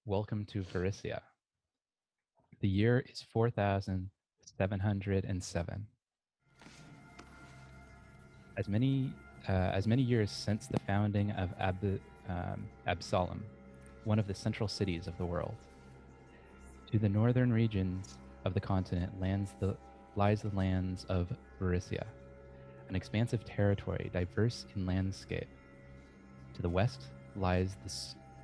Welcome to Varisia. The year is 4707. As many years since the founding of Absalom, one of the central cities of the world. To the northern regions of the continent lies the lands of Varisia, an expansive territory diverse in landscape. To the west lies the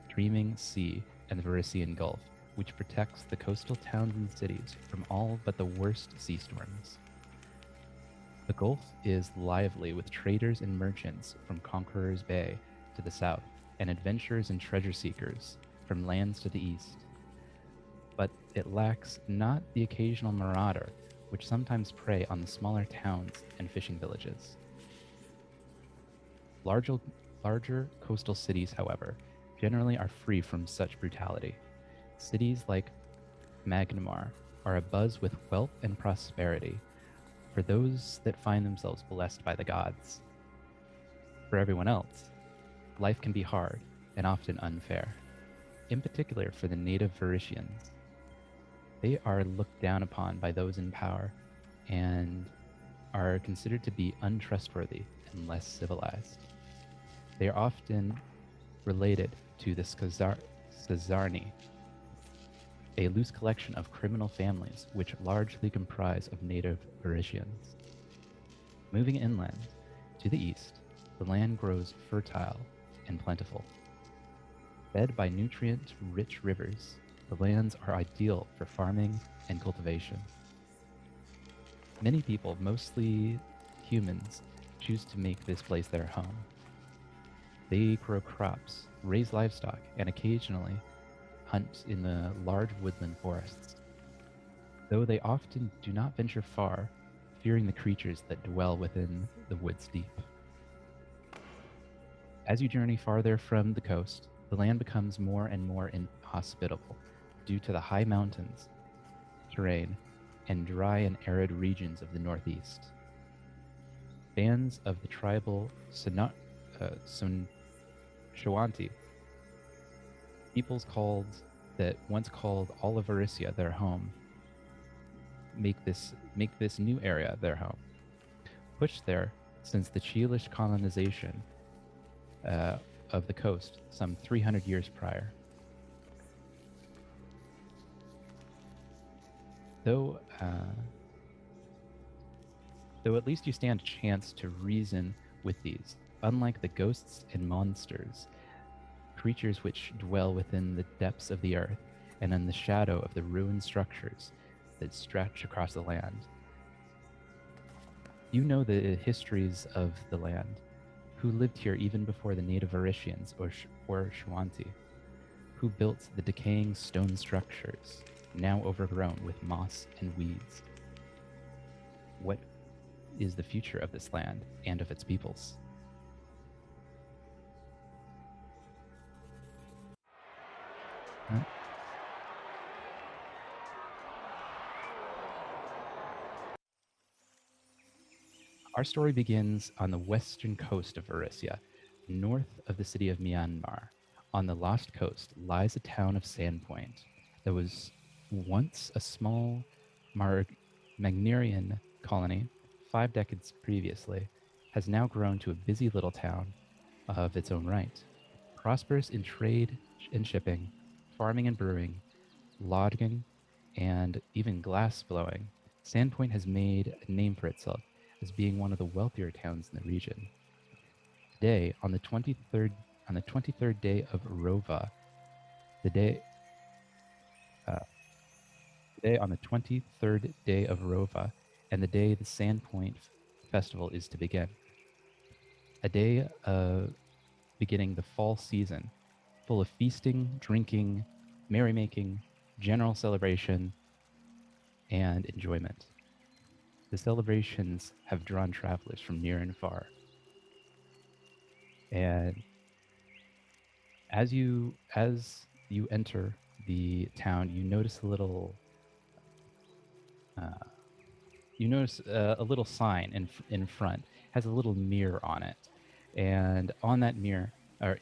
streaming sea and the Varisian Gulf, which protects the coastal towns and cities from all but the worst sea storms. The Gulf is lively with traders and merchants from Conqueror's Bay to the south, and adventurers and treasure seekers from lands to the east. But it lacks not the occasional marauder, which sometimes prey on the smaller towns and fishing villages. Larger coastal cities, however, generally are free from such brutality. Cities like Magnamar are abuzz with wealth and prosperity for those that find themselves blessed by the gods. For everyone else, life can be hard and often unfair, in particular for the native Varisians. They are looked down upon by those in power and are considered to be untrustworthy and less civilized. They are often related to the Skazarni, a loose collection of criminal families which largely comprise of native Varisians. Moving inland to the east, the land grows fertile and plentiful. Fed by nutrient-rich rivers, the lands are ideal for farming and cultivation. Many people, mostly humans, choose to make this place their home. They grow crops, raise livestock, and occasionally hunt in the large woodland forests, though they often do not venture far, fearing the creatures that dwell within the woods deep. As you journey farther from the coast, the land becomes more and more inhospitable due to the high mountains, terrain, and dry and arid regions of the northeast. Bands of the tribal Shawanti, peoples that once called all of Varisia their home, make this new area their home. Pushed there since the Cheelish colonization of the coast some 300 years prior. Though at least you stand a chance to reason with these, unlike the ghosts and monsters, creatures which dwell within the depths of the earth and in the shadow of the ruined structures that stretch across the land. You know the histories of the land, who lived here even before the native Varisians or Shawanti, who built the decaying stone structures, now overgrown with moss and weeds. What is the future of this land and of its peoples? Our story begins on the western coast of Varisia, north of the city of Myanmar. On the lost coast lies a town of Sandpoint that was once a small Magnerian colony 5 decades previously, has now grown to a busy little town of its own right. Prosperous in trade and shipping, farming and brewing, logging, and even glass blowing, Sandpoint has made a name for itself as being one of the wealthier towns in the region. Today, on the 23rd day of Rova, on the 23rd day of Rova, and the day the Sandpoint Festival is to begin. A day beginning the fall season, full of feasting, drinking, merrymaking, general celebration, and enjoyment. The celebrations have drawn travelers from near and far. And as you enter the town, you notice a little sign in front. Has a little mirror on it, and on that mirror, or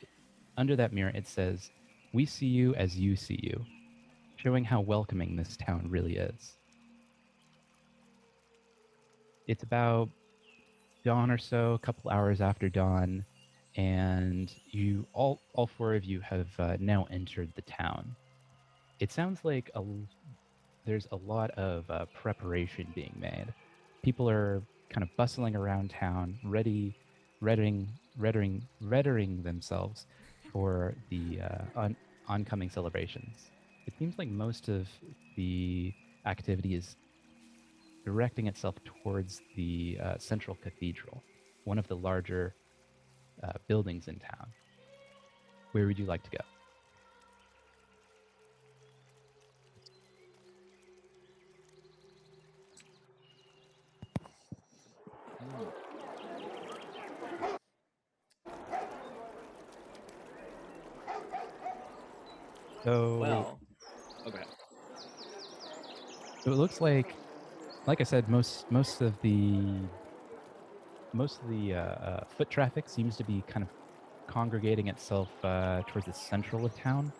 under that mirror, it says, We see you as you see you, showing how welcoming this town really is. It's about dawn or so, a couple hours after dawn, and you all four of you have now entered the town. It sounds like there's a lot of preparation being made. People are kind of bustling around town, readying themselves for the oncoming celebrations. It seems like most of the activity is directing itself towards the central cathedral, one of the larger buildings in town. Where would you like to go? So, Well, okay. so it looks like I said, most of the foot traffic seems to be kind of congregating itself towards the central of town.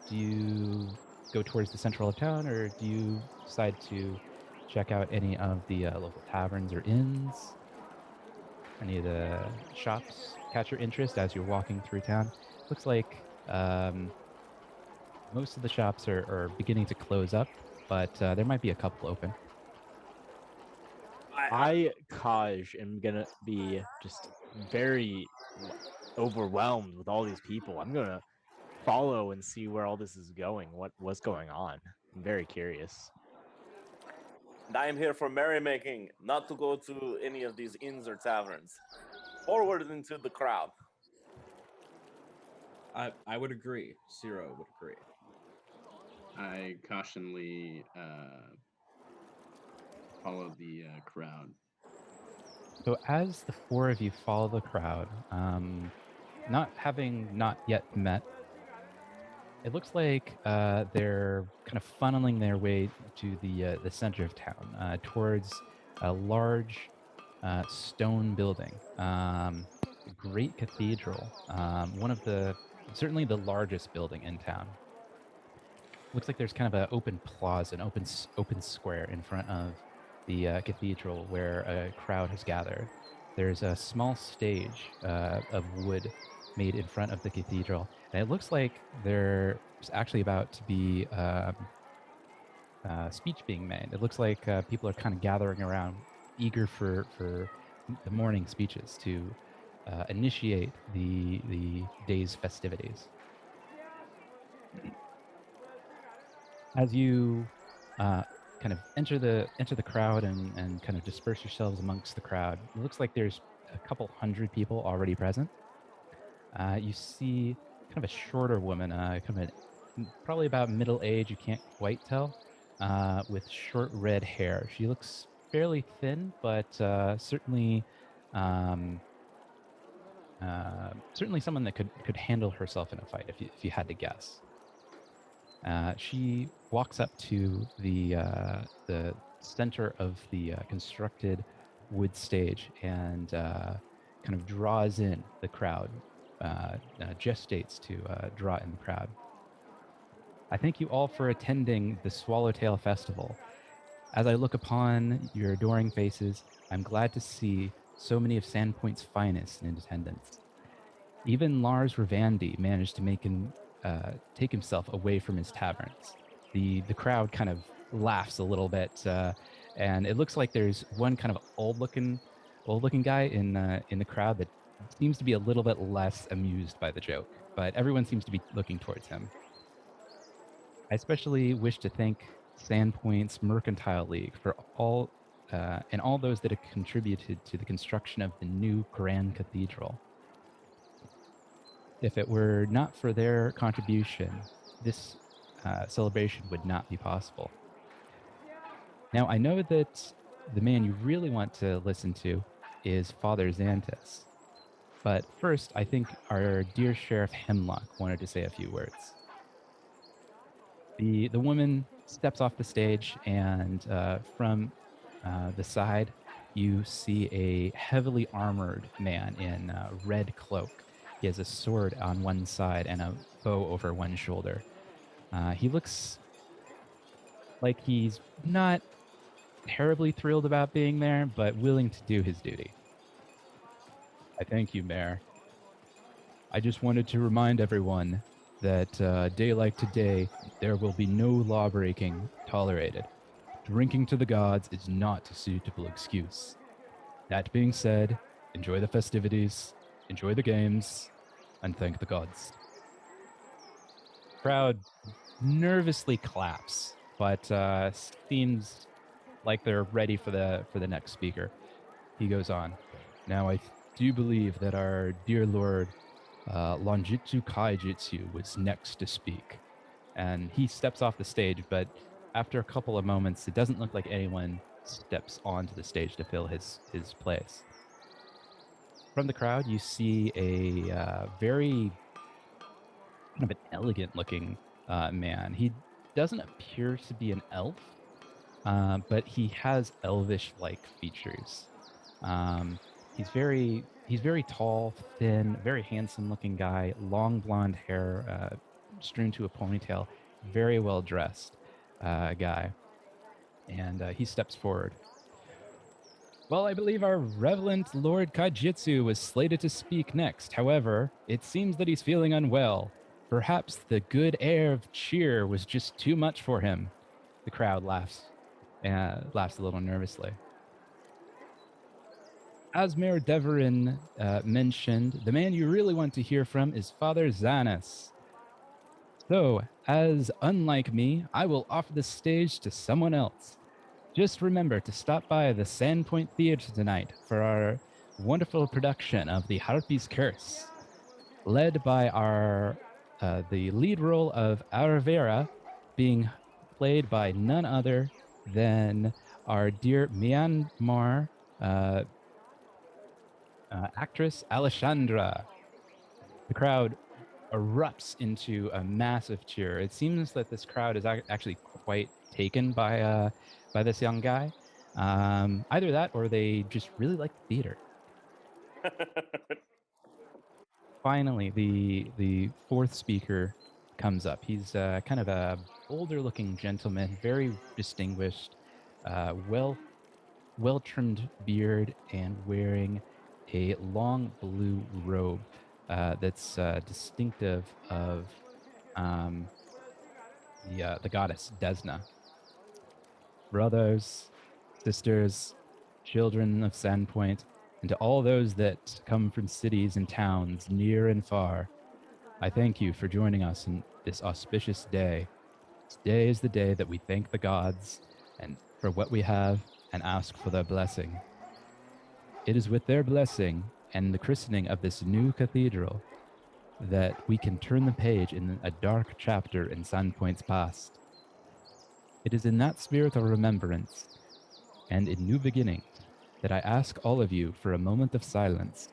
Do you go towards the central of town, or do you decide to check out any of the local taverns or inns? Any of the shops catch your interest as you're walking through town? Looks like most of the shops are beginning to close up, but there might be a couple open. Kaj, am gonna be just very overwhelmed with all these people. I'm gonna follow and see where all this is going. What's going on? I'm very curious. and I am here for merrymaking, not to go to any of these inns or taverns. Forward into the crowd. I would agree. Zero would agree. I cautionally follow the crowd. So as the four of you follow the crowd, not yet met, it looks like they're kind of funneling their way to the center of town, towards a large stone building, great cathedral, certainly the largest building in town. Looks like there's kind of an open plaza, an open square in front of the cathedral where a crowd has gathered. There's a small stage of wood made in front of the cathedral, and it looks like there's actually about to be speech being made. It looks like people are kind of gathering around, eager for the morning speeches to initiate the day's festivities. As you kind of enter the crowd and kind of disperse yourselves amongst the crowd, it looks like there's a couple hundred people already present. You see kind of a shorter woman, probably about middle age, you can't quite tell, with short red hair. She looks fairly thin, but certainly someone that could handle herself in a fight if you had to guess. She walks up to the center of the constructed wood stage and kind of draws in the crowd, gestates to draw in the crowd. I thank you all for attending the Swallowtail Festival. As I look upon your adoring faces, I'm glad to see so many of Sandpoint's finest in attendance. Even Lars Ravandi managed to take himself away from his taverns. The crowd kind of laughs a little bit, and it looks like there's one kind of old looking guy in the crowd that seems to be a little bit less amused by the joke, but everyone seems to be looking towards him. I especially wish to thank Sandpoint's Mercantile League for all those that have contributed to the construction of the new Grand Cathedral. If it were not for their contribution, this celebration would not be possible. Now, I know that the man you really want to listen to is Father Xantus. But first, I think our dear Sheriff Hemlock wanted to say a few words. The woman steps off the stage, and from the side, you see a heavily armored man in a red cloak. He has a sword on one side and a bow over one shoulder. He looks like he's not terribly thrilled about being there, but willing to do his duty. I thank you, Mayor. I just wanted to remind everyone that day like today, there will be no law breaking tolerated. Drinking to the gods is not a suitable excuse. That being said, enjoy the festivities, enjoy the games, and thank the gods. Crowd nervously claps, but seems like they're ready for the next speaker. He goes on. Now I do believe that our dear Lord Lonjitsu Kaijitsu was next to speak. And he steps off the stage, but after a couple of moments, it doesn't look like anyone steps onto the stage to fill his place. From the crowd, you see a very kind of an elegant looking man. He doesn't appear to be an elf, but he has elvish-like features. He's very tall, thin, very handsome-looking guy. Long blonde hair, strewn to a ponytail. Very well dressed guy, and he steps forward. Well, I believe our reverend Lord Kaijitsu was slated to speak next. However, it seems that he's feeling unwell. Perhaps the good air of cheer was just too much for him. The crowd laughs a little nervously. As Mayor Deverin mentioned, the man you really want to hear from is Father Zanis. So, as unlike me, I will offer the stage to someone else. Just remember to stop by the Sandpoint Theater tonight for our wonderful production of The Harpy's Curse, led by the lead role of Aravera being played by none other than our dear Myanmar actress Alessandra. The crowd erupts into a massive cheer. It seems that this crowd is actually quite taken by this young guy. Either that or they just really like the theater. Finally, the fourth speaker comes up. He's kind of a older-looking gentleman, very distinguished, well-trimmed beard, and wearing a long blue robe that's distinctive of the goddess Desna. Brothers, sisters, children of Sandpoint, and to all those that come from cities and towns near and far, I thank you for joining us in this auspicious day. Today is the day that we thank the gods and for what we have and ask for their blessing. It is with their blessing and the christening of this new cathedral that we can turn the page in a dark chapter in Sandpoint's past. It is in that spirit of remembrance and in new beginnings that I ask all of you for a moment of silence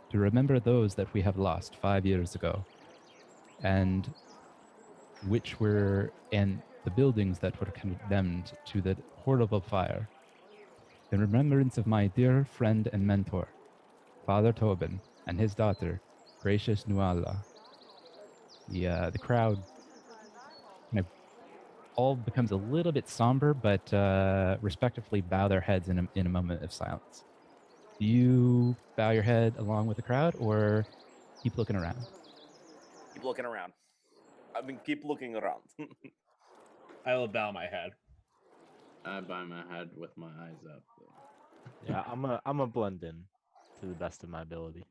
to remember those that we have lost 5 years ago and the buildings that were condemned to the horrible fire. In remembrance of my dear friend and mentor, Father Tobin, and his daughter, Gracious Nuala. The crowd kind of all becomes a little bit somber, but respectively bow their heads in a moment of silence. Do you bow your head along with the crowd, or keep looking around? Keep looking around. I mean, keep looking around. I will bow my head. I bow my head with my eyes up. Yeah, I'm a blend in to the best of my ability.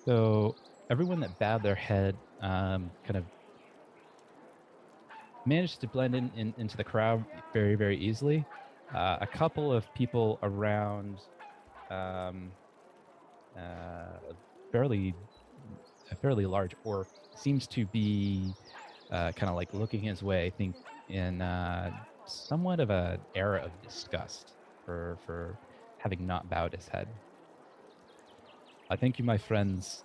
So everyone that bowed their head kind of managed to blend into the crowd very, very easily. A couple of people around a fairly large orc seems to be kind of like looking his way, I think, in somewhat of an era of disgust for having not bowed his head. I thank you, my friends.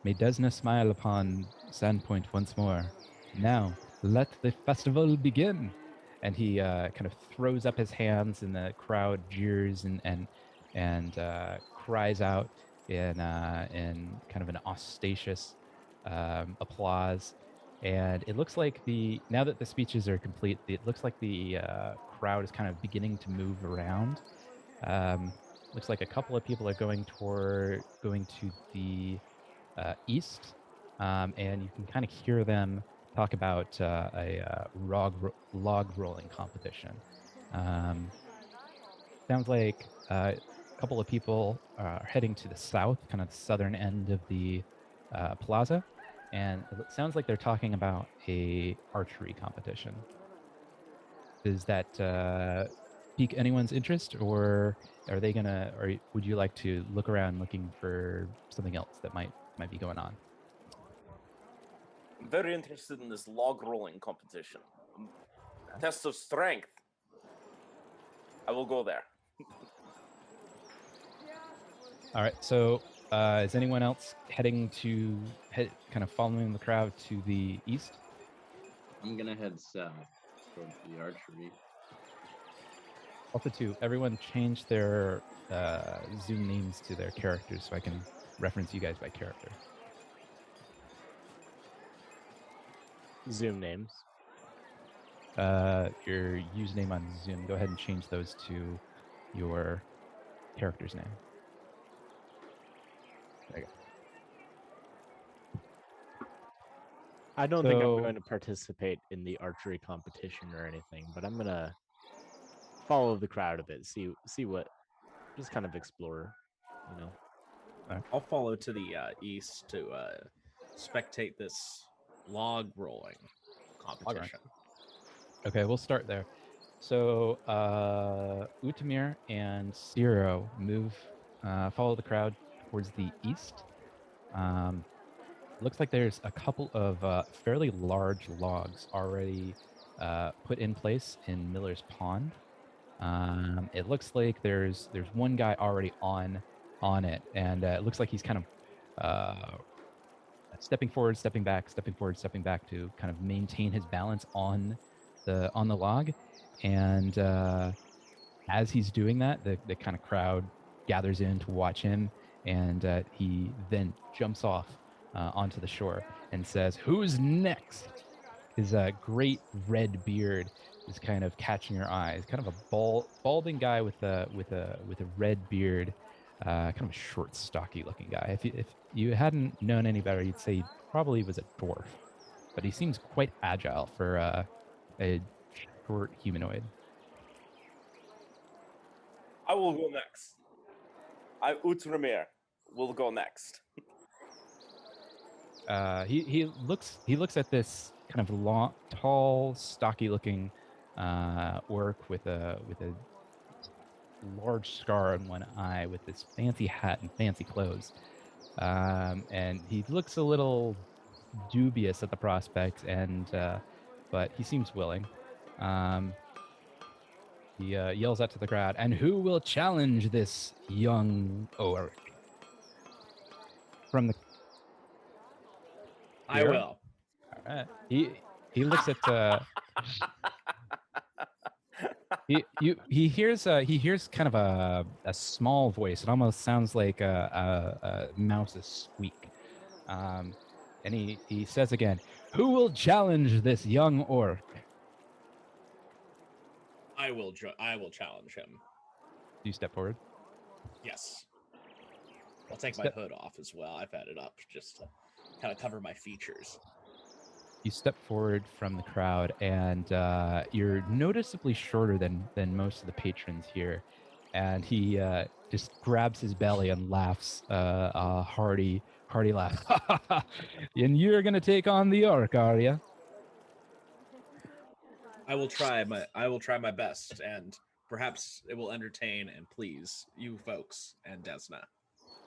May Desna smile upon Sandpoint once more. Now, let the festival begin. And he kind of throws up his hands, and the crowd jeers and cries out. in kind of an ostentatious applause. And it looks like now that the speeches are complete, it looks like the crowd is kind of beginning to move around. Looks like a couple of people are going to the east, and you can kind of hear them talk about a log rolling competition. Sounds like a couple of people are heading to the south, kind of the southern end of the plaza, and it sounds like they're talking about a archery competition. Does that pique anyone's interest, or are they gonna? Or would you like to look around looking for something else that might be going on? I'm very interested in this log rolling competition. Test of strength. I will go there. All right. So, is anyone else kind of following the crowd to the east? I'm gonna head south towards the archery. Also, too, everyone change their Zoom names to their characters so I can reference you guys by character. Zoom names. Your username on Zoom, go ahead and change those to your character's name. There you go. I don't think I'm So- going to participate in the archery competition or anything, but I'm gonna follow the crowd a bit, see what, just kind of explore, you know. I'll follow to the east to spectate this log rolling competition. Okay, we'll start there. So Utamir and Ciro follow the crowd towards the east. Looks like there's a couple of fairly large logs already put in place in Miller's Pond. It looks like there's one guy already on it, and it looks like he's kind of stepping forward, stepping back, stepping forward, stepping back to kind of maintain his balance on the log. And as he's doing that, the kind of crowd gathers in to watch him, and he then jumps off onto the shore and says, "Who's next?" His great red beard is kind of catching your eyes. Kind of a balding guy with a red beard, kind of a short, stocky looking guy. If you hadn't known any better, you'd say he probably was a dwarf, but he seems quite agile for a short humanoid. I will go next. Utramir will go next. He looks at this kind of long, tall, stocky-looking orc with a large scar on one eye, with this fancy hat and fancy clothes, and he looks a little dubious at the prospect, but he seems willing. He yells out to the crowd, "And who will challenge this young orc?" From the I Here? will. All right. He looks at he hears kind of a small voice. It almost sounds like a mouse's squeak. And he says again, "Who will challenge this young orc?" I will challenge him. Do you step forward? Yes. I'll take my Step- hood off as well. I've had it up just to kind of cover my features. You step forward from the crowd, and you're noticeably shorter than most of the patrons here. And he just grabs his belly and laughs a hearty laugh. And you're gonna take on the orc, are you? I will try my best, and perhaps it will entertain and please you folks and Desna.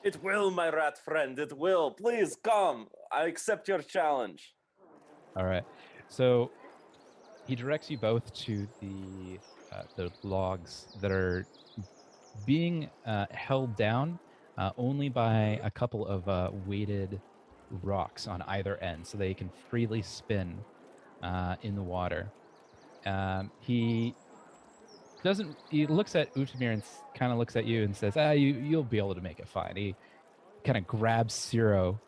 It will, my rat friend. It will. Please come. I accept your challenge. All right. So he directs you both to the logs that are being held down only by a couple of weighted rocks on either end, so they can freely spin in the water. He doesn't. He looks at Utamir and kind of looks at you and says, "You'll be able to make it fine." kind of grabs Ciro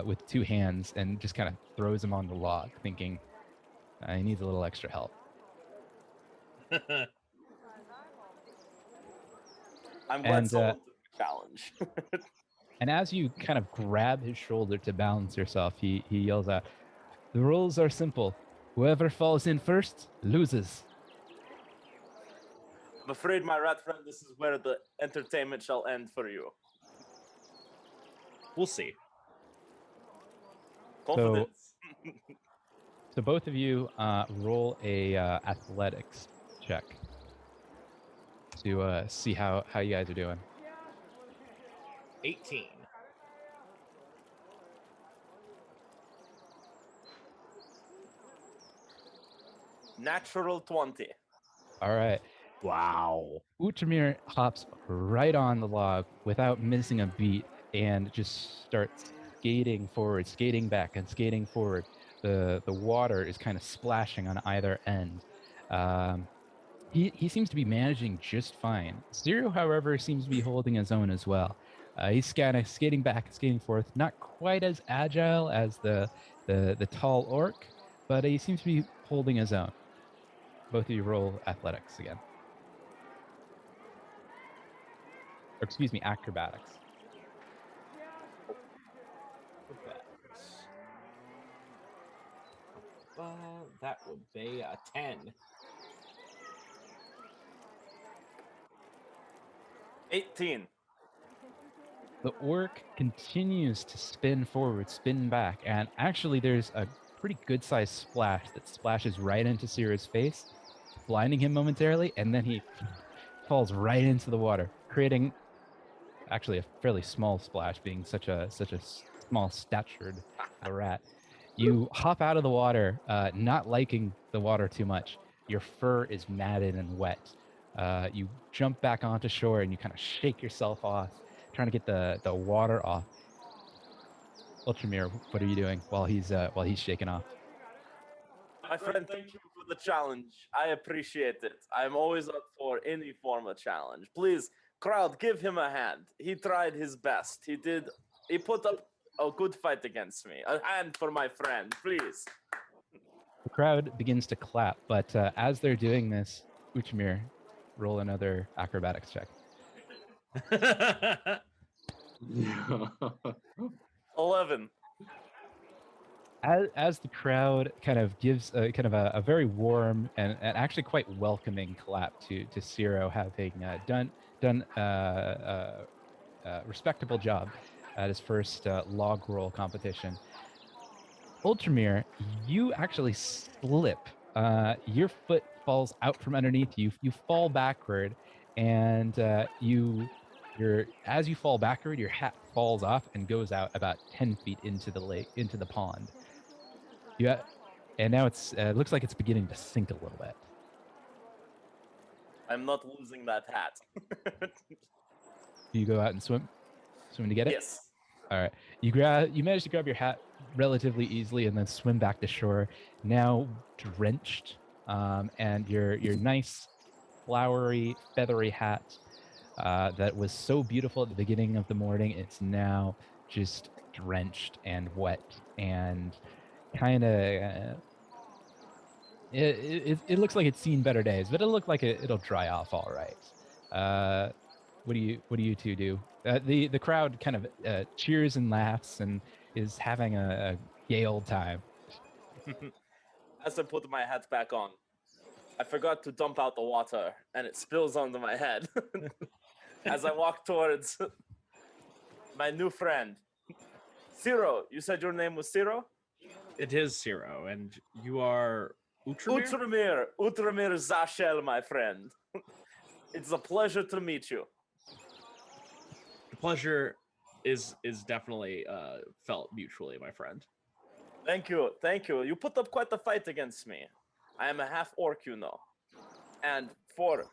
with 2 hands and just kind of throws him on the log, thinking he needs a little extra help. I'm glad And, someone took the challenge. And as you kind of grab his shoulder to balance yourself, he yells out, "The rules are simple. Whoever falls in first loses." I'm afraid, my rat friend, this is where the entertainment shall end for you. We'll see. Confidence. So both of you roll a athletics check to see how you guys are doing. 18. Natural 20. All right. Wow. Utramir hops right on the log without missing a beat and just starts skating forward, skating back, and skating forward. The water is kind of splashing on either end. He seems to be managing just fine. Zero, however, seems to be holding his own as well. He's kind of skating back and skating forth, not quite as agile as the tall orc, but he seems to be holding his own. Both of you roll athletics again. Or excuse me, acrobatics. That would be a 10. 18. The orc continues to spin forward, spin back, and actually there's a pretty good sized splash that splashes right into Sira's face, blinding him momentarily, and then he falls right into the water, creating actually a fairly small splash, being such a small statured rat. You hop out of the water, not liking the water too much. Your fur is matted and wet. You jump back onto shore and you kind of shake yourself off, trying to get the water off. Ultramir, what are you doing while he's shaking off? My friend, thank you for the challenge. I appreciate it. I'm always up for any form of challenge. Please, crowd, give him a hand. He tried his best. He put up a good fight against me. A hand for my friend, please. The crowd begins to clap, but as they're doing this, Uchmir, roll another acrobatics check. 11. As the crowd kind of gives a very warm and actually quite welcoming clap to Ciro having done a respectable job at his first log roll competition. Ultramir, you actually slip. Your foot falls out from underneath you. You fall backward, and as you fall backward, your hat falls off and goes out about 10 feet into the lake, into the pond. And now it looks like it's beginning to sink a little bit. I'm not losing that hat. Do you go out and swim to get it? Yes. All right. You manage to grab your hat relatively easily and then swim back to shore. Now drenched, and your nice flowery feathery hat that was so beautiful at the beginning of the morning, it's now just drenched and wet and kind of. It looks like it's seen better days, but it'll look like it'll dry off all right. What do you two do? The crowd kind of cheers and laughs and is having a gay old time. As I put my hat back on, I forgot to dump out the water, and it spills onto my head. As I walk towards my new friend, Ciro. You said your name was Ciro? It is Ciro, and you are Utramir? Utramir Zashel, my friend. It's a pleasure to meet you. The pleasure is definitely felt mutually, my friend. Thank you. You put up quite a fight against me. I am a half orc, you know. And for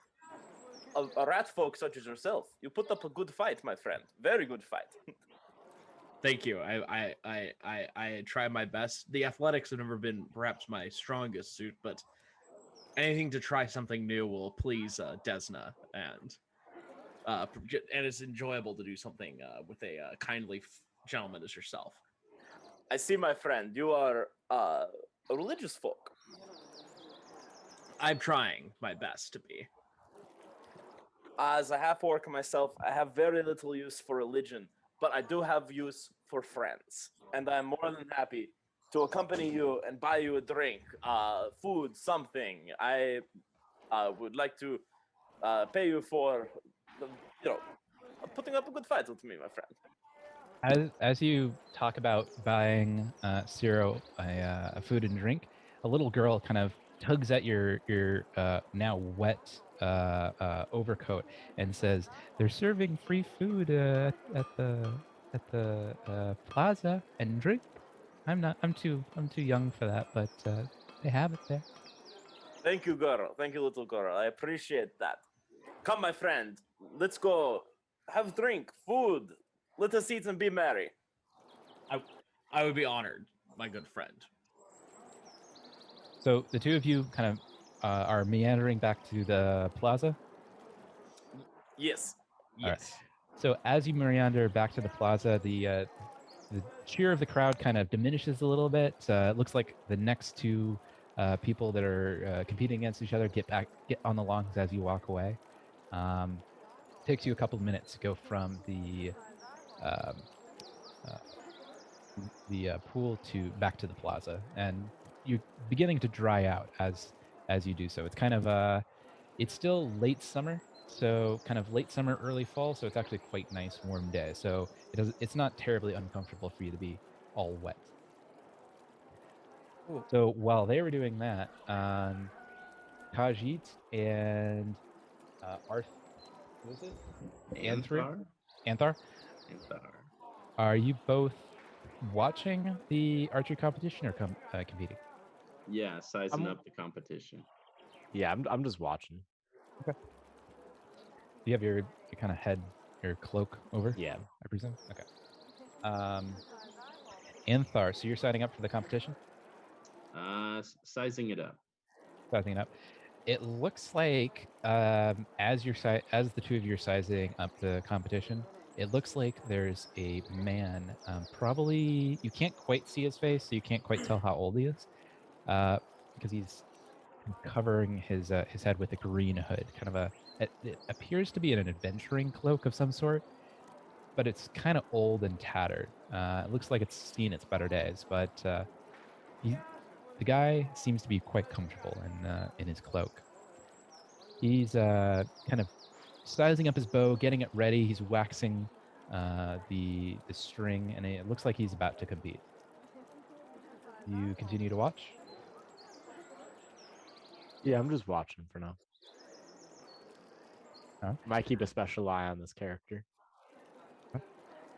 a rat folk such as yourself, you put up a good fight, my friend. Very good fight. Thank you. I try my best. The athletics have never been perhaps my strongest suit, but anything to try something new will please Desna, and and it's enjoyable to do something with a kindly gentleman as yourself. I see, my friend. You are a religious folk. I'm trying my best to be. As a half orc myself, I have very little use for religion, but I do have use for friends, and I'm more than happy to accompany you and buy you a drink, food, something. I would like to pay you for, you know, putting up a good fight with me, my friend. As you talk about buying Ciro a food and drink, a little girl kind of tugs at your now wet overcoat and says, "They're serving free food at the plaza and drink. I'm too young for that, but they have it there." Thank you, girl. Thank you, little girl. I appreciate that. Come, my friend. Let's go. Have drink, food. Let us eat and be merry. I would be honored, my good friend. So the two of you kind of are meandering back to the plaza. Yes. All right. Yes. So as you meander back to the plaza, the cheer of the crowd kind of diminishes a little bit. It looks like the next two people that are competing against each other get on the lawns as you walk away. Takes you a couple of minutes to go from the pool to back to the plaza, and you're beginning to dry out as you do so. It's kind of it's still late summer, so kind of late summer, early fall. So it's actually quite nice, warm day. So it's not terribly uncomfortable for you to be all wet. Ooh. So while they were doing that, Khajiit and Arth, what was it? Anthar? Anthar, Anthar. are you both watching the archery competition or competing? Yeah, sizing I'm- up the competition. Yeah, I'm just watching. Do you have your kind of head, your cloak over? Yeah. I presume. Okay. Anthar, so you're signing up for the competition? Sizing it up. Sizing it up. It looks like as the two of you are sizing up the competition, it looks like there's a man. Probably you can't quite see his face, so you can't quite tell how old he is, because he's covering his head with a green hood. It appears to be an adventuring cloak of some sort, but it's kind of old and tattered. It looks like it's seen its better days, but the guy seems to be quite comfortable in his cloak. He's kind of sizing up his bow, getting it ready. He's waxing the string, and it looks like he's about to compete. You continue to watch? Yeah, I'm just watching for now. Huh? Might keep a special eye on this character.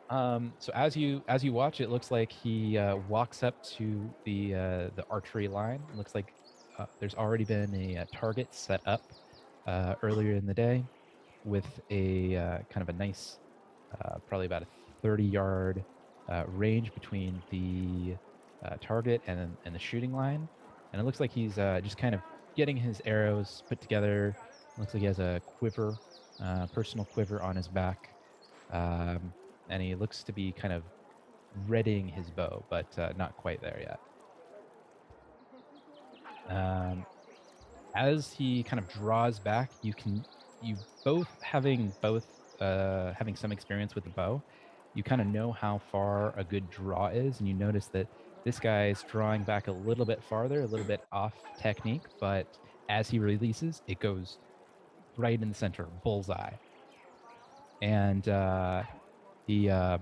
So as you watch, it looks like he walks up to the archery line. It looks like there's already been a target set up earlier in the day, with a kind of a nice, probably about a 30-yard range between the target and the shooting line. And it looks like he's just kind of getting his arrows put together. It looks like he has a quiver, personal quiver on his back. And he looks to be kind of readying his bow, but not quite there yet. As he kind of draws back, you both having some experience with the bow, you kind of know how far a good draw is, and you notice that this guy is drawing back a little bit farther, a little bit off technique, but as he releases, it goes right in the center, bullseye. And the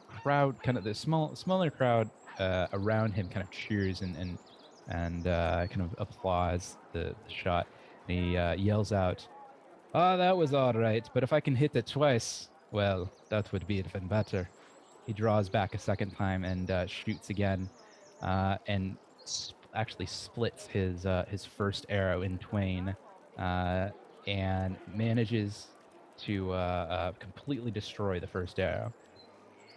crowd, kind of the smaller crowd around him, kind of cheers and kind of applause the shot. And he yells out, "Oh, that was all right, but if I can hit it twice, well, that would be even better." He draws back a second time and shoots again, and actually splits his first arrow in twain, and manages to completely destroy the first arrow.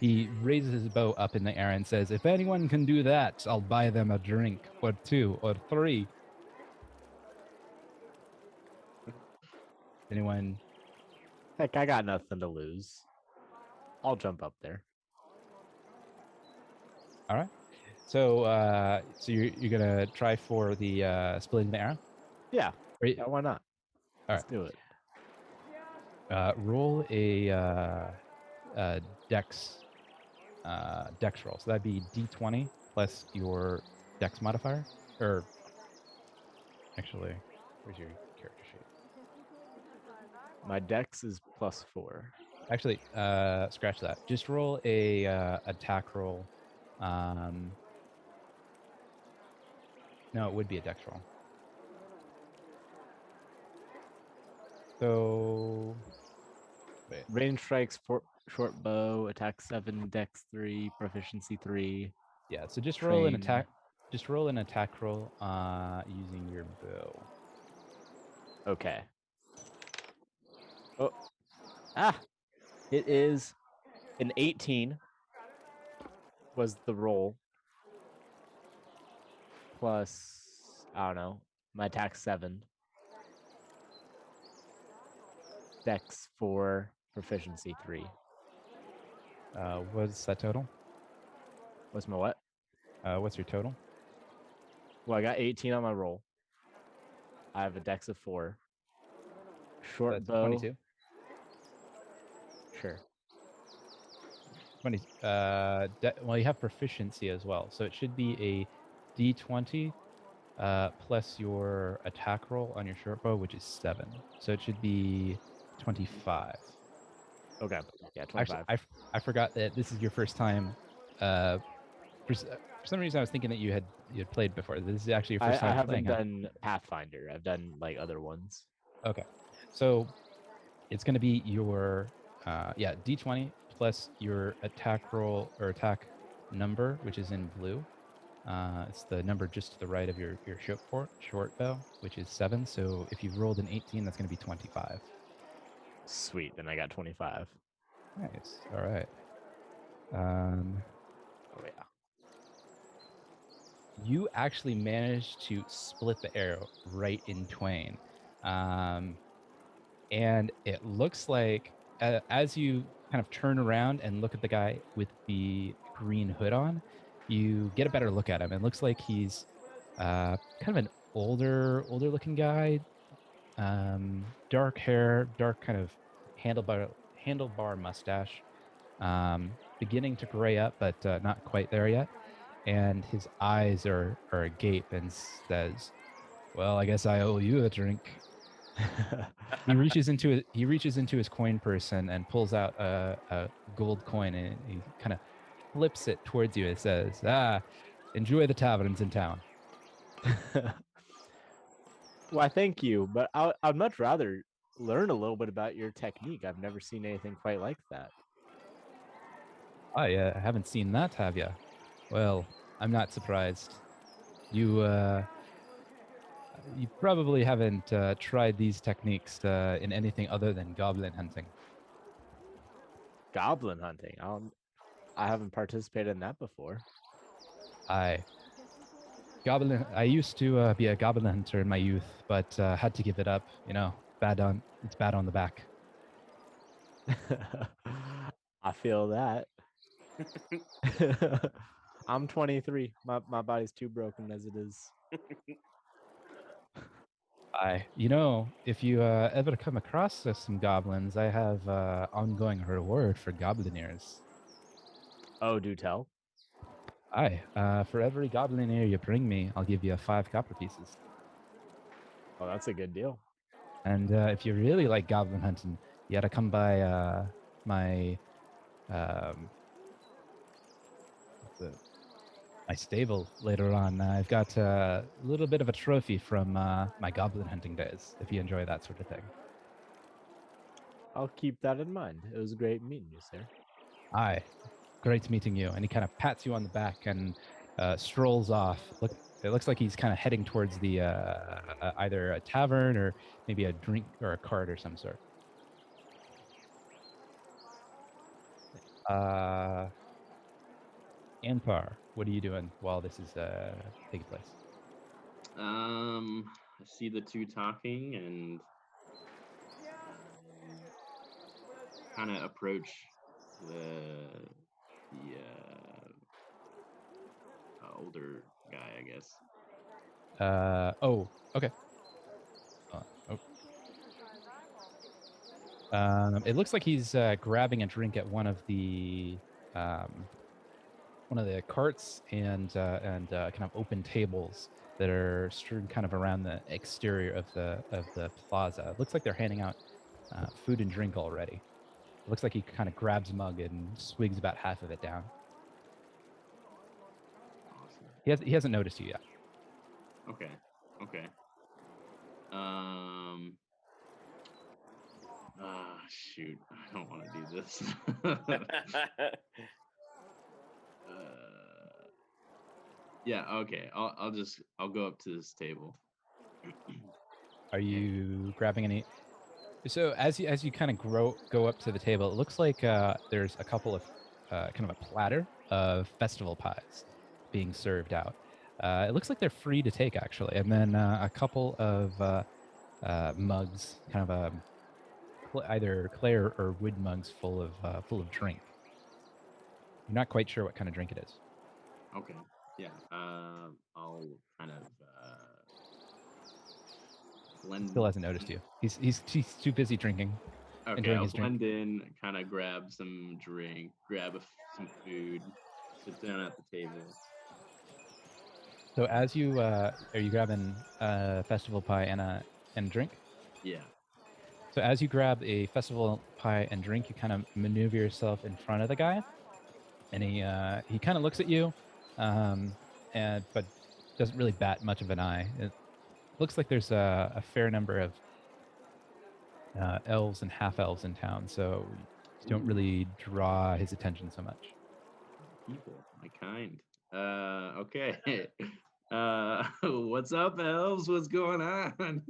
He raises his bow up in the air and says, "If anyone can do that, I'll buy them a drink, or two, or three." Anyone Heck, I got nothing to lose. I'll jump up there. All right. So, so you're gonna try for the splitting the arrow. Yeah, Or you- yeah, why not? All Let's do it. roll a dex dex roll. So that'd be d20 plus your dex modifier. Or actually, where's your character sheet? My dex is +4. Actually, scratch that. Just roll a attack roll. No, it would be a dex roll. So, wait. Range strikes, short bow, attack 7, dex 3, proficiency 3. Yeah. So just roll an Train. attack. Just roll an attack roll using your bow. Okay. Oh. Ah! It is an 18 was the roll. Plus, I don't know, my attack 7. Dex 4, proficiency 3. What's that total? What's my what? What's your total? Well, I got 18 on my roll. I have a dex of 4. Short That's bow. 22. Sure. 20. Well, you have proficiency as well, so it should be a d20 plus your attack roll on your short bow, which is 7. So it should be 25. Okay. Yeah, 25. Actually, I forgot that this is your first time. For some reason, I was thinking that you had played before. This is actually your first I time haven't playing. Huh? done Pathfinder. I've done like other ones. Okay, so it's going to be your d20 plus your attack roll or attack number, which is in blue. It's the number just to the right of your short bow, which is 7. So if you've rolled an 18, that's going to be 25. Sweet. Then I got 25. Nice. All right. Oh yeah. You actually managed to split the arrow right in twain. And it looks like as you kind of turn around and look at the guy with the green hood on, you get a better look at him. It looks like he's kind of an older looking guy, dark hair, dark kind of handlebar mustache, beginning to gray up, but not quite there yet. And his eyes are agape and says, "Well, I guess I owe you a drink." He reaches into his coin purse and pulls out a gold coin, and he kind of flips it towards you. It says, enjoy the taverns in town." Why, thank you. But I'd much rather learn a little bit about your technique. I've never seen anything quite like that. I haven't seen that, have you? Well, I'm not surprised. You probably haven't tried these techniques in anything other than goblin hunting. Goblin hunting. I haven't participated in that before. I used to be a goblin hunter in my youth, but had to give it up. You know, it's bad on the back. I feel that. I'm 23. My body's too broken as it is. If you ever come across some goblins, I have ongoing reward for goblin ears. Oh, do tell. For every goblin ear you bring me, I'll give you 5 copper pieces. Oh, that's a good deal. And if you really like goblin hunting, you gotta come by my my stable later on. I've got a little bit of a trophy from my goblin hunting days, if you enjoy that sort of thing. I'll keep that in mind. It was great meeting you, sir. Aye, great meeting you. And he kind of pats you on the back and strolls off. It looks like he's kind of heading towards the either a tavern or maybe a drink or a cart or some sort. Anpar, what are you doing while this is taking place? I see the two talking, and kind of approach the older guy, I guess. Oh, okay. Oh. It looks like he's grabbing a drink at one of the carts and kind of open tables that are strewn kind of around the exterior of the plaza. It looks like they're handing out food and drink already. It looks like he kind of grabs a mug and swigs about half of it down. Awesome. He hasn't noticed you yet. Okay. Shoot. I don't want to do this. Yeah, okay. I'll go up to this table. Are you grabbing any? So as you kind of go up to the table, it looks like there's a couple of kind of a platter of festival pies being served out. It looks like they're free to take actually, and then a couple of mugs, kind of either clay or wood mugs full of drink. You're not quite sure what kind of drink it is. Okay. Yeah. I'll kind of blend. Still hasn't noticed you. He's too busy drinking. Okay, enjoying I'll his drink. blend in, kind of grab some drink, grab some food, sit down at the table. So as you are you grabbing a festival pie and a drink? Yeah. So as you grab a festival pie and drink, you kind of maneuver yourself in front of the guy, and he kind of looks at you, but doesn't really bat much of an eye. It looks like there's a fair number of elves and half elves in town, so you don't really draw his attention so much. People, my kind. Okay. What's up, elves? What's going on?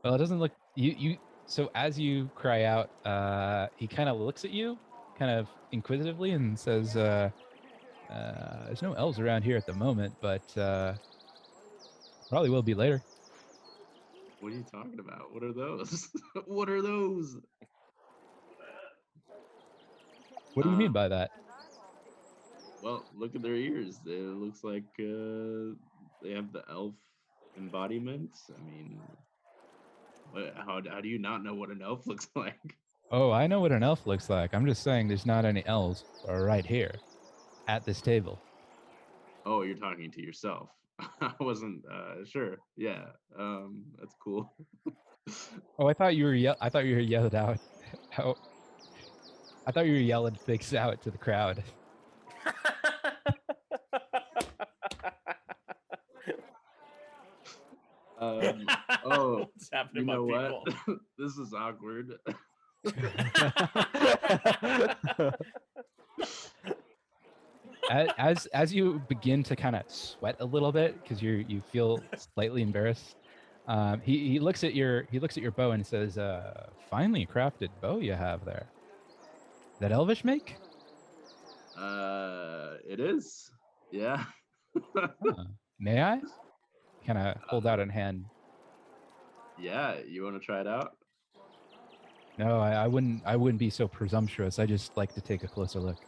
Well, it doesn't look you. So as you cry out, he kind of looks at you, kind of inquisitively, and says, "There's no elves around here at the moment, but probably will be later." What are you talking about? What are those? What are those? What do you mean by that? Well, look at their ears. It looks like they have the elf embodiment. I mean, how do you not know what an elf looks like? Oh, I know what an elf looks like. I'm just saying there's not any elves right here at this table. Oh, you're talking to yourself. I wasn't sure. Yeah, that's cool. Oh, I thought you were yelled out. How? I thought you were yelling things out to the crowd. Oh, What's happening, you know my what? people? This is awkward. As you begin to kind of sweat a little bit because you feel slightly embarrassed, he looks at your bow and says, "Finely crafted bow you have there. That Elvish make?" It is. Yeah. May I? Kind of hold out a hand. Yeah, you want to try it out? No, I wouldn't be so presumptuous. I just like to take a closer look.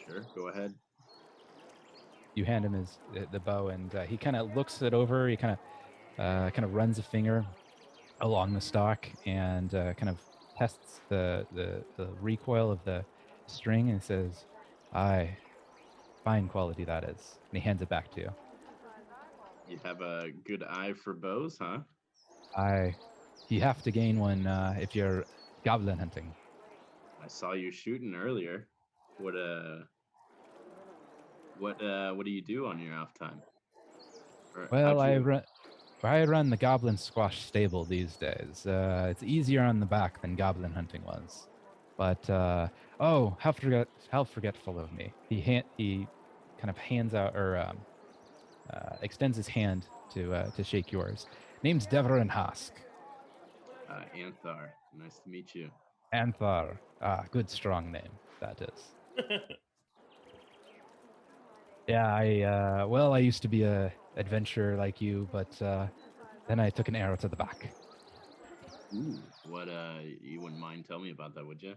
Sure, go ahead. You hand him the bow, and he kind of looks it over. He kind of runs a finger along the stock and kind of tests the recoil of the string and says, "Aye, fine quality that is." And he hands it back to you. You have a good eye for bows, huh? Aye, you have to gain one if you're goblin hunting. I saw you shooting earlier. What do you do on your off time? Or Well, how'd you- I run the goblin squash stable these days. It's easier on the back than goblin hunting was. But oh, how forgetful of me. He kind of hands out or extends his hand to shake yours. Name's Deverin Hask. Anthar. Nice to meet you. Anthar. Good strong name, that is. Yeah, I used to be a adventurer like you, but then I took an arrow to the back. Ooh, what? You wouldn't mind telling me about that, would you?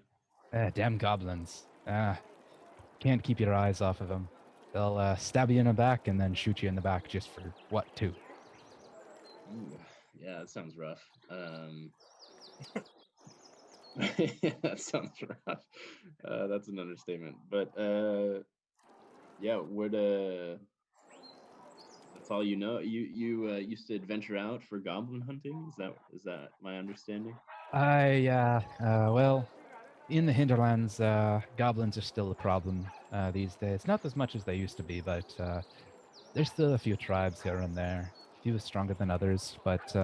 Damn goblins. Can't keep your eyes off of them. They'll stab you in the back and then shoot you in the back just for what, too? Ooh, yeah, that sounds rough. That sounds rough. That's an understatement. But yeah, that's all you know. You used to adventure out for goblin hunting. Is that my understanding? Well, in the hinterlands, goblins are still a problem these days. Not as much as they used to be, but there's still a few tribes here and there. A few stronger than others, but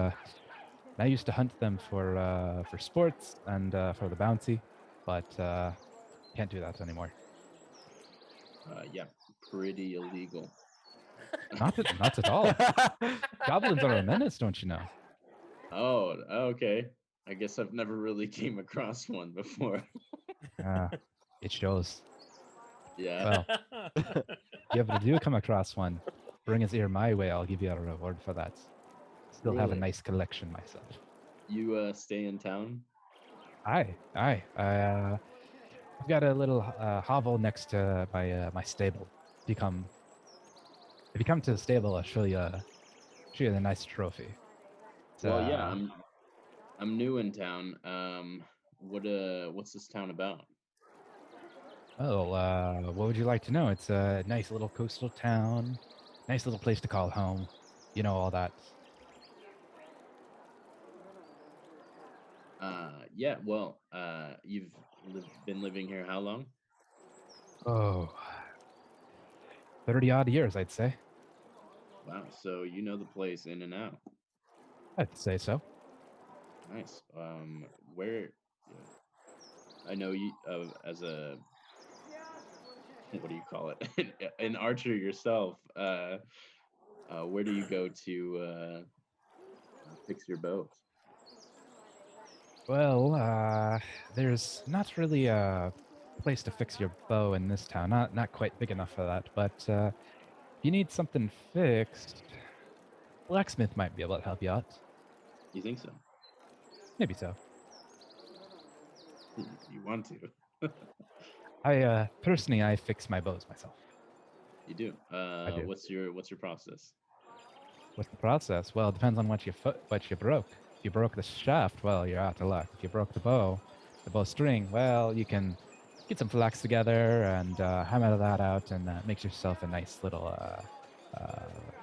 I used to hunt them for sports and for the bounty, but can't do that anymore. Yeah, pretty illegal. Not at all. Goblins are a menace, don't you know? Oh, okay. I guess I've never really came across one before. It shows. Yeah. Well, if you ever do come across one, bring his ear my way. I'll give you a reward for that. Still have a Really? nice collection myself. You stay in town? Aye. I've got a little hovel next to my stable. If you come to the stable, I'll show you the nice trophy. It's, Well, yeah, I'm new in town. What's this town about? what would you like to know? It's a nice little coastal town, nice little place to call home. You know all that. Yeah, well, you've been living here how long? Oh, 30 odd years, I'd say. Wow, so you know the place in and out. I'd say so. Nice. Where? Yeah, I know you as a what do you call it? An archer yourself. Where do you go to fix your bows? Well, there's not really a place to fix your bow in this town. Not quite big enough for that. But if you need something fixed, blacksmith might be able to help you out. You think so? Maybe so. You want to? I personally, I fix my bows myself. You do. do. What's your process? What's the process? Well, it depends on what you broke. If you broke the shaft, well, you're out of luck. If you broke the bowstring, well, you can get some flax together and hammer that out and make yourself a nice little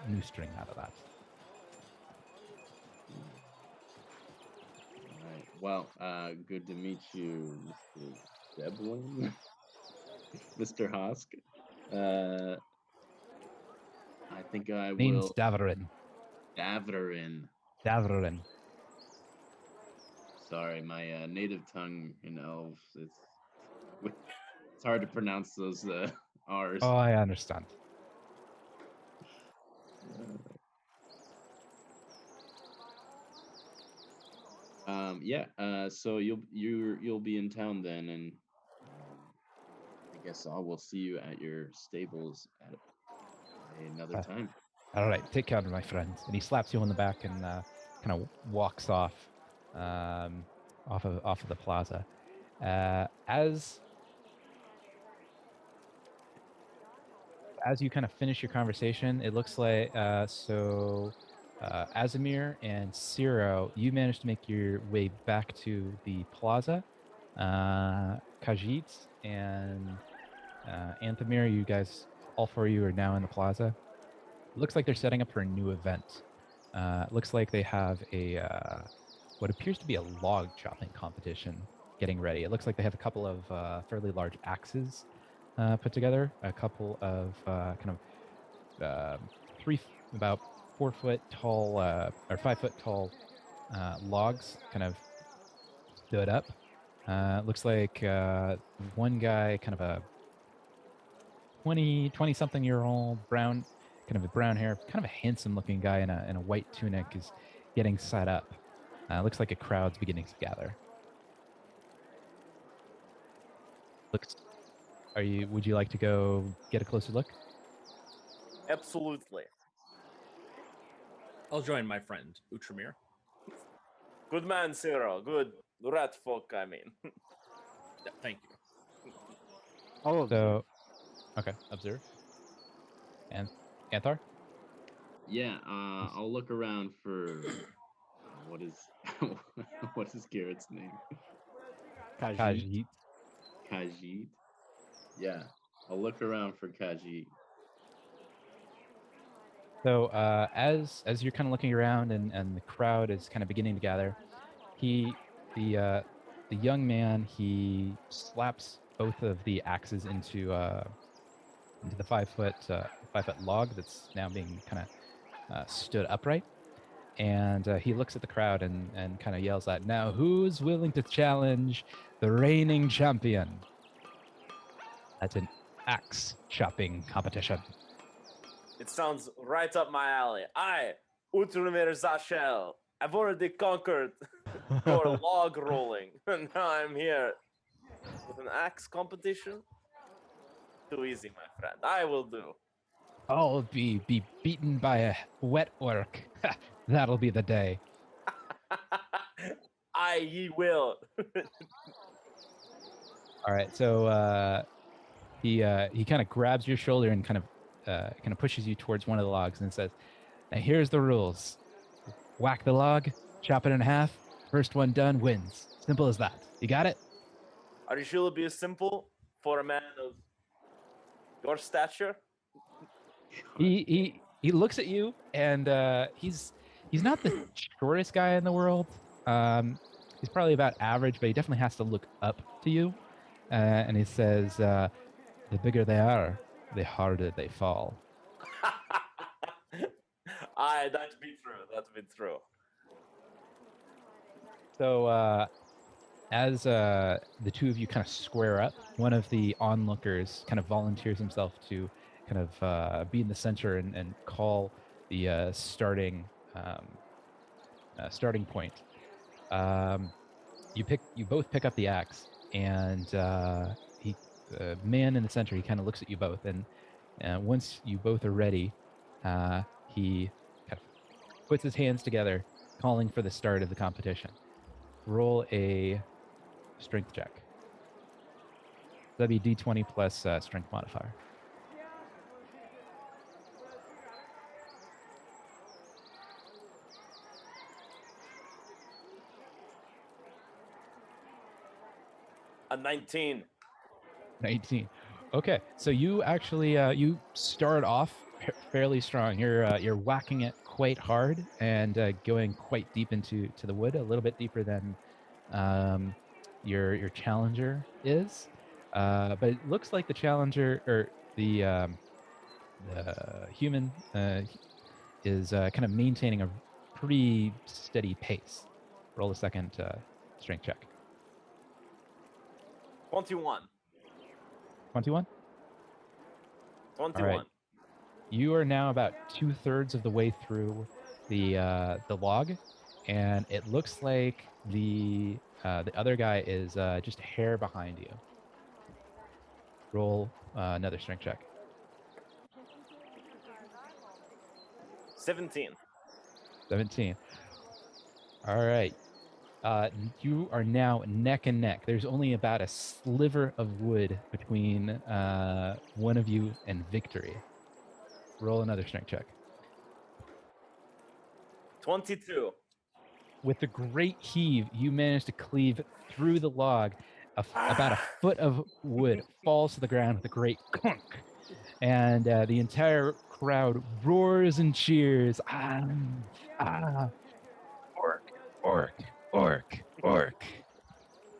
new string out of that. All right. Well, good to meet you, Mr. Deblin, Mr. Hosk. I think I Name's will. Davarin. Daverin. Davarin. Sorry, my native tongue in elves it's hard to pronounce those R's. Oh, I understand. Yeah. So you'll be in town then, and I guess I will see you at your stables at another time. All right, take care, my friend. And he slaps you on the back and kind of walks off, off of the plaza. As you kind of finish your conversation, it looks like Azamir and Ciro, you managed to make your way back to the plaza. Khajiit and Anthamir, you guys, all four of you are now in the plaza. It looks like they're setting up for a new event. It looks like they have what appears to be a log chopping competition getting ready. It looks like they have a couple of fairly large axes put together, a couple of about 4 foot tall or 5 foot tall logs kind of stood up. Looks like one guy, kind of a 20 something year old, brown hair, kind of a handsome looking guy in a white tunic, is getting set up. Looks like a crowd's beginning to gather. Would you like to go get a closer look? Absolutely. I'll join my friend Utramir. Good man, Cyril. Good. Rat folk, I mean. Yeah, thank you. All of So, okay, observe. And Anthar? Yeah, I'll look around for what is what is Garrett's name? Khajiit. Khajiit. Khajiit. Yeah, I'll look around for Khajiit. So as you're kind of looking around and the crowd is kind of beginning to gather, he the young man, he slaps both of the axes into the 5 foot log that's now being kind of stood upright, and he looks at the crowd and kind of yells out, "Now who's willing to challenge the reigning champion at an axe chopping competition?" It sounds right up my alley. I, Utrumir Zashel, I've already conquered your log rolling, and now I'm here with an axe competition. Too easy, my friend. I will do. I'll be beaten by a wet orc. That'll be the day. Ye will. All right, so he kind of grabs your shoulder and kind of pushes you towards one of the logs and says, "Now here's the rules: whack the log, chop it in half. First one done wins. Simple as that. You got it?" Are you sure it'll be simple for a man of your stature? He looks at you and he's not the shortest guy in the world. He's probably about average, but he definitely has to look up to you. And he says, "The bigger they are, the harder they fall." Aye, that'd be true. That'd be true. So as the two of you kind of square up, one of the onlookers kind of volunteers himself to kind of be in the center and call the starting point. You both pick up the axe, and the man in the center, he kind of looks at you both, and once you both are ready, he kind of puts his hands together, calling for the start of the competition. Roll a strength check. That'd be D20 plus strength modifier. A 19. 19. Okay, so you actually you start off fairly strong. You're whacking it quite hard and going quite deep into the wood, a little bit deeper than your challenger is. But it looks like the challenger or the human is kind of maintaining a pretty steady pace. Roll a second strength check. 21. 21. 21. All right. You are now about 2/3 of the way through the log, and it looks like the other guy is just a hair behind you. Roll another strength check. 17. 17. All right. You are now neck and neck. There's only about a sliver of wood between one of you and victory. Roll another strength check. 22. With a great heave, you manage to cleave through the log. About a foot of wood falls to the ground with a great clunk, and the entire crowd roars and cheers. Orc, orc, orc, orc.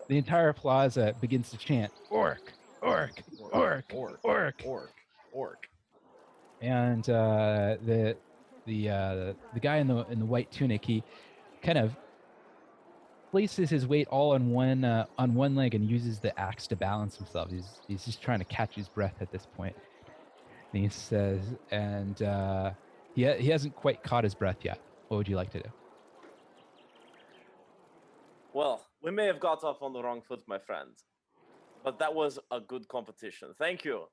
The entire plaza begins to chant, "Orc, orc, orc, orc." Orc. And the guy in the white tunic, he kind of places his weight all on one leg and uses the axe to balance himself. He's just trying to catch his breath at this point. And he says, and he hasn't quite caught his breath yet. What would you like to do? Well, we may have got off on the wrong foot, my friend, but that was a good competition. Thank you.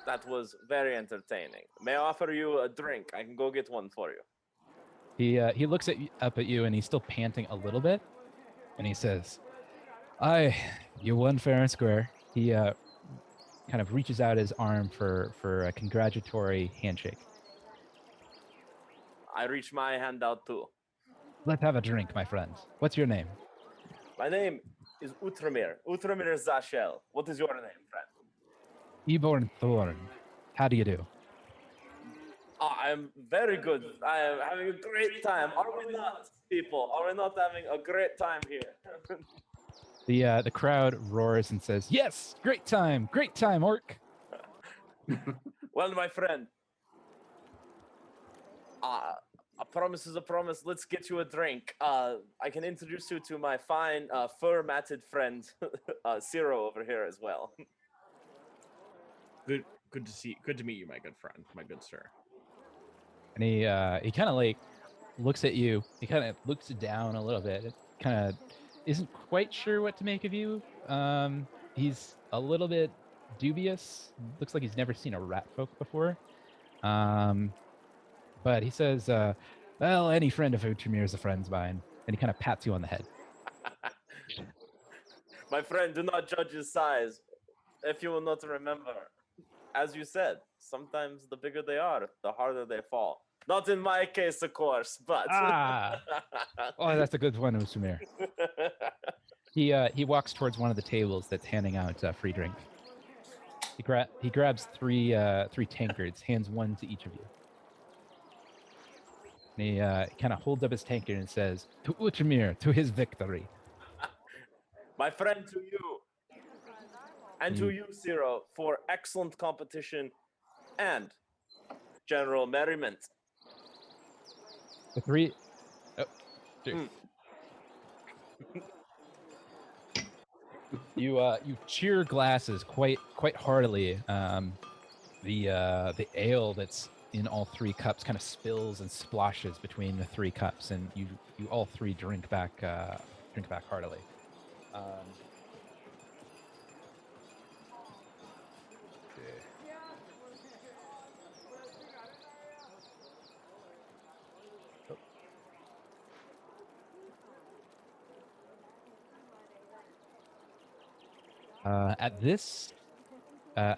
That was very entertaining. May I offer you a drink? I can go get one for you. He looks up at you, and he's still panting a little bit, and he says, "Aye, you won fair and square." He kind of reaches out his arm for a congratulatory handshake. I reach my hand out too. Let's have a drink, my friend. What's your name? My name is Utramir. Utramir Zashel. What is your name, friend? Eborn Thorn. How do you do? I am very good. I am having a great time. Are we not, people? Are we not having a great time here? The crowd roars and says, "Yes, great time, orc." Well, my friend, a promise is a promise. Let's get you a drink. I can introduce you to my fine fur-matted friend, Ciro over here as well. Good to meet you, my good friend, my good sir. And he kind of like looks at you. He kind of looks down a little bit. It kind of isn't quite sure what to make of you. He's a little bit dubious. Looks like he's never seen a rat folk before. But he says, "Well, any friend of Utramir is a friend's mine." And he kind of pats you on the head. My friend, do not judge his size. If you will not remember, as you said, sometimes the bigger they are, the harder they fall. Not in my case, of course, but... Ah! Oh, that's a good one, Utramir. He walks towards one of the tables that's handing out free drink. He grabs three tankards, hands one to each of you. And he kind of holds up his tankard and says, "To Utramir, to his victory." My friend, to you. And to you, Ciro, for excellent competition and general merriment. The three... Oh, dude. You cheer glasses quite heartily. The ale that's in all three cups kind of spills and splashes between the three cups, and you all three drink back heartily.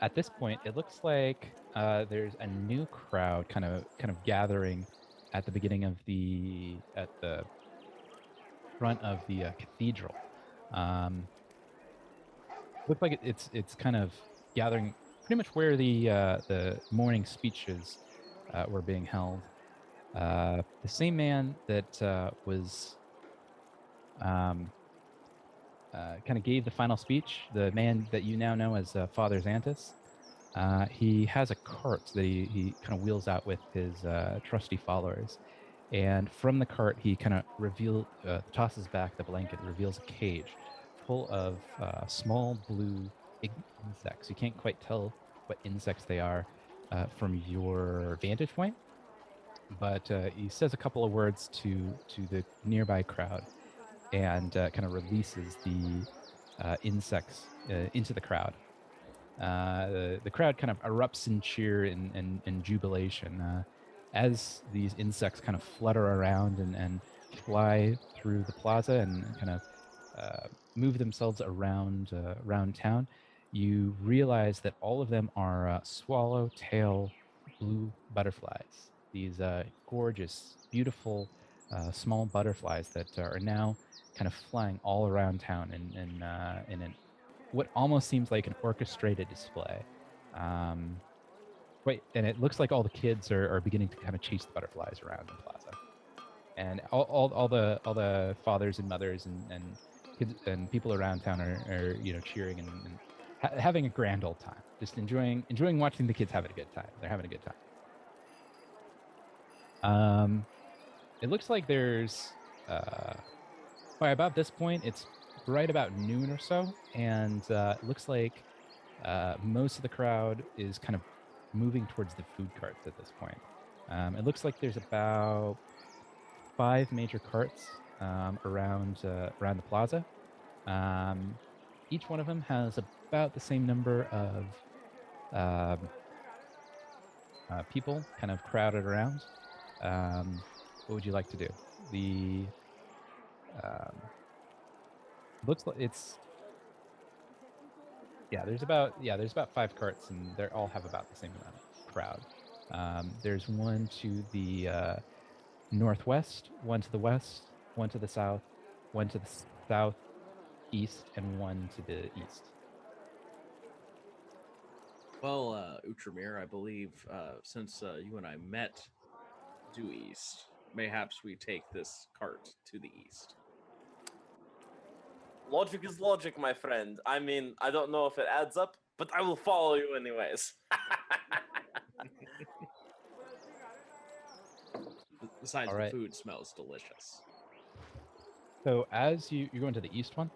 At this point, it looks like there's a new crowd kind of gathering at the beginning of the front of the cathedral. Looks like it's kind of gathering pretty much where the morning speeches were being held. The same man that was kind of gave the final speech, the man that you now know as Father Xantus, he has a cart that he kind of wheels out with his trusty followers. And from the cart, he kind of tosses back the blanket, reveals a cage full of small blue insects. You can't quite tell what insects they are from your vantage point, but he says a couple of words to the nearby crowd, and kind of releases the insects into the crowd. The crowd kind of erupts in cheer and jubilation as these insects kind of flutter around and fly through the plaza and kind of move themselves around town. You realize that all of them are swallowtail blue butterflies. These gorgeous, beautiful, small butterflies that are now kind of flying all around town in what almost seems like an orchestrated display. And it looks like all the kids are beginning to kind of chase the butterflies around the plaza, and all the fathers and mothers and kids and people around town are cheering and having a grand old time, just enjoying watching the kids having a good time. They're having a good time. It looks like there's by about this point, it's right about noon or so, and it looks like most of the crowd is kind of moving towards the food carts at this point. It looks like there's about 5 major carts around the plaza. Each one of them has about the same number of people kind of crowded around. What would you like to do? The looks like it's there's about 5 carts, and they all have about the same amount of crowd. There's one to the northwest, one to the west, one to the south, one to the southeast, and one to the east. Well, Utramir, I believe since you and I met due east, mayhaps we take this cart to the east. Logic is logic, my friend. I mean, I don't know if it adds up, but I will follow you anyways. Besides, All the right. food smells delicious. So as you're going to the east one.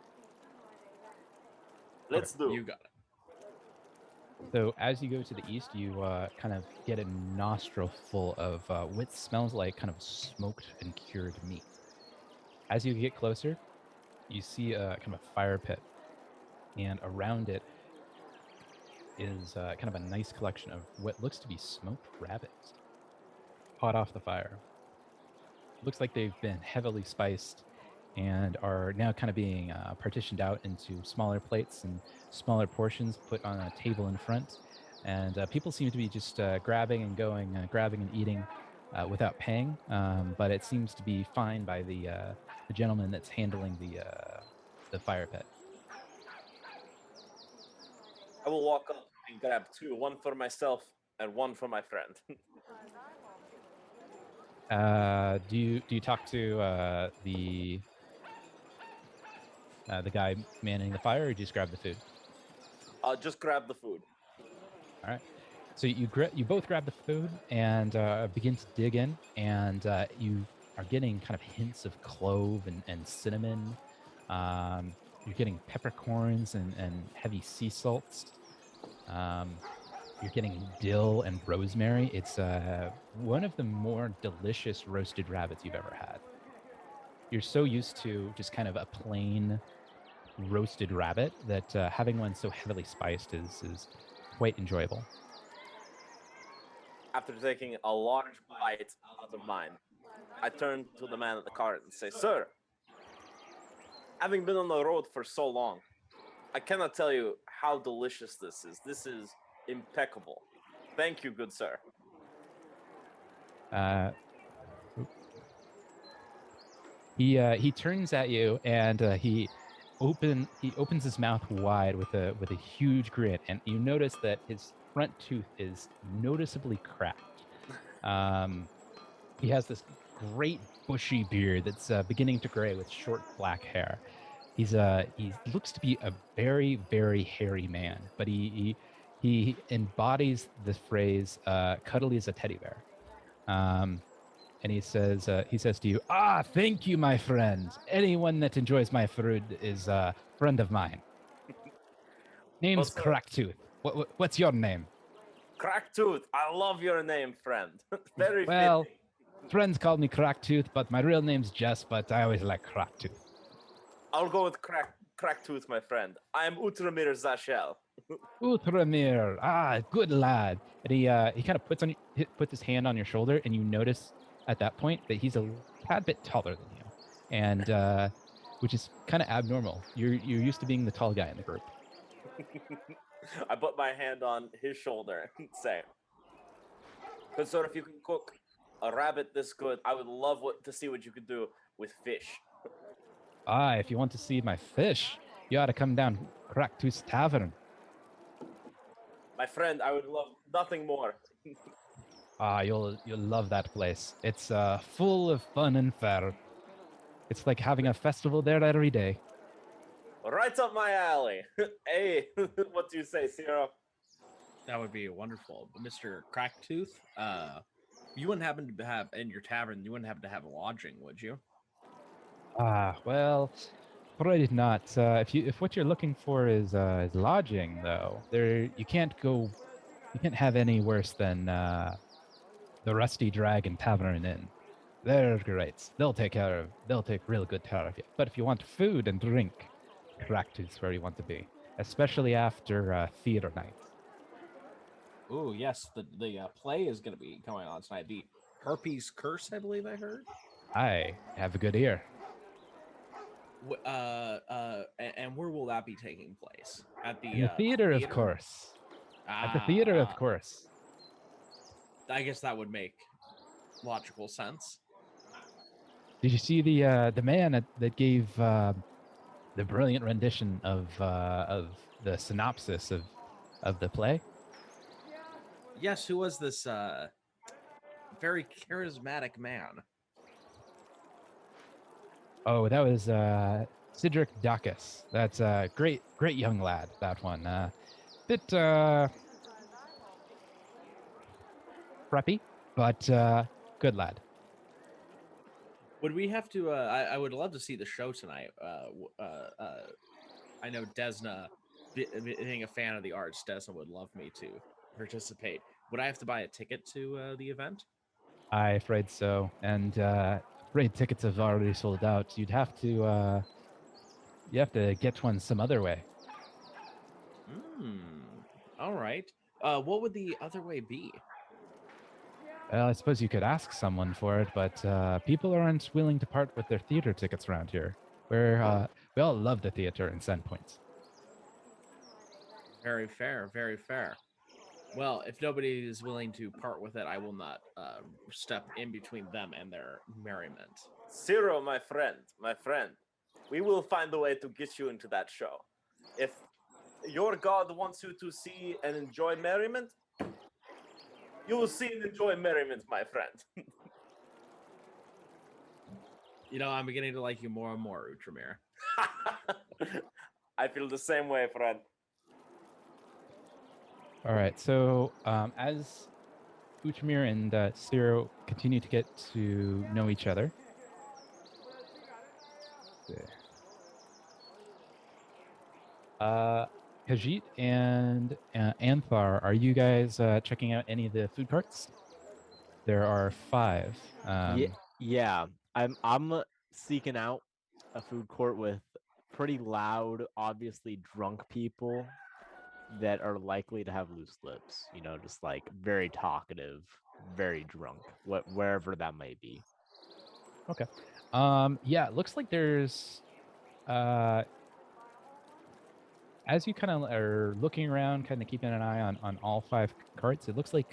Let's do. You got it. So as you go to the east, you kind of get a nostril full of what smells like kind of smoked and cured meat. As you get closer, you see a kind of a fire pit, and around it is kind of a nice collection of what looks to be smoked rabbits, hot off the fire. Looks like they've been heavily spiced and are now kind of being partitioned out into smaller plates and smaller portions put on a table in front. And people seem to be just grabbing and going, grabbing and eating without paying. But it seems to be fine by the gentleman that's handling the fire pit. I will walk up and grab 2, one for myself and one for my friend. Do you talk to the guy manning the fire, or just grab the food? Just grab the food. All right. So you both grab the food and begin to dig in, and you are getting kind of hints of clove and cinnamon. You're getting peppercorns and heavy sea salts. You're getting dill and rosemary. It's one of the more delicious roasted rabbits you've ever had. You're so used to just kind of a plain roasted rabbit that having one so heavily spiced is quite enjoyable. After taking a large bite out of mine, I turn to the man at the cart and say, "Sir, having been on the road for so long, I cannot tell you how delicious this is. This is impeccable. Thank you, good sir." He turns at you, and he opens his mouth wide with a huge grin, and you notice that his front tooth is noticeably cracked. He has this great bushy beard that's beginning to gray with short black hair. He looks to be a very, very hairy man, but he embodies the phrase "cuddly as a teddy bear." And he says to you, thank you, my friend. Anyone that enjoys my food is a friend of mine. Name's Well, sir, Cracktooth. What's your name? Cracktooth, I love your name, friend. Very Well, fitting. friends call me Cracktooth, but my real name's Jess, but I always like Cracktooth. I'll go with Cracktooth, my friend. I am Utramir Zashel. Utramir, good lad. And he kind of puts his hand on your shoulder, and you notice at that point that he's a tad bit taller than you, and which is kind of abnormal. You're used to being the tall guy in the group. I put my hand on his shoulder and say, "Good sir, if you can cook a rabbit this good, I would love to see what you could do with fish." If you want to see my fish, you ought to come down Cracktooth's Tavern. My friend, I would love nothing more. You'll love that place. It's full of fun and fair. It's like having a festival there every day. Right up my alley. Hey, what do you say, Sierra? That would be wonderful. Mr. Cracktooth, you wouldn't happen to have, in your tavern, you wouldn't happen to have a lodging, would you? Well, afraid not. If what you're looking for is lodging, though, you can't have any worse than the Rusty Dragon Tavern and Inn. They're great. They'll take real good care of you. But if you want food and drink, Cracktooth's where you want to be, especially after theater night. Oh yes, the play is going to be going on tonight. Harpy's Curse, I believe I heard. I have a good ear. And where will that be taking place? At In the the theater, of course. At the theater, of course. I guess that would make logical sense. Did you see the man that gave the brilliant rendition of the synopsis of the play? Yes, who was this very charismatic man? Oh, that was Cedric Dacus. That's a great young lad. That one, bit preppy, but good lad. Would we have to? I would love to see the show tonight. I know Desna, being a fan of the arts, Desna would love me to participate. Would I have to buy a ticket to the event? I'm afraid so, and afraid tickets have already sold out. You have to get one some other way. All right. What would the other way be? Well, I suppose you could ask someone for it, but people aren't willing to part with their theater tickets around here. We all love the theater in Sandpoint. Very fair. Very fair. Well, if nobody is willing to part with it, I will not step in between them and their merriment. Zero, my friend, we will find a way to get you into that show. If your god wants you to see and enjoy merriment, you will see and enjoy merriment, my friend. You know, I'm beginning to like you more and more, Outramir. I feel the same way, friend. All right, so as Uchmir and Ciro continue to get to know each other, Khajiit and Anthar, are you guys checking out any of the food carts? There are 5. Yeah. I'm seeking out a food court with pretty loud, obviously drunk people that are likely to have loose lips. You know, just like very talkative, very drunk, wherever that may be. Okay. Yeah, it looks like there's as you kind of are looking around, kind of keeping an eye on all 5 carts, it looks like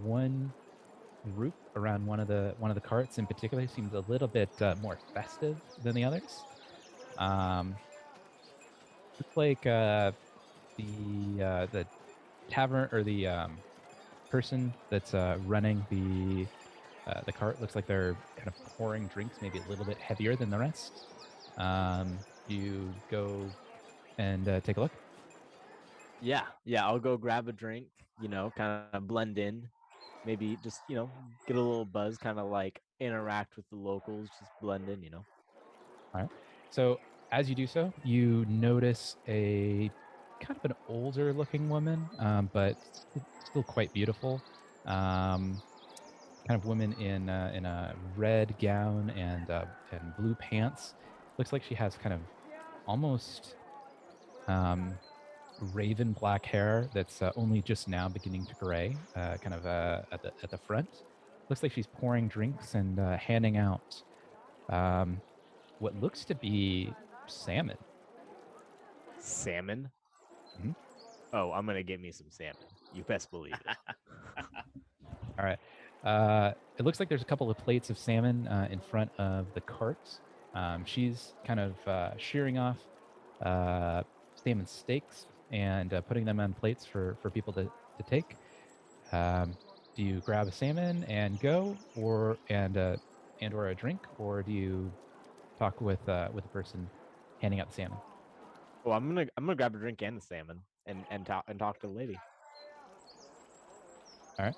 one group around one of the carts in particular seems a little bit more festive than the others. Looks like the tavern or the person that's running the cart looks like they're kind of pouring drinks maybe a little bit heavier than the rest. You go and take a look. Yeah, I'll go grab a drink, you know, kind of blend in, maybe just, you know, get a little buzz, kind of like interact with the locals, just blend in, you know. All right. So as you do so, you notice a kind of an older looking woman, but still quite beautiful. Kind of woman in a red gown and blue pants. Looks like she has kind of almost raven black hair that's only just now beginning to gray, kind of at the front. Looks like she's pouring drinks and handing out what looks to be salmon. Salmon? Mhm. Oh, I'm gonna get me some salmon. You best believe it. All right. It looks like there's a couple of plates of salmon in front of the cart. She's kind of shearing off salmon steaks and putting them on plates for people to take. Do you grab a salmon and go, or a drink, or do you talk with the person handing out the salmon? Well, I'm gonna grab a drink and the salmon and talk to the lady. All right.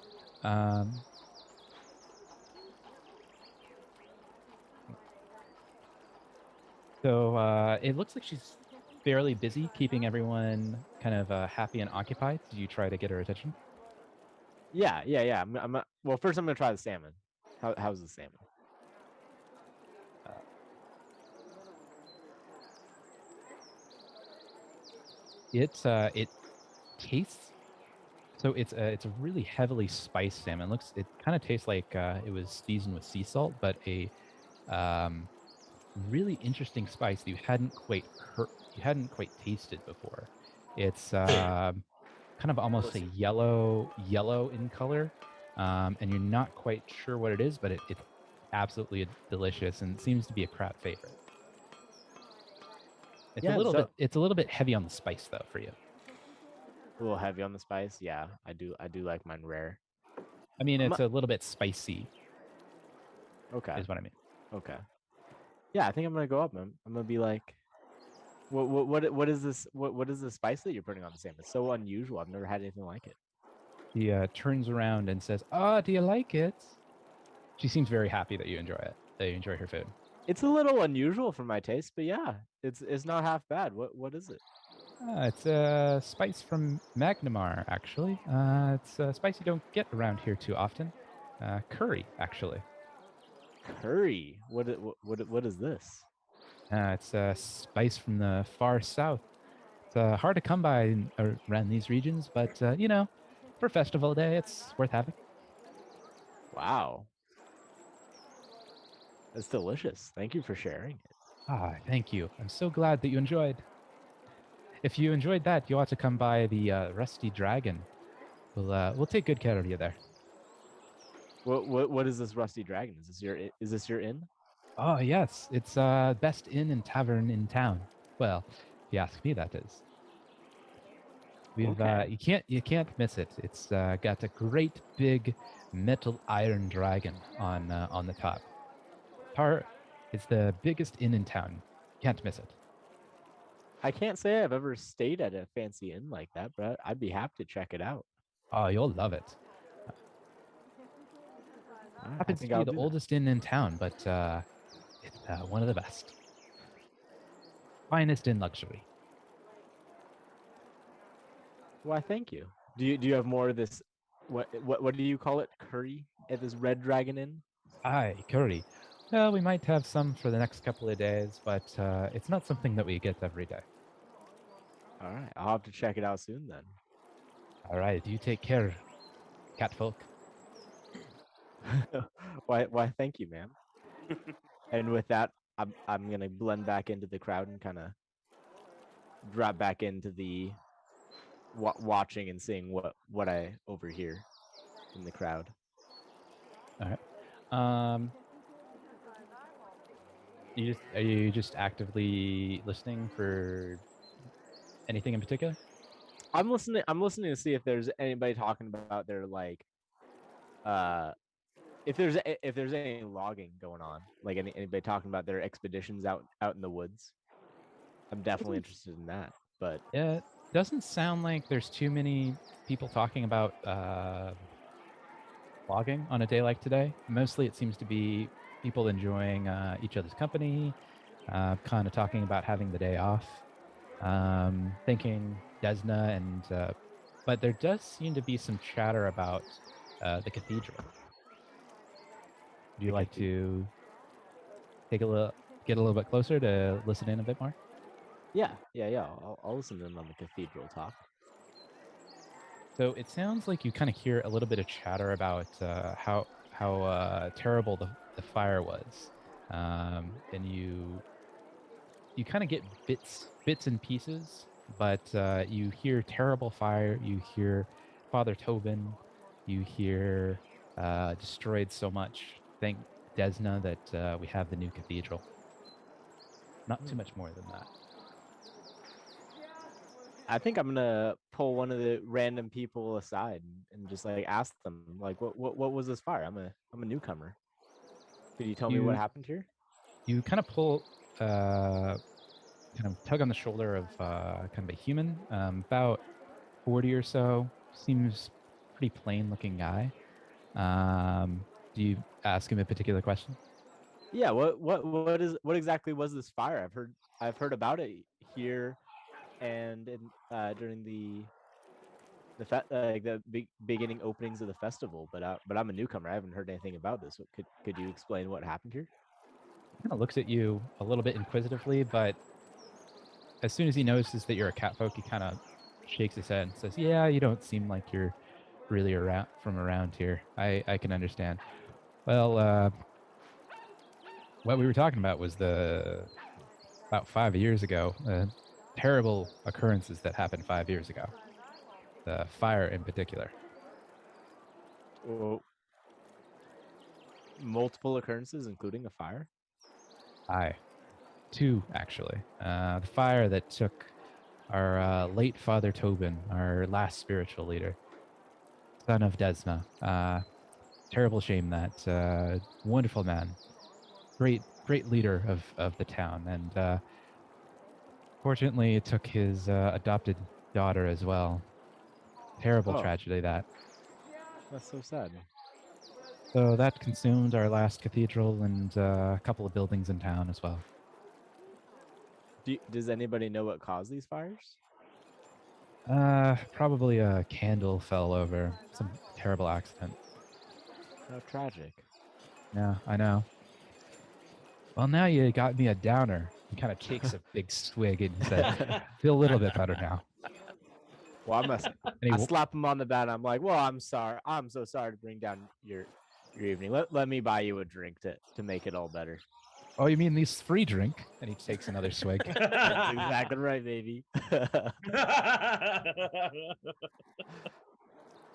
So it looks like she's fairly busy keeping everyone kind of happy and occupied. Did you try to get her attention? Yeah. Well, first I'm gonna try the salmon. How's the salmon? It tastes So it's a really heavily spiced salmon. It kind of tastes like it was seasoned with sea salt, but a um, really interesting spice that you hadn't quite tasted before. It's kind of almost a yellow in color, and you're not quite sure what it is, but it's absolutely delicious and seems to be a crowd favorite. Yeah, It's a little bit heavy on the spice though for you. a little heavy on the spice. Yeah, I do like mine rare. I mean, I'm it's a little bit spicy, Okay. is what I mean. Okay. Yeah, I think I'm gonna go up. I'm gonna be like, what is this? What is the spice that you're putting on the salmon? It's so unusual. I've never had anything like it. He turns around and says, "Ah, do you like it?" She seems very happy that you enjoy it. That you enjoy her food. It's a little unusual for my taste, but yeah, it's not half bad. What is it? It's a spice from Magnamar, actually. It's a spice you don't get around here too often. Curry, actually. Curry. What is this? It's a spice from the far south. It's hard to come by around these regions, but for festival day, it's worth having. Wow, that's delicious. Thank you for sharing it. Ah, thank you. I'm so glad that you enjoyed. If you enjoyed that, you ought to come by the Rusty Dragon. We'll take good care of you there. What is this Rusty Dragon? Is this your inn? Oh yes, it's best inn and tavern in town. Well, if you ask me, that is. We've Okay. you can't miss it. It's got a great big metal iron dragon on the top. It's the biggest inn in town. Can't miss it. I can't say I've ever stayed at a fancy inn like that, but I'd be happy to check it out. Oh, you'll love it. All right, I Happens to think be I'll the do that. oldest inn in town, but it's one of the best. Finest in luxury. Why, thank you. Do you have more of this? What do you call it? Curry at this Red Dragon Inn? Aye, curry. Well, we might have some for the next couple of days, but it's not something that we get every day. All right, I'll have to check it out soon then. All right, you take care, catfolk. Why? Thank you, ma'am. And with that, I'm gonna blend back into the crowd and kind of drop back into the watching and seeing what I overhear in the crowd. All right. Are you just actively listening for anything in particular? I'm listening. I'm listening to see if there's anybody talking about their like, if there's any logging going on, like anybody talking about their expeditions out in the woods. I'm definitely interested in that. But Yeah, it doesn't sound like there's too many people talking about logging on a day like today. Mostly, it seems to be people enjoying each other's company, kind of talking about having the day off, thinking Desna and. But there does seem to be some chatter about the cathedral. Would you like to get a little bit closer to listen in a bit more? yeah. I'll listen to them on the cathedral talk. So it sounds like you kind of hear a little bit of chatter about how terrible the fire was, and you kind of get bits and pieces, but you hear terrible fire. You hear Father Tobin. You hear destroyed so much. Thank Desna that we have the new cathedral. Not too much more than that. I think I'm gonna pull one of the random people aside and just like ask them like, what was this fire? I'm a newcomer. Could you tell me what happened here? You kind of pull, kind of tug on the shoulder of kind of a human, about 40 or so. Seems pretty plain looking guy. Do you ask him a particular question? Yeah. What exactly was this fire? I've heard about it here, and during the beginning openings of the festival. But I'm a newcomer. I haven't heard anything about this. Could you explain what happened here? Kind of looks at you a little bit inquisitively, but as soon as he notices that you're a catfolk, he kind of shakes his head and says, "Yeah, you don't seem like you're really around here. I can understand. Well, what we were talking about was about 5 years ago, terrible occurrences that happened 5 years ago. The fire in particular. Well, multiple occurrences, including a fire. Aye, two actually. The fire that took our late Father Tobin, our last spiritual leader, son of Desna. Terrible shame that wonderful man, great leader of the town, and fortunately it took his adopted daughter as well. Terrible Oh. tragedy that. That's so sad. So that consumed our last cathedral and a couple of buildings in town as well. Does anybody know what caused these fires? Probably a candle fell over. Some terrible accident. How tragic. Yeah, I know. Well, now you got me a downer. He kind of takes a big swig and he said, "Feel a little bit better now." Well, I must. And he I slap him on the back. I'm like, well, I'm sorry. I'm so sorry to bring down your evening. Let me buy you a drink to make it all better. "Oh, you mean this free drink?" And he takes another swig. That's exactly right, baby.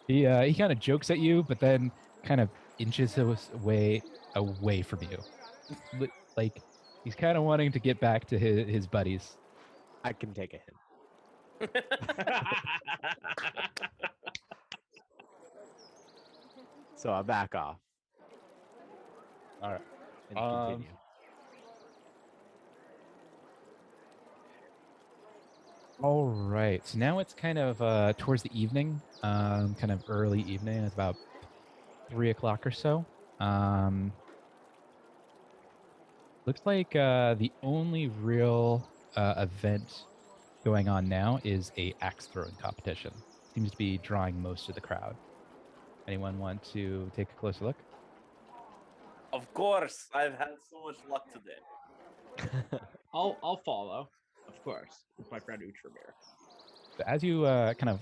He kind of jokes at you, but then kind of inches his way away from you. Like he's kind of wanting to get back to his buddies. I can take a hint. So I back off. All right. And continue. All right. So now it's kind of towards the evening, kind of early evening. It's about 3 o'clock or so. Looks like the only real event going on now is a axe throwing competition. Seems to be drawing most of the crowd. Anyone want to take a closer look? Of course, I've had so much luck today. I'll follow, of course, with my friend Utramir. So as you kind of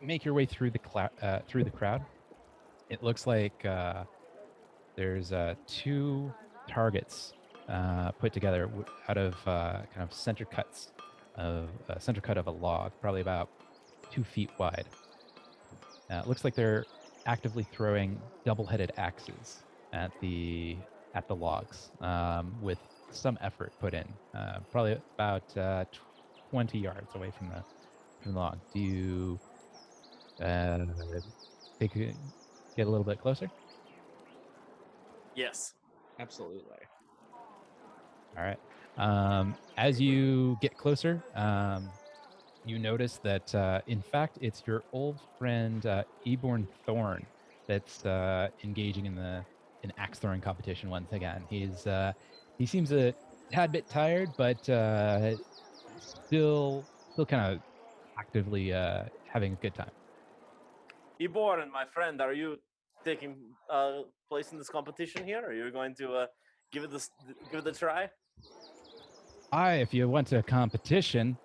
make your way through the crowd, it looks like there's 2 targets put together out of kind of center cut of a log, probably about 2 feet wide. It looks like they're actively throwing double-headed axes at the logs with some effort put in. Probably about 20 yards away from the log. Do you get a little bit closer? Yes. Absolutely. All right. As you get closer, you notice that, in fact, it's your old friend Eborn Thorn that's engaging in an axe throwing competition once again. He seems a tad bit tired, but still kind of actively having a good time. Eborn, my friend, are you taking place in this competition here? Are you going to give it a try? If you went to a competition,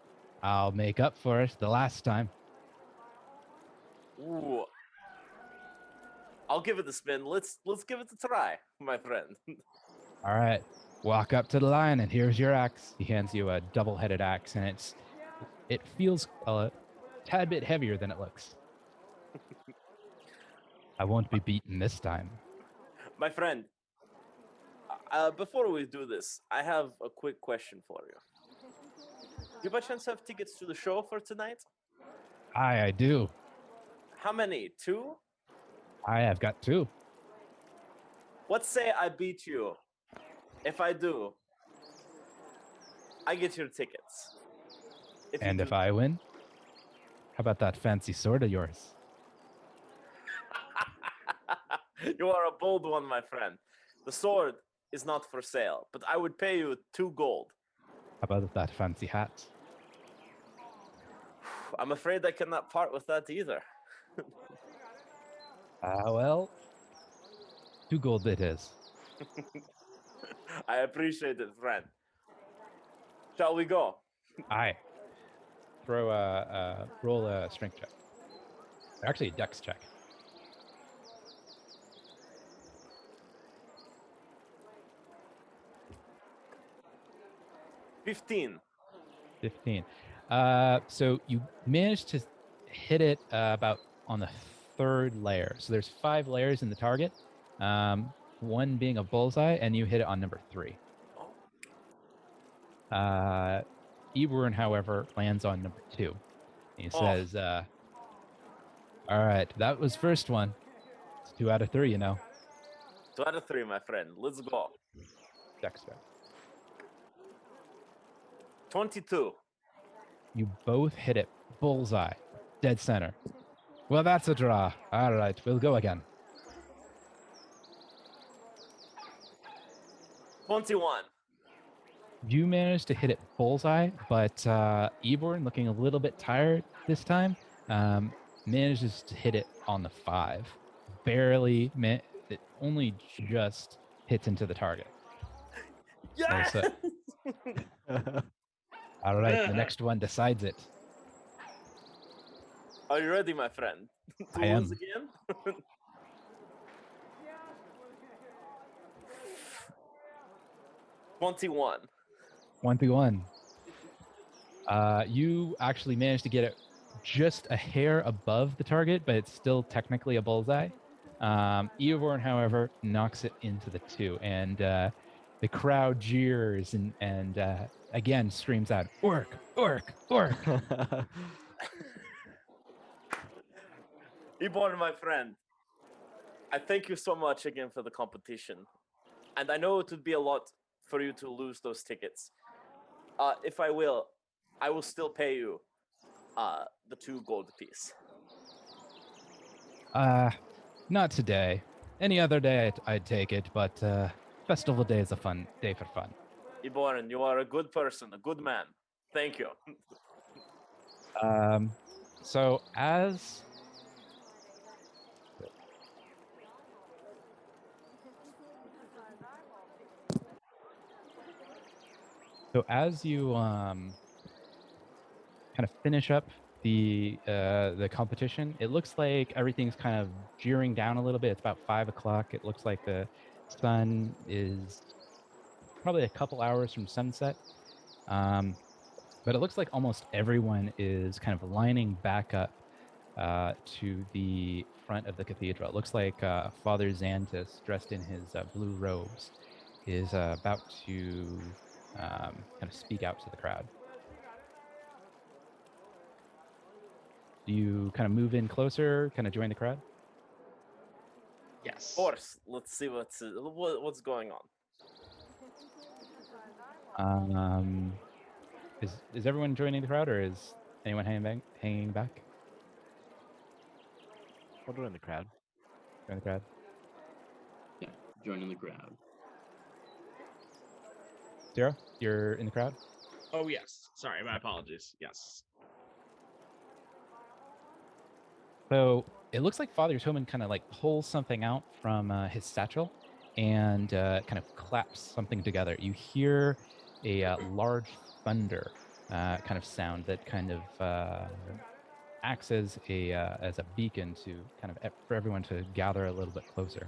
I'll make up for it the last time. Ooh. I'll give it a spin. Let's give it a try, my friend. All right. Walk up to the line, and here's your axe. He hands you a double-headed axe, and it feels a tad bit heavier than it looks. I won't be beaten this time. My friend, before we do this, I have a quick question for you. Do you by chance have tickets to the show for tonight? I do. How many? 2? I have got 2. Let's say I beat you. If I do, I get your tickets. If I win, how about that fancy sword of yours? You are a bold one, my friend. The sword is not for sale, but I would pay you 2 gold. How about that fancy hat? I'm afraid I cannot part with that either. Well, 2 gold it is. I appreciate it, friend. Shall we go? Aye. Roll a strength check. Actually, a dex check. 15. 15. So you managed to hit it about on the third layer. So there's 5 layers in the target, one being a bullseye, and you hit it on number 3. Eborn, however, lands on number 2. He says, all right, that was first one. It's 2 out of 3, you know. 2 out of 3, my friend. Let's go. Dexter. 22. You both hit it bullseye, dead center. Well, that's a draw. All right, we'll go again. 21. You managed to hit it bullseye, but Eborn, looking a little bit tired this time, manages to hit it on the 5. Barely, it only just hits into the target. Yes! All right, the next one decides it. Are you ready, my friend? To I lose am. again? 21. 1v1. You actually managed to get it just a hair above the target, but it's still technically a bullseye. Eoborn, however, knocks it into the 2, and the crowd jeers and again screams out, "Orc! Orc! Orc!" Iborn, my friend, I thank you so much again for the competition. And I know it would be a lot for you to lose those tickets. If I will still pay you the 2 gold piece. Not today. Any other day I'd take it, but festival day is a fun day for fun. Iborn, you are a good person, a good man. Thank you. So as you kind of finish up the competition, it looks like everything's kind of gearing down a little bit. It's about 5 o'clock. It looks like the sun is probably a couple hours from sunset. But it looks like almost everyone is kind of lining back up to the front of the cathedral. It looks like Father Xantus, dressed in his blue robes, is about to kind of speak out to the crowd. Do you kind of move in closer, kind of join the crowd? Yes. Of course. Let's see what's going on. Is everyone joining the crowd, or is anyone hanging back? We'll join the crowd. Join the crowd. Yeah, joining the crowd. Zero, you're in the crowd? Oh, yes. Sorry, my apologies. Yes. So it looks like Father Toman kind of like pulls something out from his satchel and kind of claps something together. You hear a large thunder kind of sound that kind of acts as a beacon to kind of for everyone to gather a little bit closer.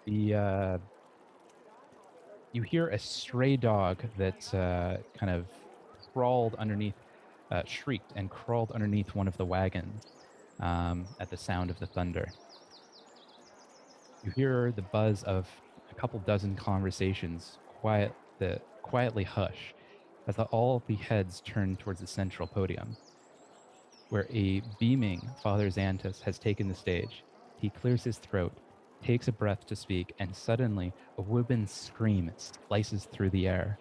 You hear a stray dog that kind of crawled underneath, shrieked and crawled underneath one of the wagons at the sound of the thunder. You hear the buzz of a couple dozen conversations quietly hush as all the heads turn towards the central podium, where a beaming Father Xantus has taken the stage. He clears his throat, takes a breath to speak, and suddenly a woman's scream slices through the air.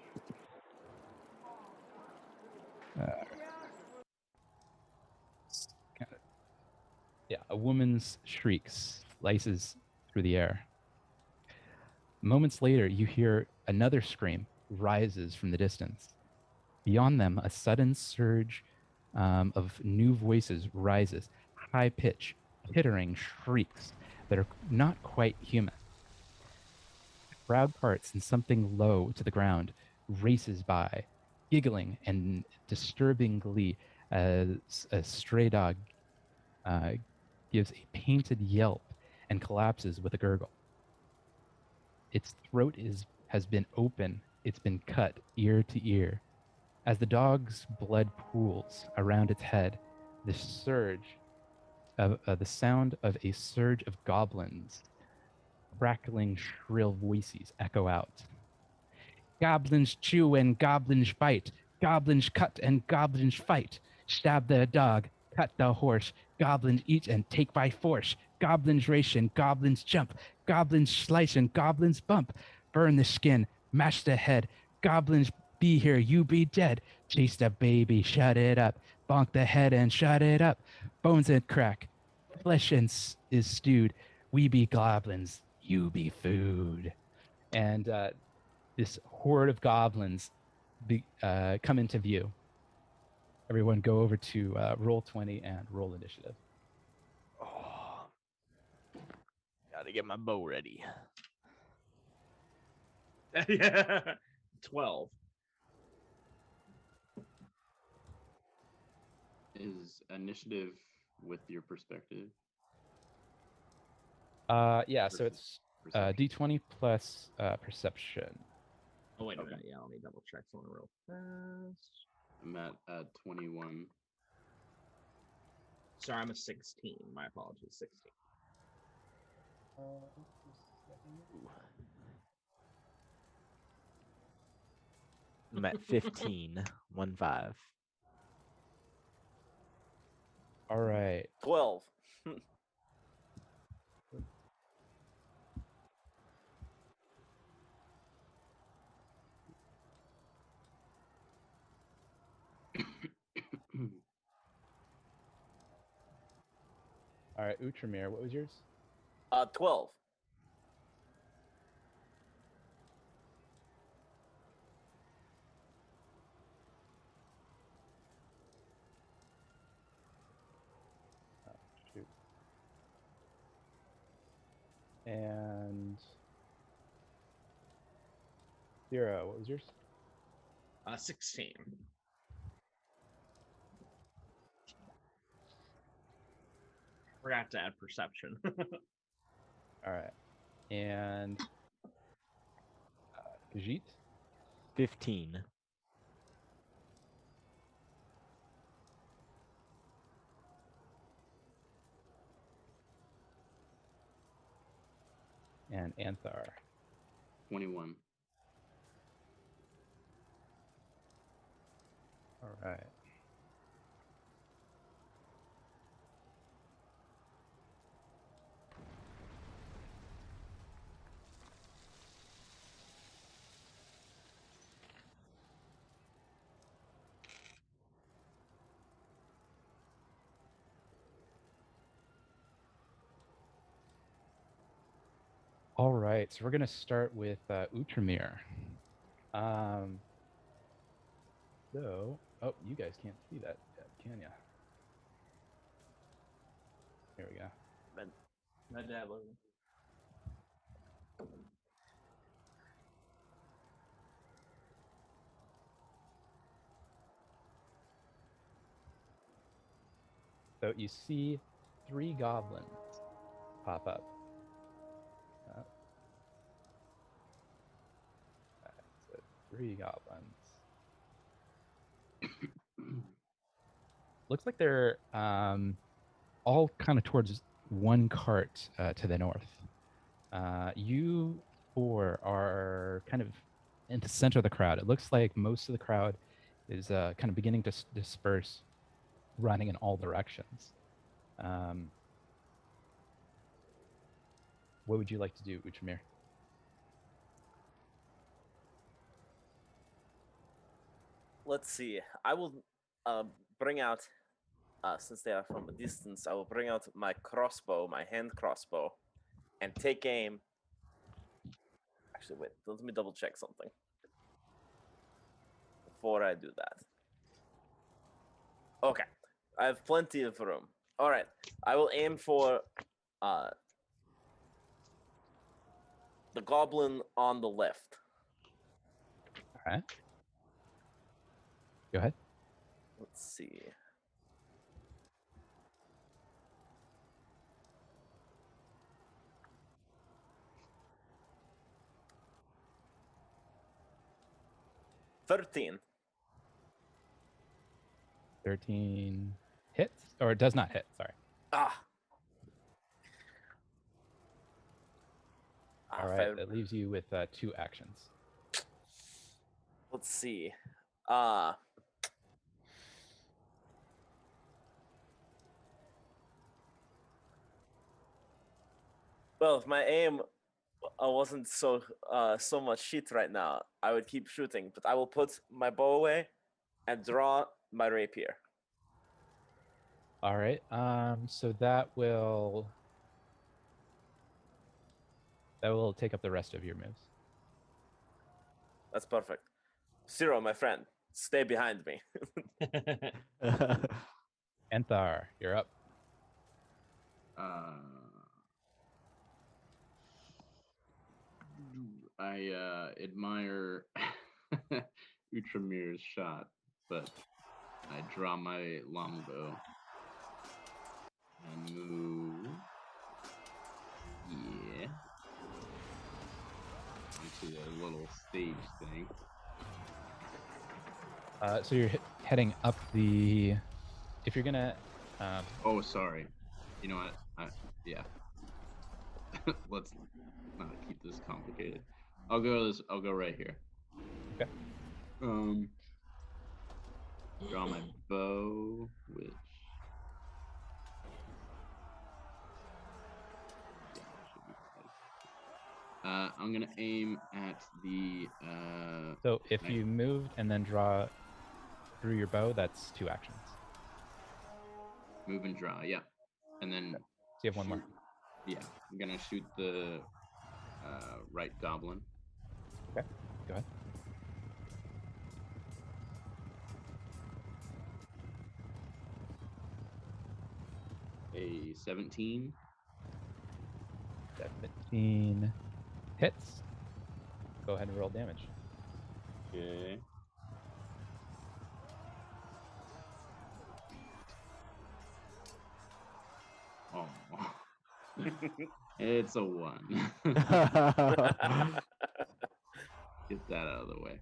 A woman's shriek slices through the air. Moments later, you hear another scream rises from the distance. Beyond them, a sudden surge of new voices rises, high-pitched, pittering shrieks that are not quite human. The crowd parts and something low to the ground races by, giggling and disturbing glee as a stray dog gives a painted yelp and collapses with a gurgle. Its throat has been open it's been cut ear to ear. As the dog's blood pools around its head, the sound of a surge of goblins, crackling shrill voices echo out. Goblins chew and goblins bite. Goblins cut and goblins fight. Stab the dog, cut the horse. Goblins eat and take by force. Goblins race and goblins jump. Goblins slice and goblins bump. Burn the skin, mash the head. Goblins be here, you be dead. Chase the baby, shut it up. Bonk the head and shut it up. Bones and crack. Flesh is stewed. We be goblins, you be food. And this horde of goblins come into view. Everyone go over to roll 20 and roll initiative. Oh, gotta get my bow ready. Yeah. 12. Is initiative with your perspective? Yeah, so it's Perception. d20 plus perception. Oh, wait a Okay. minute. Yeah, let me double check something real fast. I'm at 21. Sorry, I'm a 16. My apologies. 16. I'm at 15. 1-5. All right. 12. All right, Outramir, what was yours? 12. Oh, shoot. And 0, what was yours? 16. Forgot to add perception. All right. And Khajiit? 15. And Anthar. 21. All right. All right, so we're going to start with Outramir. So, oh, you guys can't see that yet, can ya? Here we go. My dad was. So you see 3 goblins pop up. So 3 goblins. Looks like they're all kind of towards one cart to the north. You 4 are kind of in the center of the crowd. It looks like most of the crowd is kind of beginning to disperse, running in all directions. What would you like to do, Outramir? Let's see. I will bring out, since they are from a distance, I will bring out my crossbow, my hand crossbow, and take aim. Actually, wait. Let me double check something before I do that. Okay. I have plenty of room. All right. I will aim for the goblin on the left. All right. Go ahead. Let's see. 13. 13 hits, or it does not hit. Sorry. Ah. All right. That leaves you with 2 actions. Let's see. Well, if my aim wasn't so much shit right now, I would keep shooting. But I will put my bow away and draw my rapier. All right. So that will take up the rest of your moves. That's perfect. Zero, my friend, stay behind me. Enthar, you're up. I admire Utramir's shot, but I draw my longbow and move. Yeah. Onto the little stage thing. So you're heading up the. If you're gonna. Oh, sorry. You know what? Yeah. Let's not keep this complicated. I'll go right here. Okay. Draw my bow, which. Yeah, should be fine. I'm gonna aim at the. So if you moved and then drew your bow, that's 2 actions. Move and draw, yeah, and then. Okay. So you have 1 more. Yeah, I'm gonna shoot the right goblin. Okay, go ahead. A 17. 17 hits. Go ahead and roll damage. Okay. Oh. It's a 1. Get that out of the way.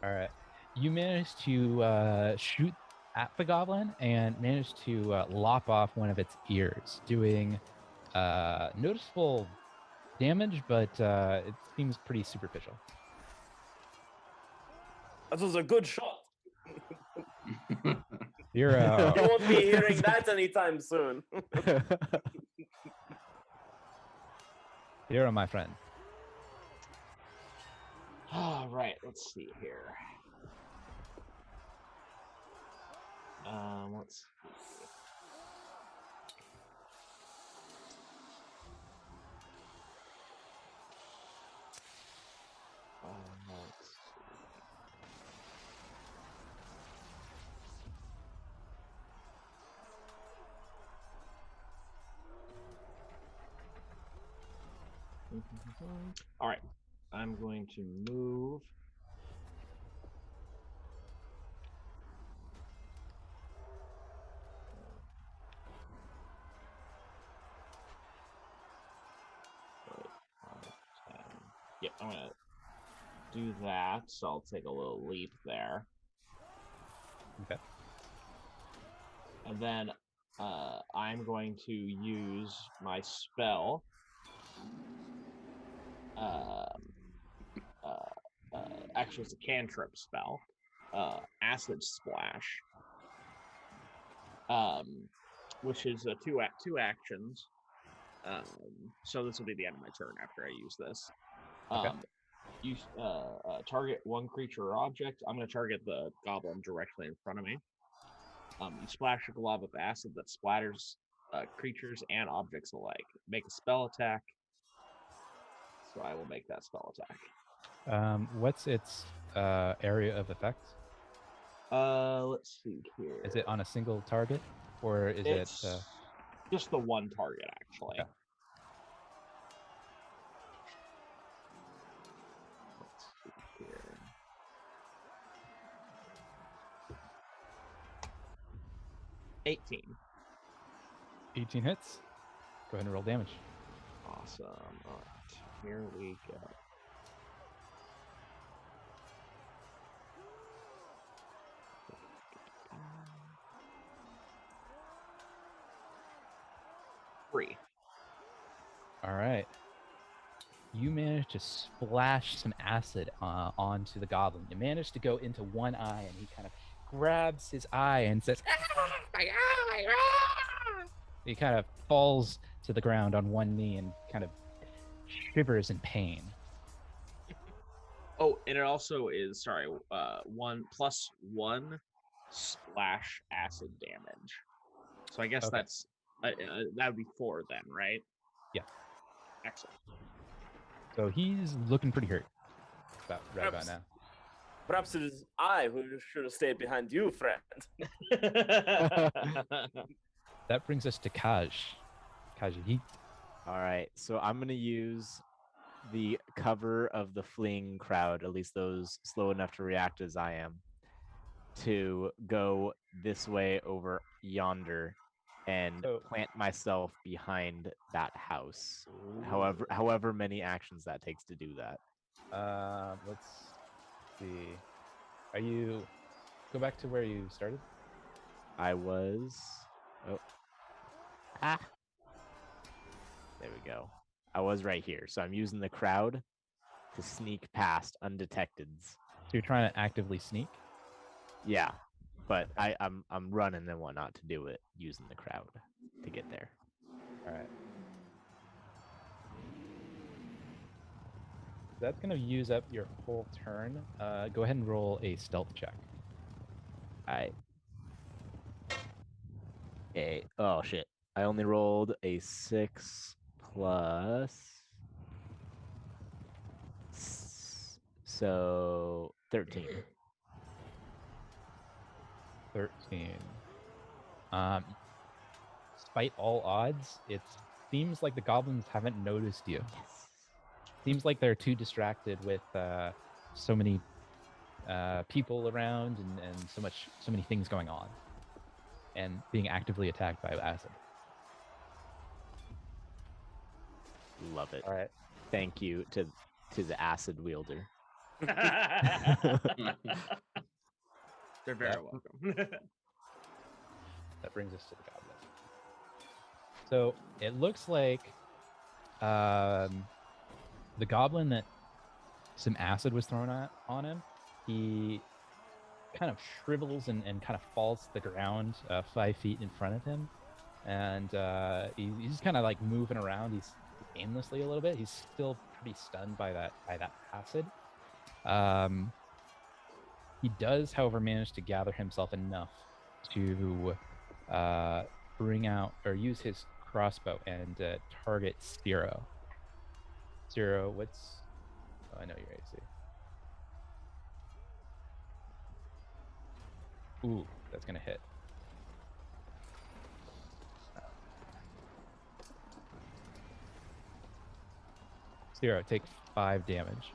All right. You managed to shoot at the goblin and managed to lop off one of its ears, doing noticeable damage, but it seems pretty superficial. That was a good shot. You're You won't be hearing that anytime soon. You're my friend. All right, let's see here. Let's see. Let's see. All right, I'm going to move. Yep, I'm gonna do that. So I'll take a little leap there. Okay. And then I'm going to use my spell. Actually, it's a cantrip spell. Acid Splash. Which is two actions. So this will be the end of my turn after I use this. Okay. You target one creature or object. I'm going to target the goblin directly in front of me. You splash a glob of acid that splatters creatures and objects alike. Make a spell attack. So I will make that spell attack. What's its area of effect? Let's see here. Is it on a single target, or is It's it just the one target actually? Okay. Let's see here. $18. 18 hits? Go ahead and roll damage. Awesome. All right, here we go. All right. You managed to splash some acid onto the goblin. You managed to go into one eye, and he kind of grabs his eye and says, "Ah, my eye!" Ah!" He kind of falls to the ground on one knee and kind of shivers in pain. Oh, and it also is 1+1 splash acid damage. So I guess Okay. that's that would be 4 then, right? Yeah. Excellent. So he's looking pretty hurt right about Perhaps- now. Perhaps it is I who should have stayed behind you, friend. That brings us to Kaj. Kajahit. All right, so I'm gonna use the cover of the fleeing crowd, at least those slow enough to react as I am, to go this way over yonder and So- plant myself behind that house. However many actions that takes to do that. Let's see. Are you go back to where you started? I was. Oh. Ah. There we go. I was right here. So I'm using the crowd to sneak past undetected. So you're trying to actively sneak? Yeah. But I'm running and whatnot to do it using the crowd to get there. All right. That's going to use up your whole turn. Go ahead and roll a stealth check. Alright. Okay. Oh shit. I only rolled a 6 plus so 13. 13. Despite all odds, it seems like the goblins haven't noticed you. Yes. Seems like they're too distracted with so many people around and so many things going on, and being actively attacked by acid. Love it. All right. Thank you to the acid wielder. They're very That- welcome. That brings us to the goblin. So it looks like the goblin that some acid was thrown on him, he kind of shrivels and kind of falls to the ground 5 feet in front of him. And he's just kind of like moving around. He's aimlessly a little bit. He's still pretty stunned by that acid. He does, however, manage to gather himself enough to bring out or use his crossbow and target Zero. Zero, what's... Oh, I know your AC. Ooh, that's going to hit. Zero, take 5 damage.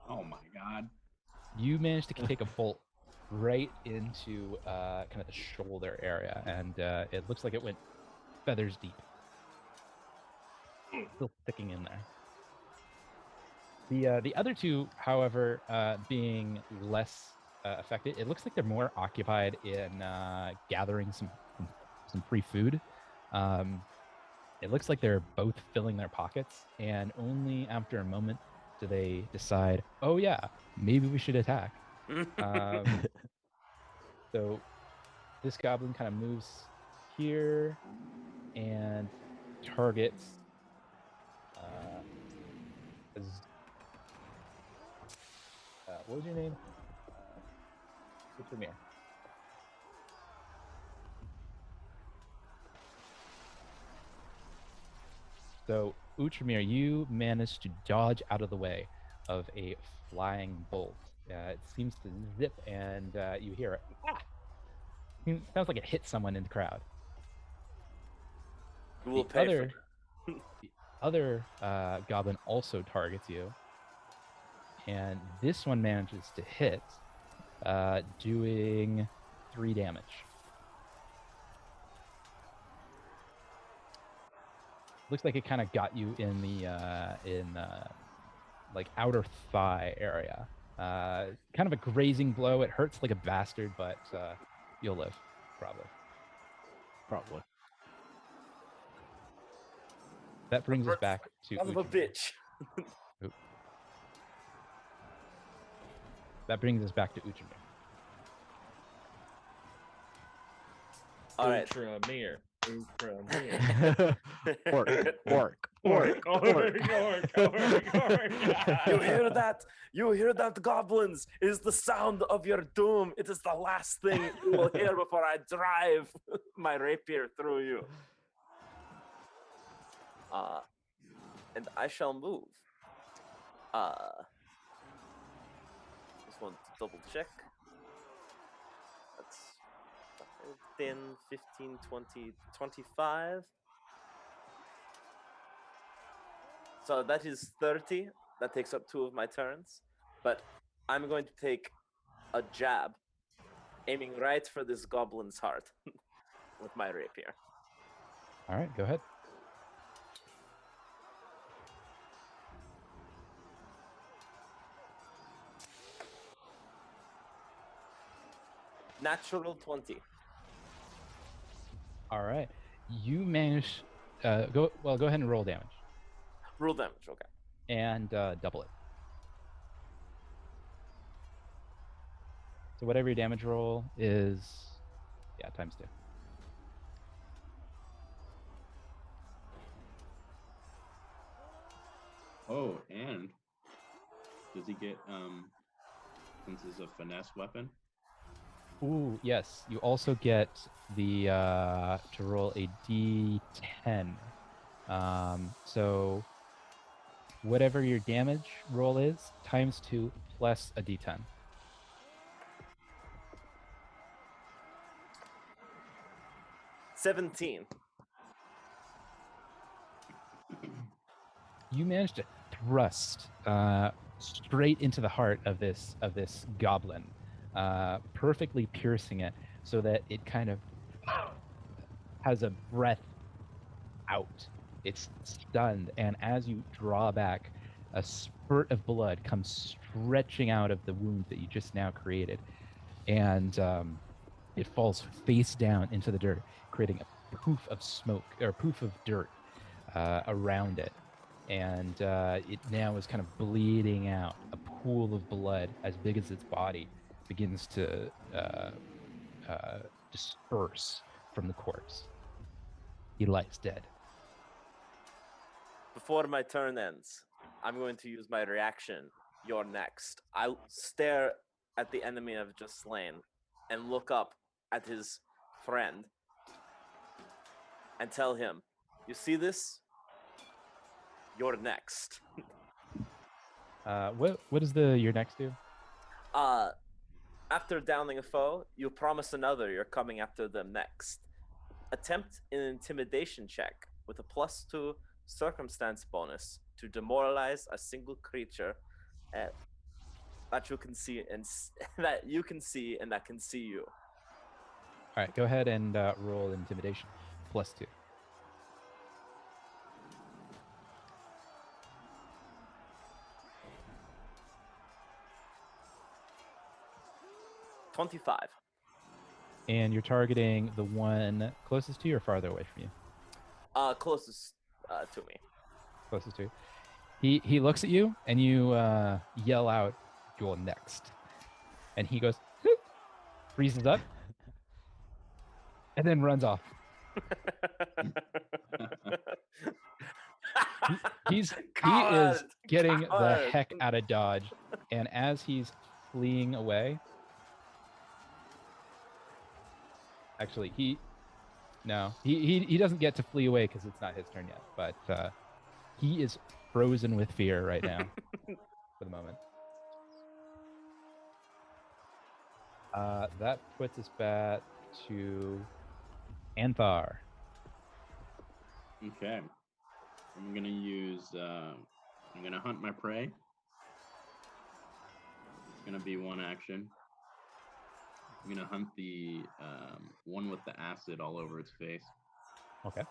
Oh my god. You managed to take a bolt right into kind of the shoulder area, and it looks like it went feathers deep. Still sticking in there. The other two, however, being less affected, it looks like they're more occupied in gathering some free food. It looks like they're both filling their pockets, and only after a moment do they decide, oh yeah, maybe we should attack. So this goblin kind of moves here and targets what was your name? Ultramir. So Ultramir, you managed to dodge out of the way of a flying bolt. It seems to zip, and you hear it. Ah! It sounds like it hit someone in the crowd. You will The pay other, for the other goblin also targets you, and this one manages to hit, doing 3 damage. Looks like it kind of got you in the like outer thigh area. Kind of a grazing blow. It hurts like a bastard, but you'll live, probably. Probably. That brings us back to Son of a Uchimir. bitch. Oop. That brings us back to Uchimir. All right. Ultramere. Ultramere. Orc. You hear that? You hear that, goblins? It is the sound of your doom. It is the last thing you will hear before I drive my rapier through you. And I shall move. Just want to double check. That's 10, 15, 20, 25. So that is 30. That takes up 2 of my turns. But I'm going to take a jab, aiming right for this goblin's heart with my rapier. All right, go ahead. Natural 20. All right. You manage. Go ahead and roll damage Roll damage, okay. and double it. So whatever your damage roll is, times 2. Oh, and does he get since it's a finesse weapon? Ooh, yes. You also get the to roll a d10. So whatever your damage roll is, times 2 plus a d10. $17. You managed to thrust straight into the heart of this goblin, perfectly piercing it so that it kind of has a breath out. It's stunned, and as you draw back, a spurt of blood comes stretching out of the wound that you just now created, and it falls face down into the dirt, creating a poof of smoke or poof of dirt around it. And it now is kind of bleeding out. A pool of blood as big as its body begins to disperse from the corpse. He lies dead. Before my turn ends, I'm going to use my reaction. You're next. I'll stare at the enemy I've just slain and look up at his friend and tell him, you see this? You're next. What does your next do? After downing a foe, you promise another you're coming after them next. Attempt an intimidation check with a +2 circumstance bonus to demoralize a single creature that you can see and that can see you. All right, go ahead and roll intimidation +2. $25. And you're targeting the one closest to you or farther away from you? Closest to me. Closest to you. He looks at you and you yell out, "You're next." And he goes, "Whoop," freezes up, and then runs off. He is getting the heck out of Dodge, and as he's fleeing away, actually he doesn't get to flee away because it's not his turn yet, but he is frozen with fear right now for the moment. That puts us back to Anthar. Okay. I'm gonna use. I'm gonna hunt my prey. It's gonna be one action. I'm gonna hunt the one with the acid all over its face. Okay.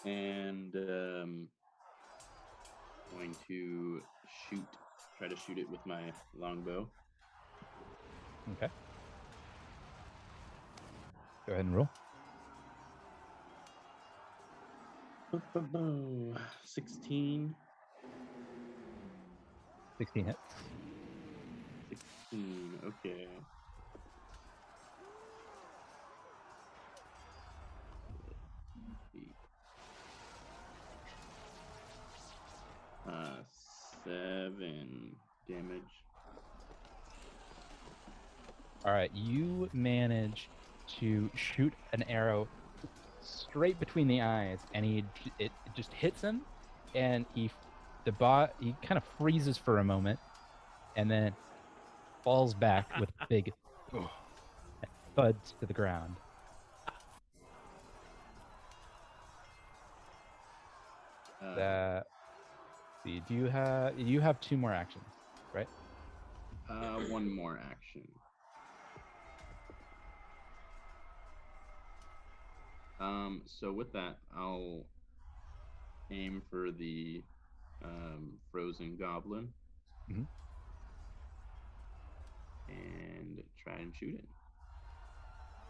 And going to try to shoot it with my longbow. Okay. Go ahead and roll. 16. 16 hits. 16. Okay. 7 damage. All right, you manage to shoot an arrow straight between the eyes, and it just hits him, and he kind of freezes for a moment, and then falls back with a big thuds to the ground. See, you have 2 more actions, right? One more action. So with that, I'll aim for the frozen goblin Mhm. and try and shoot it.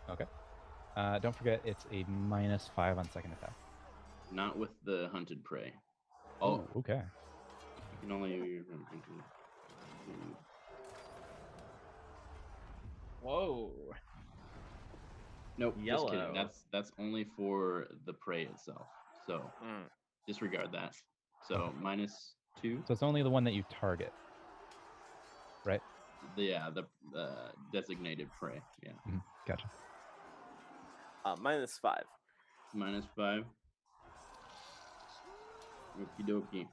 Okay. Don't forget, it's a -5 on second attack. Not with the hunted prey. Oh, okay. You can only. Whoa. Nope, just kidding. Yellow. That's only for the prey itself. So disregard that. So Okay. -2. So it's only the one that you target, right? The designated prey. Yeah. Gotcha. -5. -5. Okie dokie.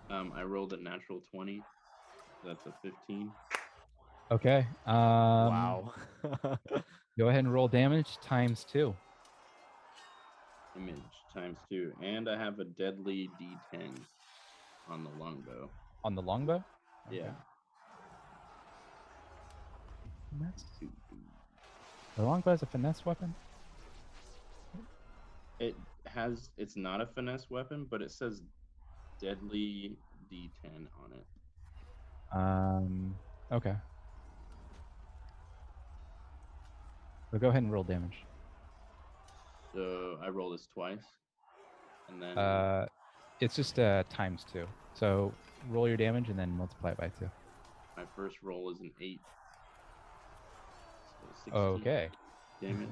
I rolled a natural 20. That's a 15. Okay. Wow. Go ahead and roll damage ×2. Image ×2. And I have a deadly D10 on the longbow. On the longbow? Yeah. Okay. Finesse? The longbow is a finesse weapon? It's not a finesse weapon, but it says deadly D10 on it. Okay. So go ahead and roll damage. So I roll this twice. And then It's just ×2. So roll your damage and then multiply it by 2. my first roll is an 8. So 16 Okay. damage.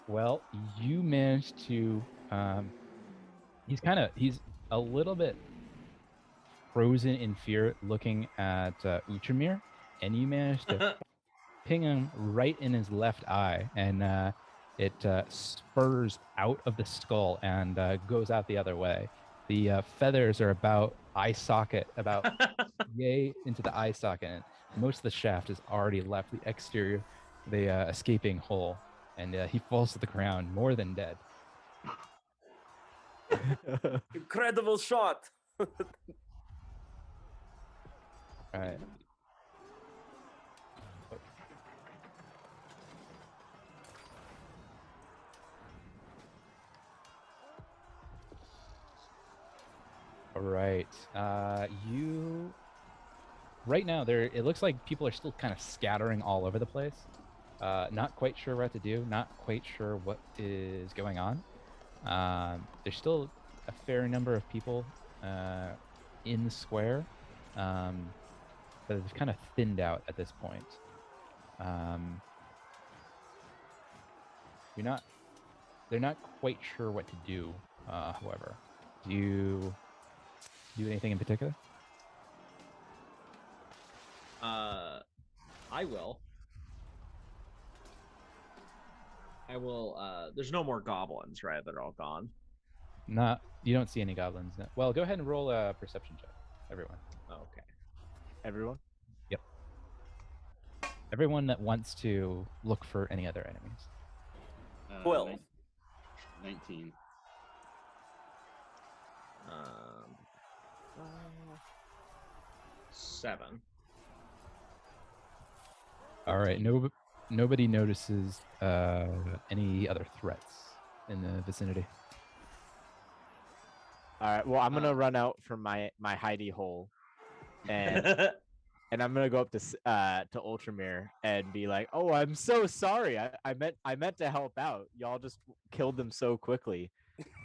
Well, you managed to. He's a little bit frozen in fear, looking at Uchamir, and you managed to ping him right in his left eye, and it spurs out of the skull and goes out the other way. The feathers are about eye socket, about yay into the eye socket, and most of the shaft has already left the exterior, the escaping hole, and he falls to the ground more than dead. Incredible shot. All right. All right. You right now it looks like people are still kind of scattering all over the place. Not quite sure what to do. Not quite sure what is going on. There's still a fair number of people in the square, but it's kind of thinned out at this point. They're not quite sure what to do. However, do you do anything in particular? I will. There's no more goblins, right? They're all gone. You don't see any goblins. No. Well, go ahead and roll a perception check, everyone. Okay. Everyone? Yep. Everyone that wants to look for any other enemies. 12. 19. 7. All right. Nobody notices any other threats in the vicinity. All right. Well, I'm gonna run out from my hidey hole, and and I'm gonna go up to Ultramir and be like, "Oh, I'm so sorry. I meant to help out. Y'all just killed them so quickly."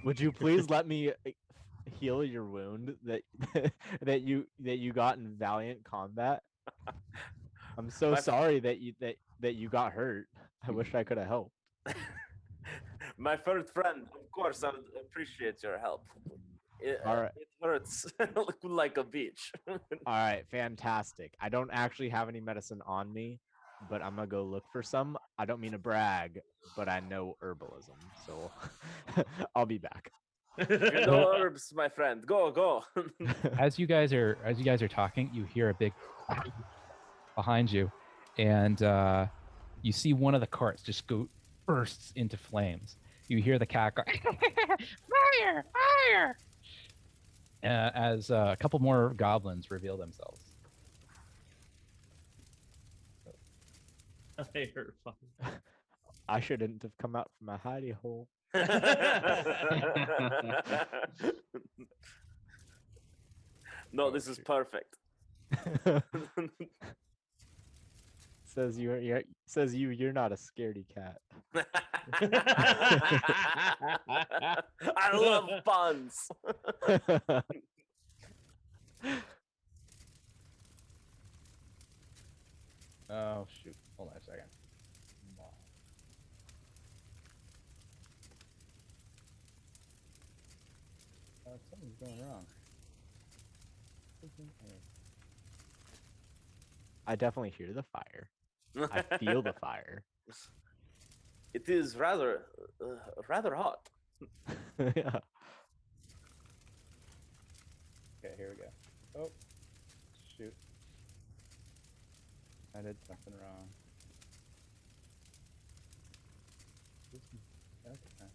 Would you please let me heal your wound that that you got in valiant combat? I'm so My- sorry that you got hurt. I wish I could have helped. My first friend, of course, I would appreciate your help. All right. It hurts like a beach. All right, fantastic. I don't actually have any medicine on me, but I'm gonna go look for some. I don't mean to brag, but I know herbalism, so I'll be back. You know herbs, my friend. Go. As you guys are talking, you hear a big behind you, and you see one of the carts just go bursts into flames. You hear the cat go, fire, fire, as a couple more goblins reveal themselves. I heard fire. I shouldn't have come out from my hidey hole. No, this is perfect. Says you're not a scaredy cat. I love puns. Oh shoot! Hold on a second. Something's going wrong. I definitely hear the fire. I feel the fire. It is rather hot. Yeah. Okay, here we go. Oh, shoot. I did something wrong. Okay.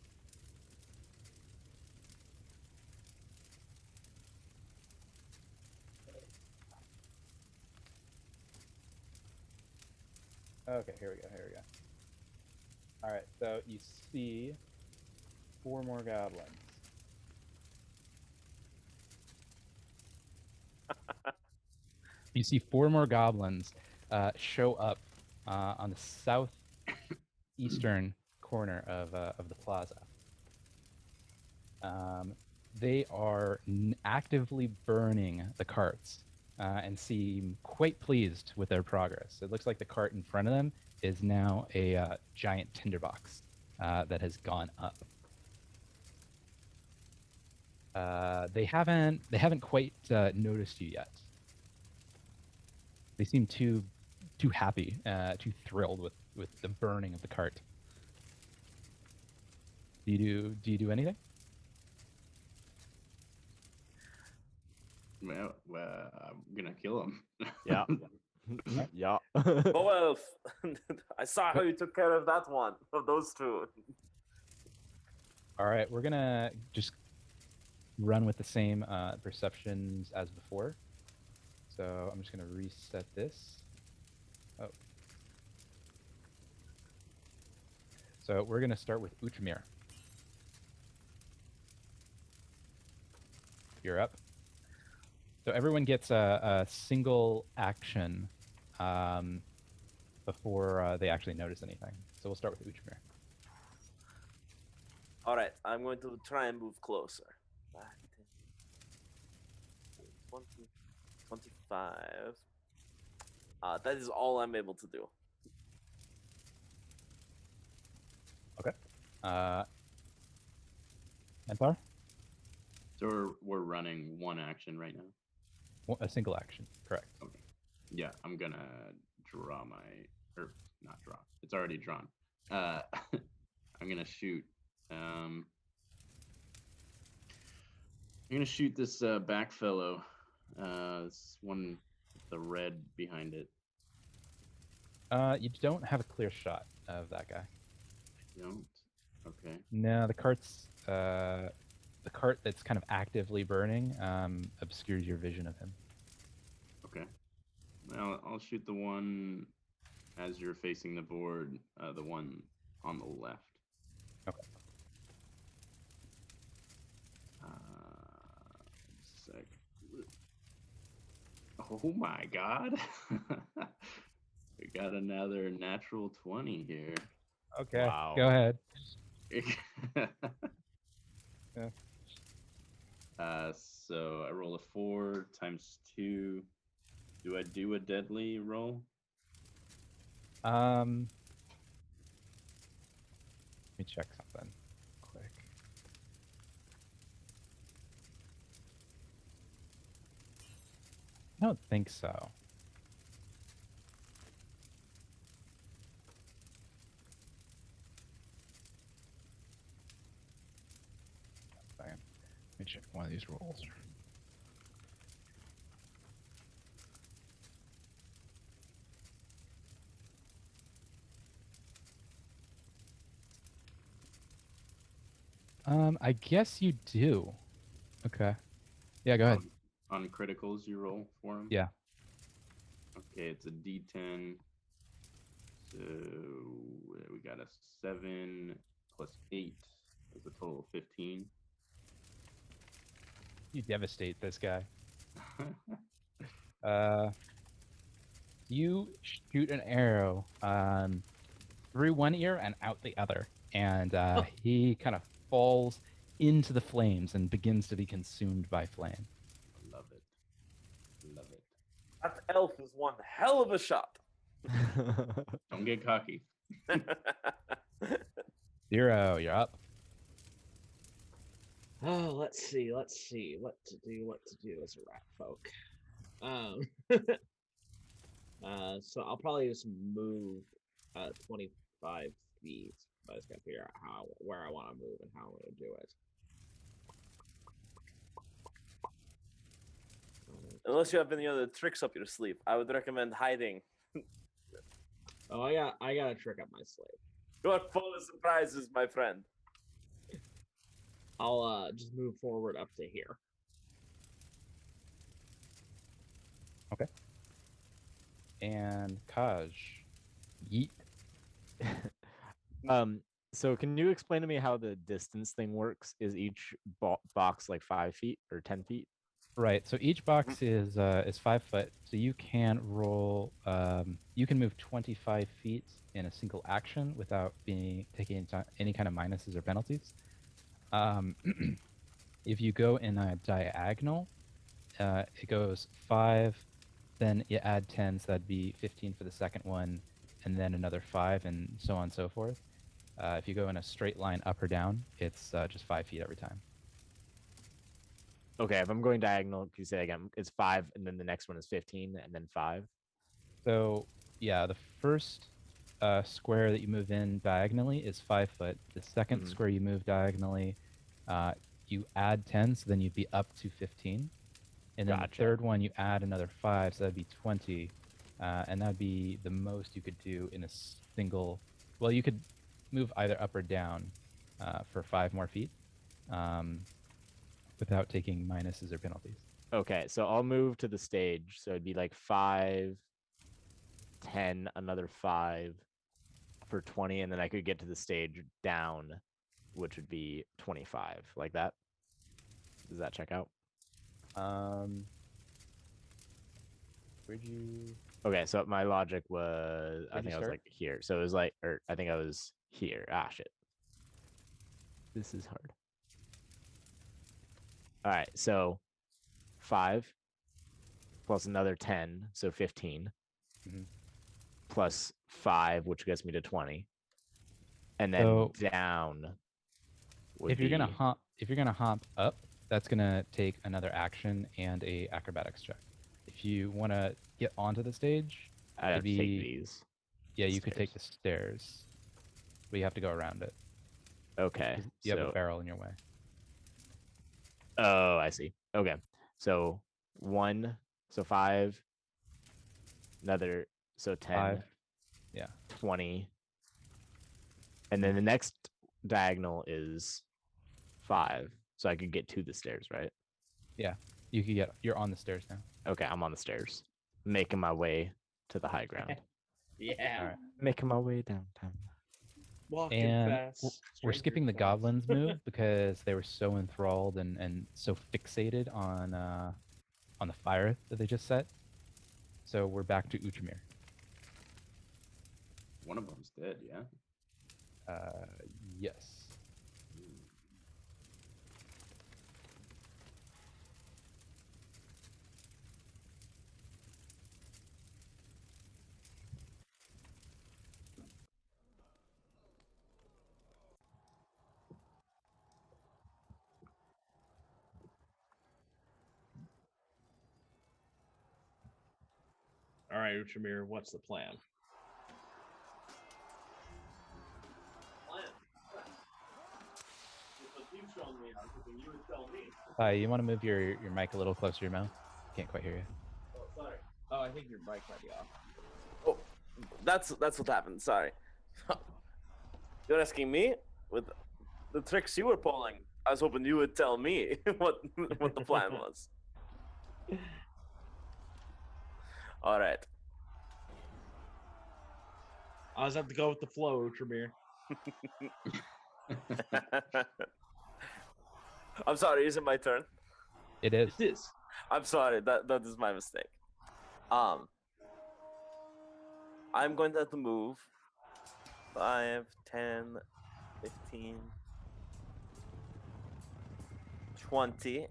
Okay, here we go. All right, so you see 4 more goblins. You see 4 more goblins show up on the southeastern corner of the plaza. They are actively burning the carts and seem quite pleased with their progress. It looks like the cart in front of them is now a giant tinderbox that has gone up. They haven't quite noticed you yet. They seem too happy, too thrilled with the burning of the cart. Do you do anything? Well, I'm gonna kill him. Yeah. Yeah. Oh, Elf. I saw how you took care of that one, of those two. All right, we're gonna just run with the same perceptions as before. So I'm just gonna reset this. Oh. So we're gonna start with Utramir. You're up. So everyone gets a single action before they actually notice anything. So we'll start with Utramir. All right, I'm going to try and move closer. 5, 10, 20, 25. That is all I'm able to do. Okay. Anthar? So we're running one action right now. A single action, correct. Okay. Yeah, I'm gonna draw or not draw. It's already drawn. I'm gonna shoot. I'm gonna shoot this back fellow. This one with the red behind it. You don't have a clear shot of that guy. I don't. Okay. No, the cart that's kind of actively burning obscures your vision of him. Okay. Well, I'll shoot the one as you're facing the board. The one on the left. Okay. Sec. Oh my God! We got another natural 20 here. Okay. Wow. Go ahead. So I roll a 4 times 2. Do I do a deadly roll? Let me check something quick. I don't think so. Let me check one of these rolls. I guess you do. Okay. Yeah, go ahead. On criticals, you roll for him? Yeah. Okay, it's a D10. So we got a 7 plus 8. That's a total of 15. You devastate this guy. You shoot an arrow through one ear and out the other, and he kind of falls into the flames and begins to be consumed by flame. Love it. Love it. That elf is one hell of a shot. Don't get cocky. 0, you're up. Oh, let's see what to do as a rat folk. So I'll probably just move 25 feet. But I just gotta figure out where I want to move and how I'm gonna do it. Unless you have any other tricks up your sleeve, I would recommend hiding. Oh, I got a trick up my sleeve. You are full of surprises, my friend. I'll just move forward up to here. Okay. And Kaj, yeet. So can you explain to me how the distance thing works? Is each box like 5 feet or 10 feet? Right. So each box is 5 foot. So you can roll. You can move 25 feet in a single action without taking any kind of minuses or penalties. If you go in a diagonal, it goes 5. Then you add 10, so that'd be 15 for the second one, and then another 5, and so on and so forth. If you go in a straight line up or down, it's just 5 feet every time. Okay, if I'm going diagonal, can you say again? It's 5, and then the next one is 15, and then 5. So yeah, the first square that you move in diagonally is 5 foot. The second square you move diagonally, you add 10, so then you'd be up to 15. And then the third one, you add another 5, so that'd be 20. And that'd be the most you could do in a single. Well, you could move either up or down for 5 more feet without taking minuses or penalties. Okay, so I'll move to the stage. So it'd be like 5, 10, another 5 for 20, and then I could get to the stage down, which would be 25, like that. Does that check out? Where'd you? Okay, so my logic was, I think I was start? like here. So it was like, or I think I was here. Ah, shit. This is hard. All right, so 5 plus another 10, so 15, plus 5, which gets me to 20, and then So down. if you're gonna hop up, that's gonna take another action and a acrobatics check. If you want to get onto the stage, I have to take these. Yeah, you could take the stairs, but you have to go around it. Okay. You have a barrel in your way. Oh, I see. Okay. So 1, so 5, another, so 10, 5. Yeah. 20. And then the next diagonal is 5. So I could get to the stairs, right? Yeah. You're on the stairs now. Okay, I'm on the stairs. Making my way to the high ground. Yeah. All right. Making my way downtown. Walking And fast. we're skipping the strangers goblins move because they were so enthralled and so fixated on the fire that they just set. So we're back to Utramir. One of them's dead, yeah? Yes. right, Uchamir, what's the plan? Plan. Because you've shown me everything, you would tell me. You want to move your mic a little closer to your mouth? Can't quite hear you. Oh, sorry. Oh, I think your mic might be off. Oh, that's what happened. Sorry. You're asking me with the tricks you were pulling. I was hoping you would tell me what the plan was. All right. I just have to go with the flow, Uchamir. I'm sorry. Is it my turn? It is. It is. I'm sorry. That is my mistake. I'm going to have to move 5, 10, 15, 20,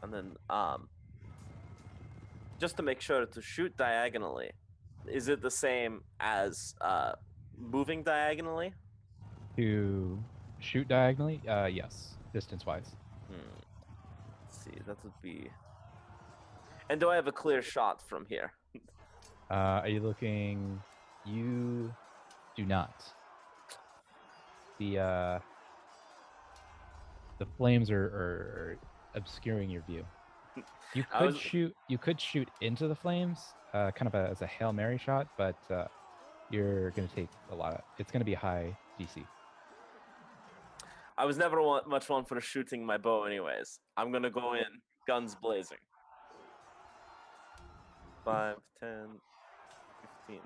and then just to make sure to shoot diagonally. Is it the same as moving diagonally? To shoot diagonally? Yes, distance-wise. Let's see, that would be. And do I have a clear shot from here? Are you looking? You do not. The flames are obscuring your view. You I could was- shoot. You could shoot into the flames, kind of as a Hail Mary shot, but you're going to take a lot. It's going to be high DC. I was never much one for shooting my bow, anyways. I'm gonna go in guns blazing. 5, 10, 15,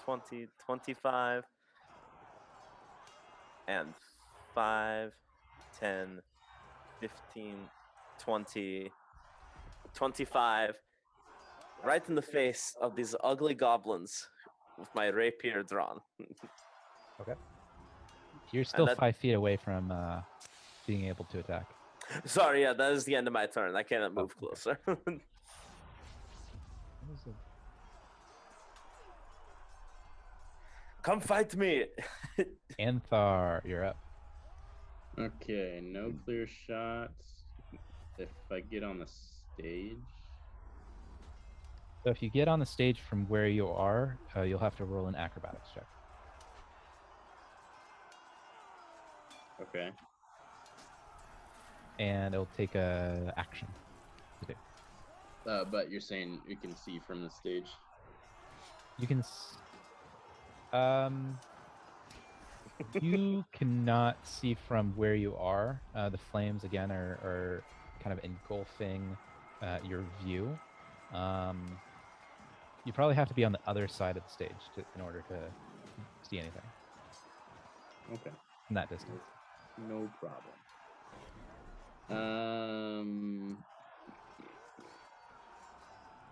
20, 25, and 5, 10, 15, 20, 25. Right in the face of these ugly goblins with my rapier drawn. You're still that- 5 feet away from being able to attack. Sorry, yeah, that is the end of my turn. I cannot move okay. closer. Come fight me. Anthar, you're up. Okay, no clear shots. If I get on the stage, So if you get on the stage from where you are, you'll have to roll an acrobatics check. okay. And it'll take a action to do. But you're saying you can see from the stage. You can you cannot see from where you are. The flames again are kind of engulfing your view. You probably have to be on the other side of the stage in order to see anything Okay, from that distance. no problem.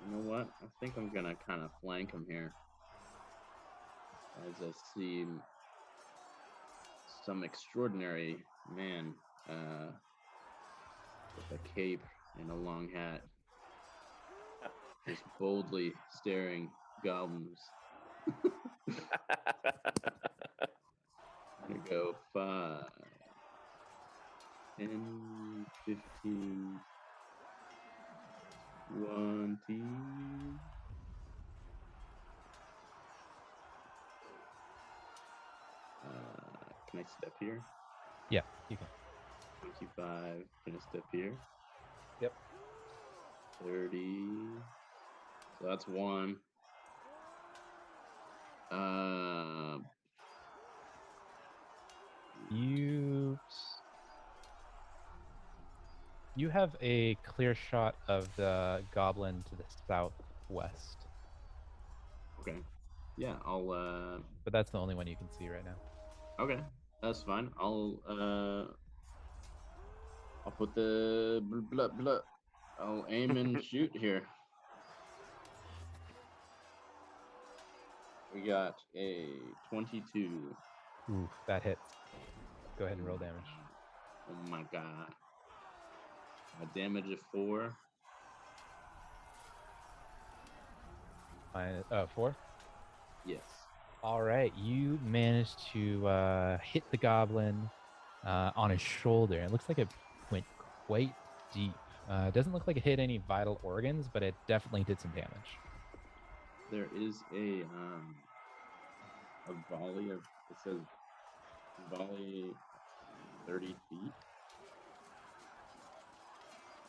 You know what? I think I'm gonna kind of flank him here, as I see some extraordinary man with a cape and a long hat, just boldly staring goblins. I'm gonna go 5, 10, 15, 20. Can I step here? Yeah, you can. 25. Can I step here? Yep. 30. So that's 1. You have a clear shot of the goblin to the southwest, Okay. Yeah, I'll but that's the only one you can see right now. okay. That's fine. I'll put the blah. I'll aim and shoot here. We got a 22. Ooh, that hits. Go ahead and roll damage. Oh my god. A damage of 4. 4. Yes. All right, you managed to hit the goblin on his shoulder. It looks like it went quite deep. It doesn't look like it hit any vital organs, but it definitely did some damage. there is a volley of, it says volley 30 feet.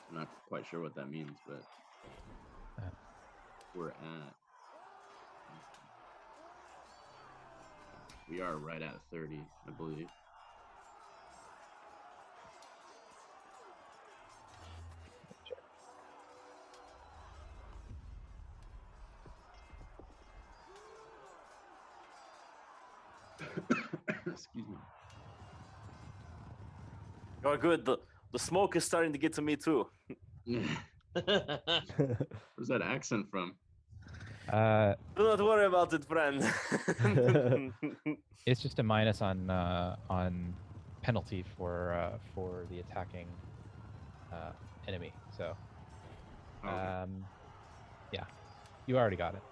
I'm not quite sure what that means, but we're at, we are right at 30, I believe. Excuse me. You're good. The smoke is starting to get to me too. Where's that accent from? Uh, Do not worry about it, friend. it's just a minus on penalty for the attacking enemy. So, Okay. yeah, you already got it.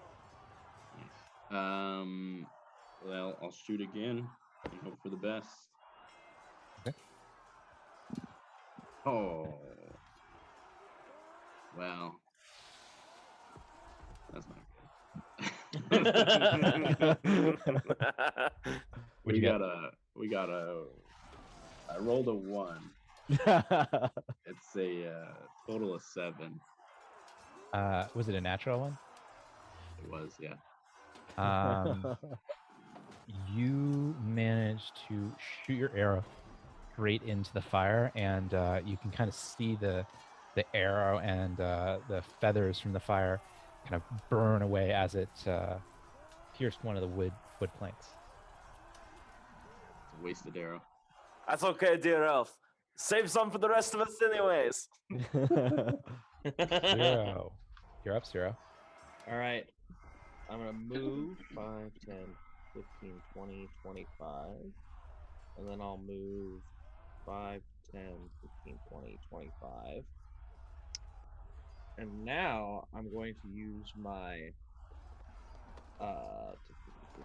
Nice. Well, I'll shoot again and hope for the best. Okay. Oh. Well. That's not good. What'd you get? I rolled a 1. It's a total of 7. Was it a natural one? It was, yeah. You managed to shoot your arrow straight into the fire, and you can kind of see the arrow and the feathers from the fire kind of burn away as it pierced one of the wood planks. It's a wasted arrow. That's okay, dear elf. Save some for the rest of us, anyways. 0. You're up, 0. All right. I'm going to move 5, 10, 15, 20, 25. And then I'll move 5, 10, 15, 20, 25. And now I'm going to use my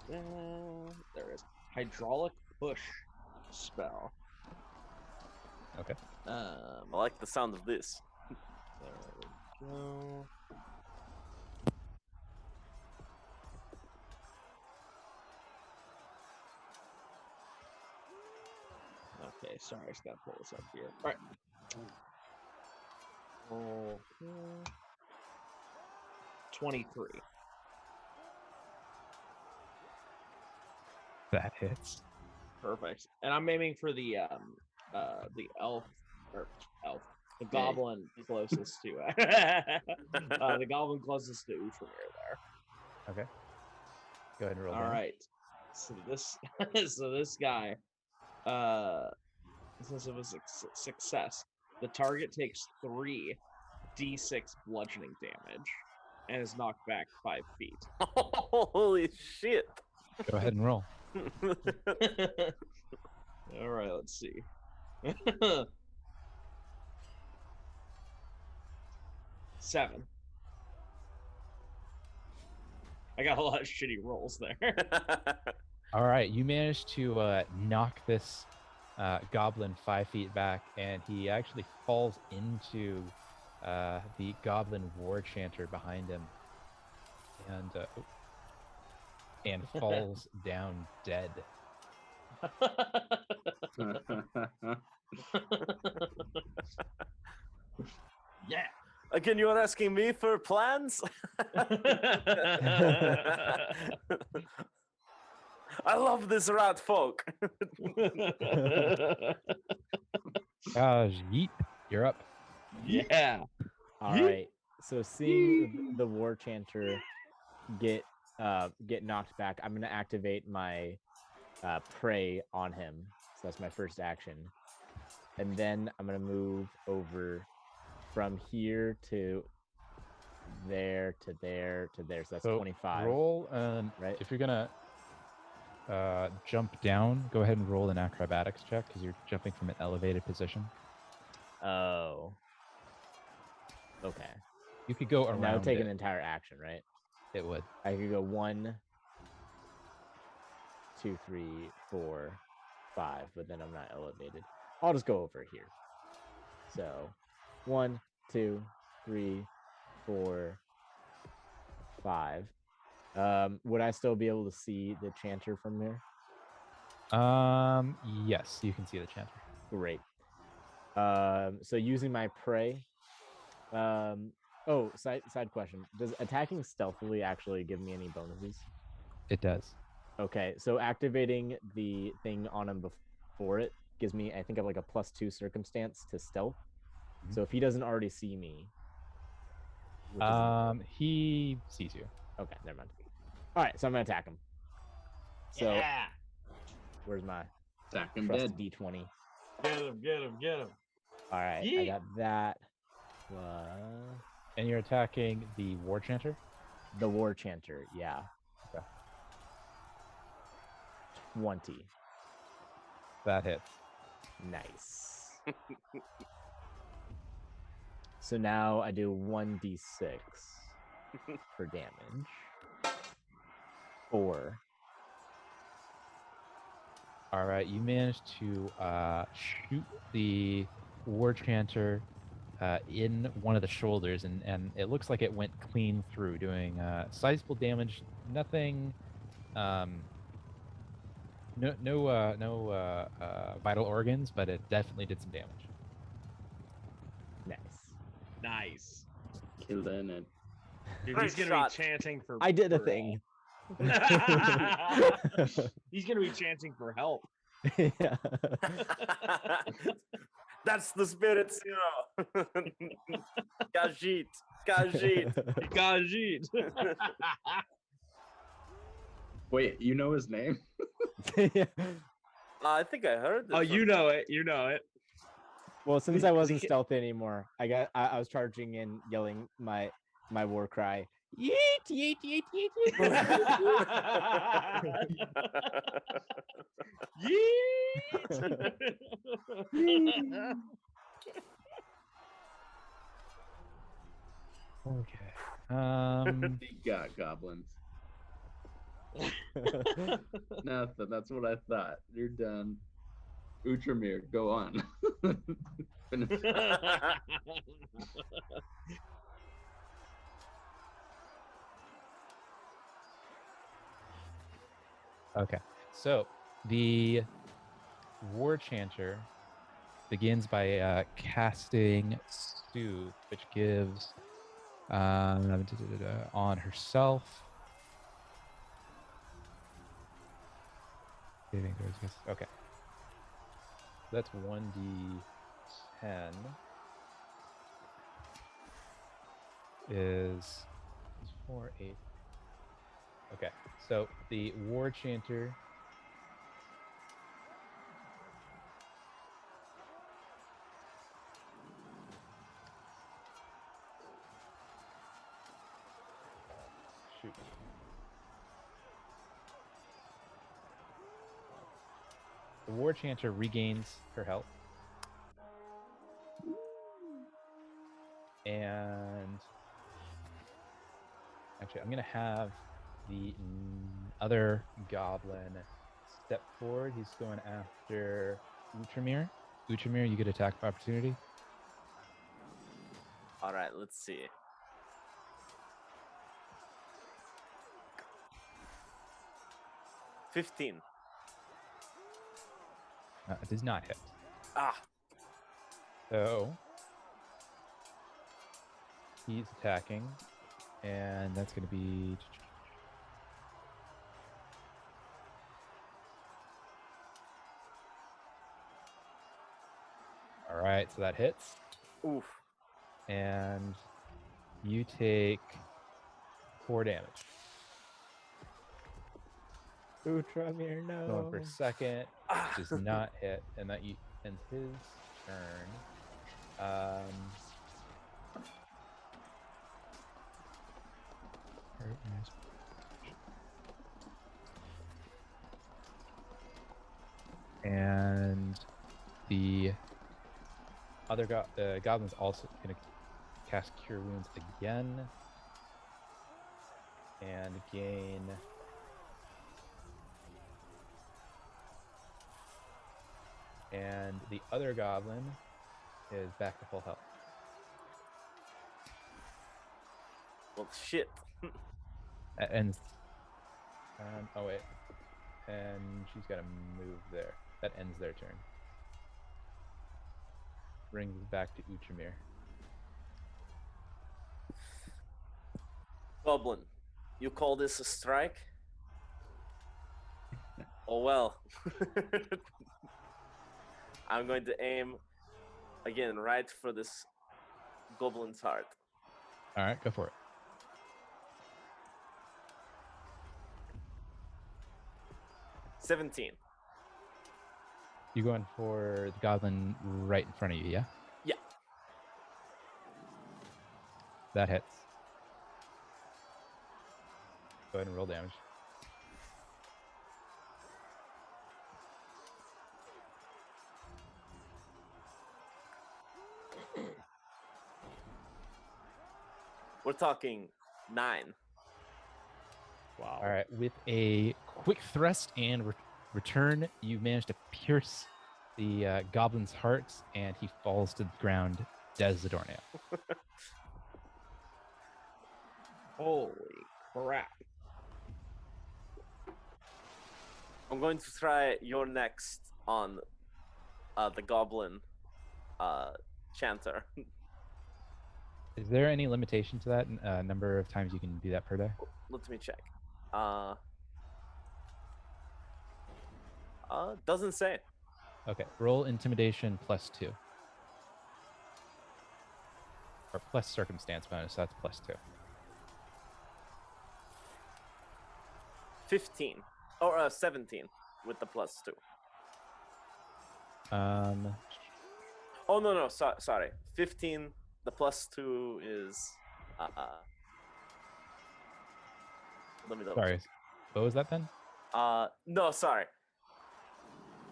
there is hydraulic push spell. Okay. I like the sound of this. There we go. Okay, sorry, I just gotta pull this up here. All right. Okay. 23. That hits. Perfect. And I'm aiming for the elf, the goblin closest to the goblin closest to Uhtramir there. Okay. Go ahead and roll. All right. So this this guy, since it was a success, the target takes 3 d6 bludgeoning damage and is knocked back 5 feet. Holy shit! Go ahead and roll. All right, let's see. 7. I got a lot of shitty rolls there. All right, you managed to knock this goblin 5 feet back, and he actually falls into the goblin war chanter behind him, and falls down dead. Yeah. Again, you are asking me for plans? I love this rat folk. Yeet, you're up. Yeah. All right. So seeing the war chanter get knocked back, I'm gonna activate my prey on him. So that's my first action, and then I'm gonna move over from here to there to there to there. So that's 25. Roll, right? If you're gonna jump down, go ahead and roll an acrobatics check because you're jumping from an elevated position. Oh. Okay. You could go And around. that would take it. an entire action, right? It would. I could go 1, 2, 3, 4, 5, but then I'm not elevated. I'll just go over here. So 1, 2, 3, 4, 5. Would I still be able to see the chanter from here? Yes, you can see the chanter. Great. So using my prey. Oh, side question. Does attacking stealthily actually give me any bonuses? It does. Okay, so activating the thing on him before it gives me, I think, like a +2 circumstance to stealth. Mhm. So if he doesn't already see me, which is He sees you. okay, never mind. All right, so I'm gonna attack him. So Yeah. where's my Attack him trusty dead. D20? Get him, get him, get him. All right, I Yeah. got that. And you're attacking the war chanter? The war chanter, yeah. Okay. 20. That hits. Nice. So now I do 1d6 for damage. 4. All right, you managed to shoot the war chanter in one of the shoulders, and it looks like it went clean through, doing sizable damage. Nothing, no vital organs, but it definitely did some damage. Nice. Nice. Killing it. Dude, Great he's gonna shot. be chanting for. I did a for- thing. He's gonna be chanting for help. Yeah. That's the spirit, Zero. Gajit. Gajit. Gajit. Wait, you know his name? Yeah. I think I heard this. Oh, you know it. You know it. Well, since I Because he wasn't ca- stealthy anymore, I was charging in, yelling my war cry. Yeet, yeet, yeet, yeet, Yeet. Okay. He got goblins. Nothing. That's what I thought. You're done. Outramir, go on. Finish. Okay. So the war chanter begins by casting Soothe, which gives on herself. Okay. That's 1d10 is 4, 8. Okay, so the war chanter shoot. The war chanter regains her health. And actually, I'm going to have the other goblin step forward. He's going after Outramir. Outramir, you get attack of opportunity. All right, let's see. $15. It does not hit. Ah, So he's attacking, and that's going to be all right. So that hits, oof. and you take 4 damage. Outramir, no. Going for second, Ah. does not hit, and that ends his turn. And the other goblin's also going to cast Cure Wounds again and gain and the other goblin is back to full health. Well, shit. That ends Oh wait, and she's got to move there. That ends their turn. Brings us back to Uchamir. Goblin, you call this a strike? Oh well. I'm going to aim again right for this goblin's heart. All right, go for it. $17. You going for the goblin right in front of you, yeah? Yeah. That hits. Go ahead and roll damage. We're talking 9. Wow. All right, with a quick thrust and return, you manage to pierce the goblin's heart, and he falls to the ground, dead as a doornail. Holy crap. I'm going to try your next on the goblin chanter. Is there any limitation to that number of times you can do that per day? Let me check. Doesn't say. Okay, roll intimidation +2. Or plus circumstance bonus, so that's +2. 15 or 17 with the +2. Oh no, sorry. 15. The +2 is. Let me double Sorry, check. what was that then? No, sorry.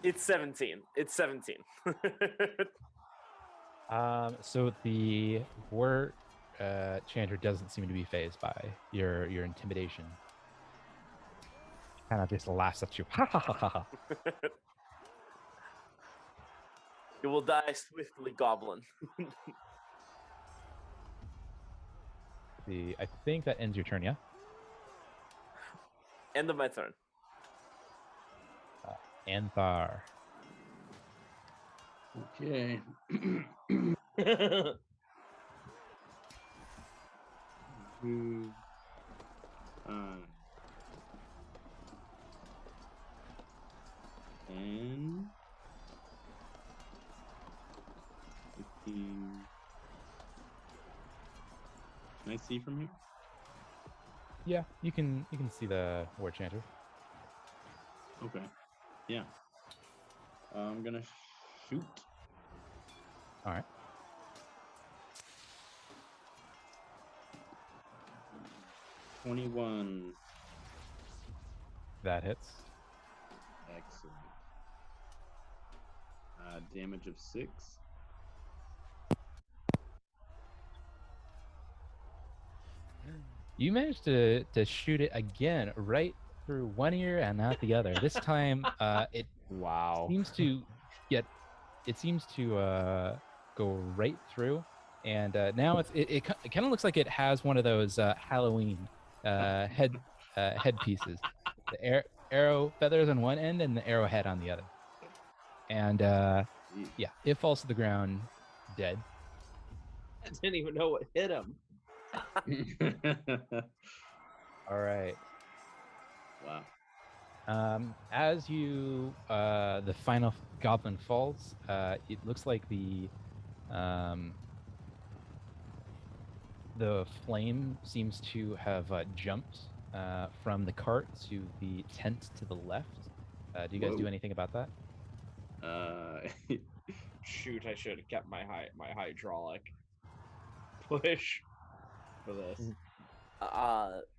It's 17. It's 17. So the war chanter doesn't seem to be phased by your intimidation. Kind of just laughs at you. Ha ha ha ha ha. You will die swiftly, goblin. I think that ends your turn, yeah? End of my turn. Anthar. Okay. Move. 10. 15. Can I see from here? Yeah, you can see the war chanter. Okay. Yeah. I'm gonna shoot. All right. 21. That hits. Excellent. Damage of 6. You managed to shoot it again right through one ear and not the other. This time, it Wow. seems to go right through, and now it kind of looks like it has one of those Halloween headpieces. The arrow feathers on one end and the arrowhead on the other. And yeah, it falls to the ground dead. I didn't even know what hit him. All right. Wow. As you the final goblin falls, it looks like the flame seems to have jumped from the cart to the tent to the left. Do you guys do Whoa. anything about that? Shoot, I should have kept my hydraulic push for this.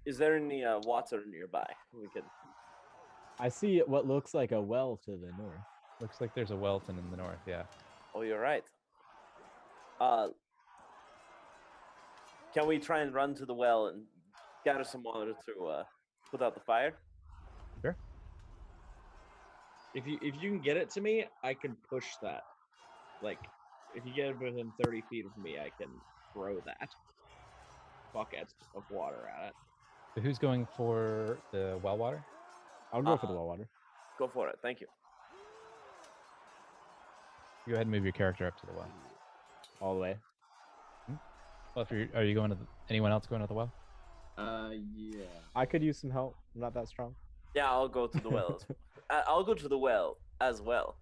Is there any water nearby? We could. I see what looks like a well to the north. Looks like there's a Welton in the north. Yeah. Oh, you're right. Can we try and run to the well and gather some water to put out the fire? Sure. If you can get it to me, I can push that. Like, if you get it within 30 feet of me, I can throw that bucket of water at it. So who's going for the well water? I'll go for the well water. Go for it. Thank you. Go ahead and move your character up to the well. All the way. Well, if you're, are you going to anyone else going to the well? Yeah. I could use some help. I'm not that strong. Yeah, I'll go to the well. I'll go to the well as well.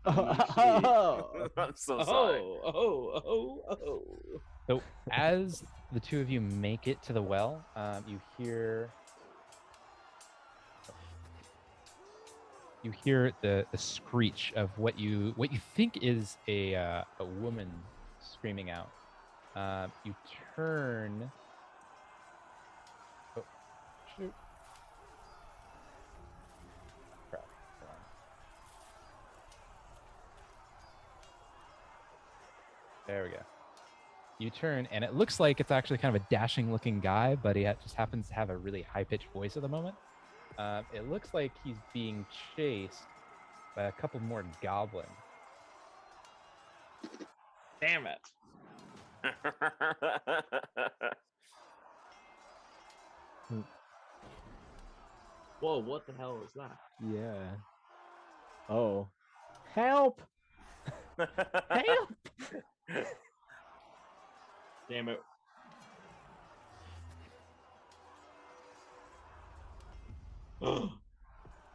I'm so sorry. So as the two of you make it to the well, you hear the screech of what you think is a woman screaming out. You turn. Oh, shoot! Crap. Hold on. There we go. You turn, and it looks like it's actually kind of a dashing-looking guy, but he just happens to have a really high-pitched voice at the moment. It looks like he's being chased by a couple more goblins. Damn it. Whoa, what the hell is that? Yeah. Oh. Help! Help! Damn it.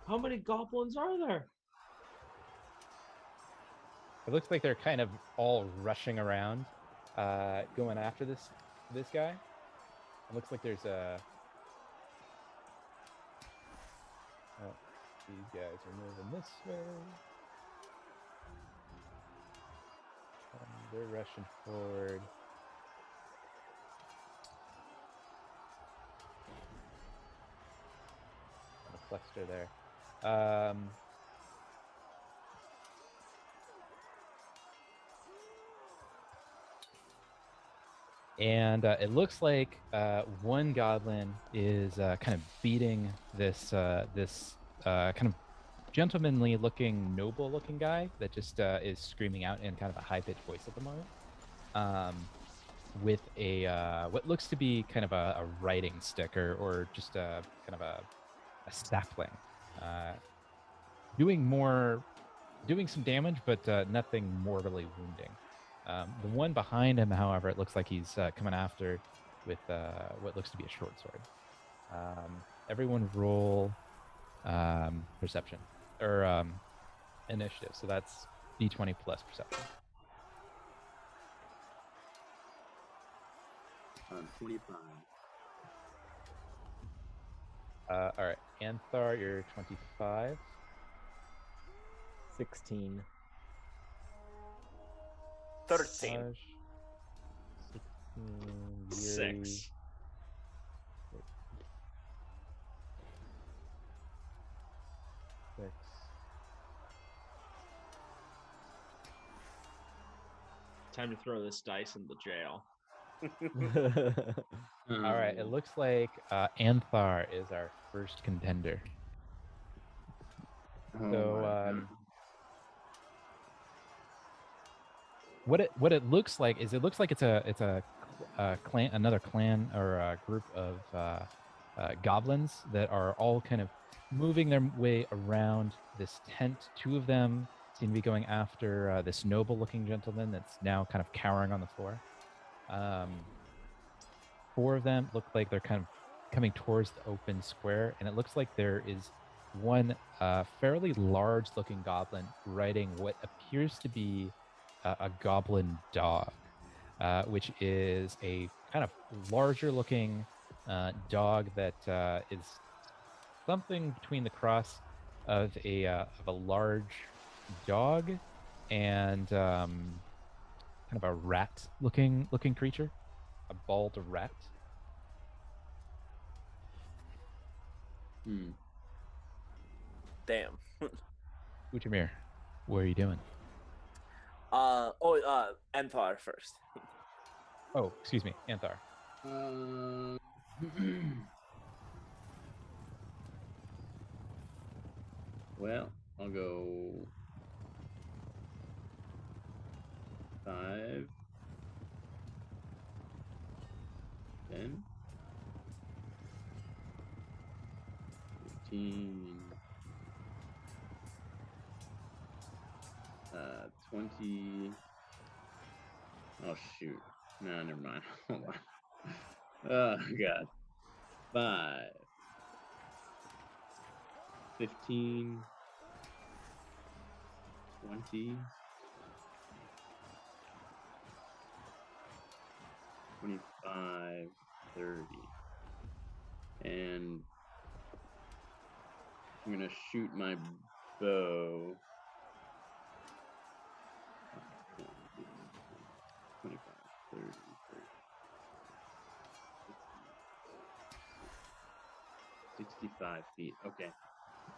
How many goblins are there? It looks like they're kind of all rushing around, going after this guy. It looks like there's a. Oh, these guys are moving this way. They're rushing forward. A cluster there. And it looks like one goblin is kind of beating this kind of gentlemanly-looking, noble-looking guy that just is screaming out in kind of a high-pitched voice at the moment, with a what looks to be kind of a riding stick or just a kind of a sapling, doing some damage, but nothing mortally wounding. The one behind him, however, it looks like he's coming after with what looks to be a short sword. Everyone roll perception or initiative. So that's D20 plus perception. 25. All right, Anthar, you're 25. 16. 13. Raj, 16. Yuri, 6. Six. Time to throw this dice in the jail. All right, it looks like Anthar is our first contender. So what it looks like is it's a clan, another clan or a group of goblins that are all kind of moving their way around this tent. Two of them seem to be going after this noble-looking gentleman that's now kind of cowering on the floor. Four of them look like they're kind of coming towards the open square, and it looks like there is one fairly large-looking goblin riding what appears to be a goblin dog, which is a kind of larger-looking dog that is something between the cross of a large dog and kind of a rat-looking creature, a bald rat. Damn. Utamir, what are you doing? Anthar first. Oh, excuse me, Anthar. Well, I'll go 5, 10, 15, 20. Oh, shoot. No, never mind. Hold on. Oh, God. 5. 15. 20. 25. 30. And I'm going to shoot my bow. 25, 30, 65 feet. Okay.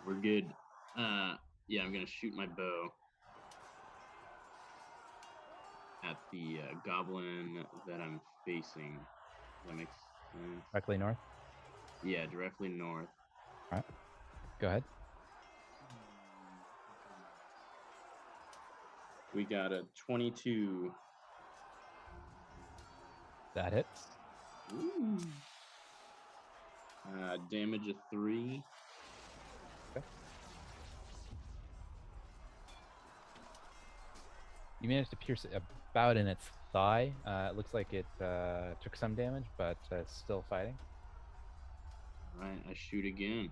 We're good. Yeah, I'm gonna shoot my bow at the goblin that I'm facing. Does that make sense? Directly north. Yeah, directly north. All right. Go ahead. We got a 22. That hits. Ooh. Damage of 3. You managed to pierce it about in its thigh. It looks like it took some damage, but it's still fighting. All right, I shoot again.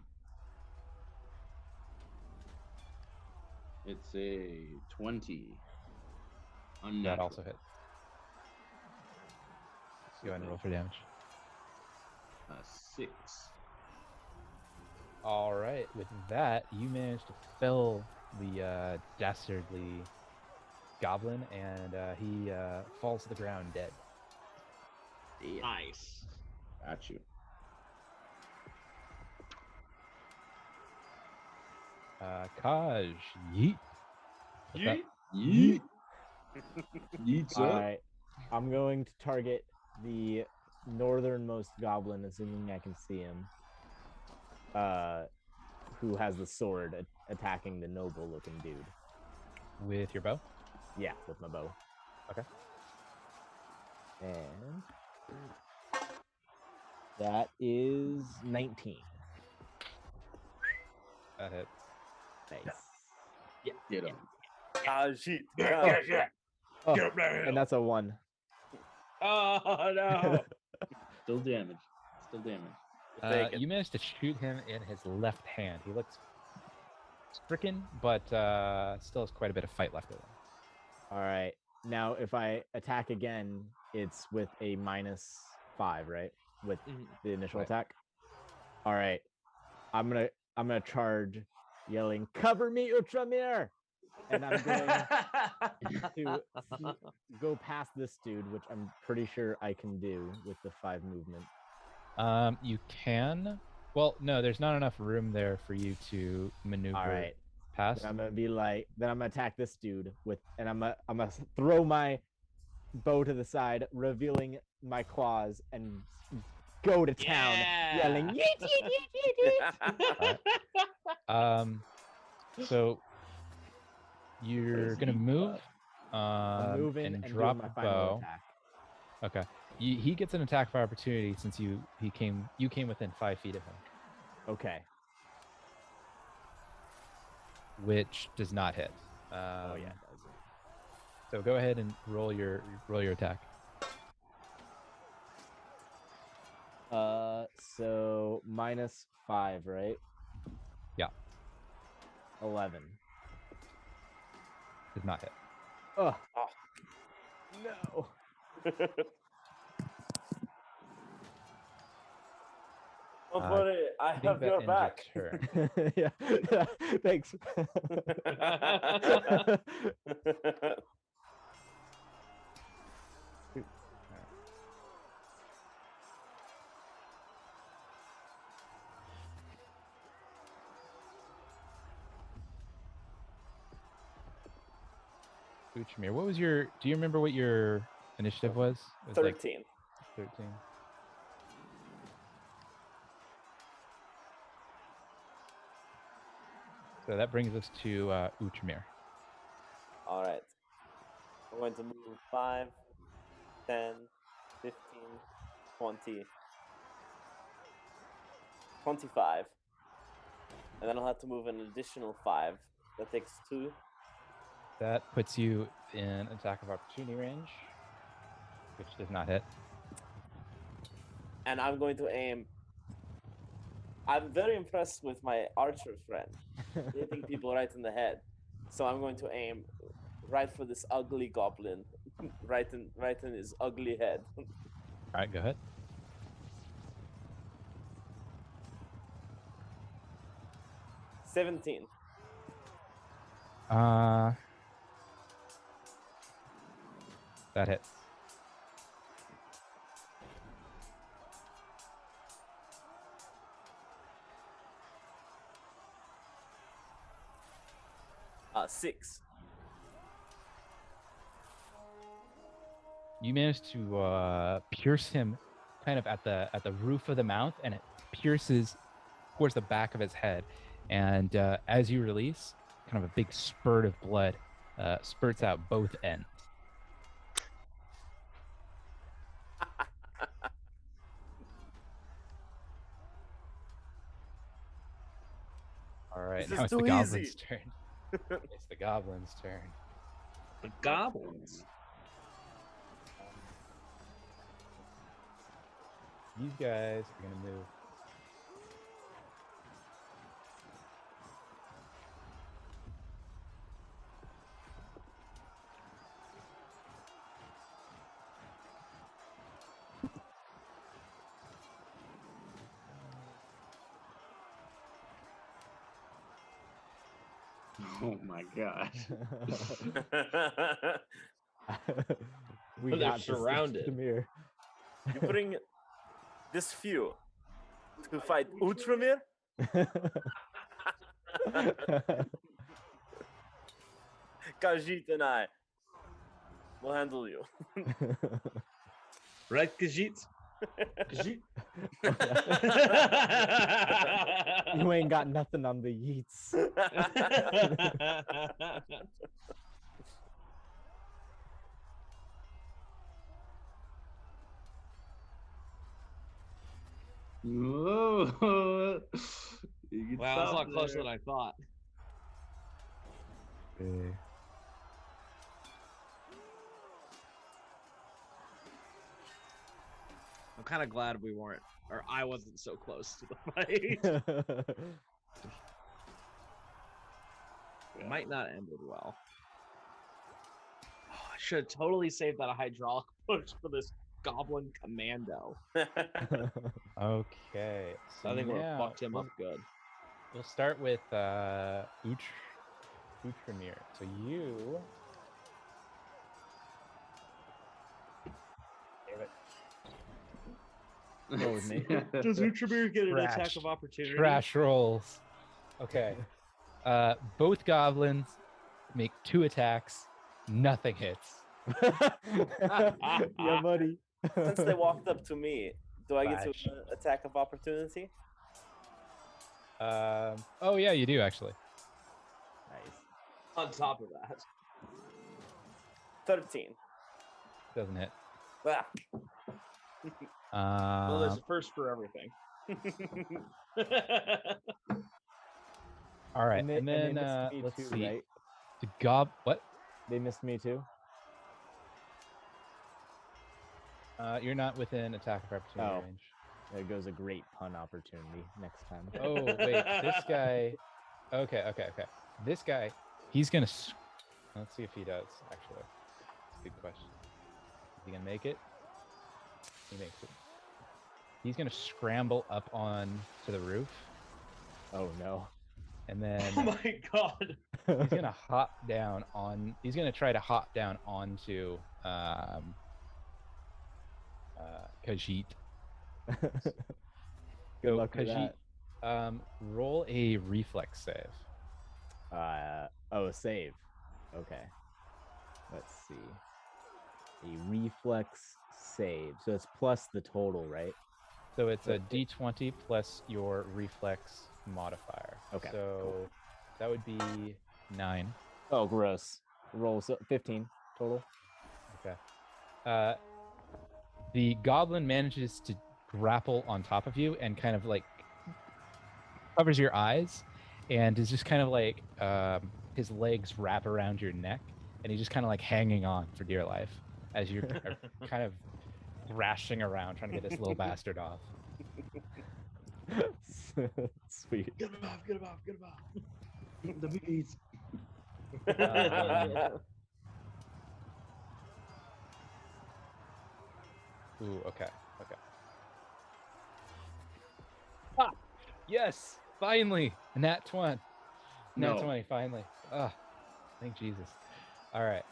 It's a 20. Unnatural. That also hits. Go ahead and roll for damage. 6. All right. With that, you managed to fell the dastardly goblin, and he falls to the ground dead. Nice. Got you. Kaj, yeet. What's up? Yeet. Yeet's All up. right, I'm going to target the northernmost goblin, assuming I can see him. Who has the sword attacking the noble-looking dude? With your bow? Yeah, with my bow. Okay. And that is 19. That hits. Nice. Get him. Shit. Oh, and that's a 1. Oh no! Still damage. Still damage. Take it. You managed to shoot him in his left hand. He looks stricken, but still has quite a bit of fight left in him. All right. Now, if I attack again, it's with a -5, right? With the initial Right. attack. All right. I'm gonna charge, yelling, "Cover me, Ultramir!" And I'm going to go past this dude, which I'm pretty sure I can do with the 5 movement. You can. Well, no, there's not enough room there for you to maneuver All right. past. Then I'm gonna be like, then I'm gonna attack this dude and I'm gonna throw my bow to the side, revealing my claws, and go to town, yelling, "Yeet, yeet, yeet, yeet, yeet!" So you're gonna move, I'm moving and and drop doing my the final bow. attack. Okay. He gets an attack of opportunity since you came within 5 feet of him, Okay. which does not hit. Oh yeah. So go ahead and roll your attack. So -5, right? Yeah. 11. Does not hit. Oh. Oh. No. Don't worry, I think have that your ends back. your turn. yeah. Thanks. Uchimir, what was your? Do you remember what your initiative was? It was 13. Like 13. So that brings us to Uchimir. All right. I'm going to move 5, 10, 15, 20, 25. And then I'll have to move an additional 5. That takes 2. That puts you in attack of opportunity range, which does not hit. And I'm going to aim. I'm very impressed with my archer friend, hitting people right in the head. So I'm going to aim right for this ugly goblin, right in his ugly head. All right, go ahead. $17. That hits. $6. You managed to pierce him kind of at the roof of the mouth, and it pierces towards the back of his head. And as you release, kind of a big spurt of blood spurts out both ends. All right, This now is it's the too goblin's easy. turn. It's the goblin's turn. The goblins. These guys are gonna move. Oh my gosh. We They're got this, surrounded. Tamir. You bring this few to fight Utramir? Khajiit and I will handle you. Right, Khajiit? Khajiit? You ain't got nothing on the yeets. Whoa. You can Wow, that's a stop lot closer there. than I thought. I'm kind of glad we weren't, or I wasn't so close to the fight. It might not have ended well. Oh, I should have totally saved that hydraulic push for this goblin commando. Okay, so I think we now fucked him up good. We'll start with Utramir. So you. Go with me. Does Utramir get an Trash. attack of opportunity? Trash rolls. Okay. Both goblins make 2 attacks. Nothing hits. Yeah, buddy. Since they walked up to me, do I get to Flash. attack of opportunity? Oh yeah, you do actually. Nice. On top of that. 13. Doesn't hit. Ah. Well, there's a first for everything. All right, And and they then missed me let's too, see. right? The what? They missed me too. You're not within attack of opportunity Oh. range. There goes a great pun opportunity next time. Oh wait, this guy. Okay. This guy, he's gonna. Let's see if he does. Actually, that's a good question. Is he gonna make it? He makes it. He's gonna scramble up on to the roof, Oh no. and then Oh my god. he's gonna hop down on. He's gonna try to hop down onto Khajiit. Good Go, luck with Khajiit. that. Roll a reflex save. Oh, a save. Okay. Let's see. A reflex save. So it's plus the total, right? So it's a Okay. D20 plus your reflex modifier. Okay, So cool. that would be 9. Oh, gross. Rolls 15 total. Okay. The goblin manages to grapple on top of you and kind of like covers your eyes and is just kind of like his legs wrap around your neck, and he's just kind of like hanging on for dear life as you're kind of thrashing around trying to get this little bastard off. Sweet. Get him off! Get him off! Get him off! The bees. Ooh, okay. Ah, yes, finally, nat 20. Nat No. 20, finally. Ah, thank Jesus. All right.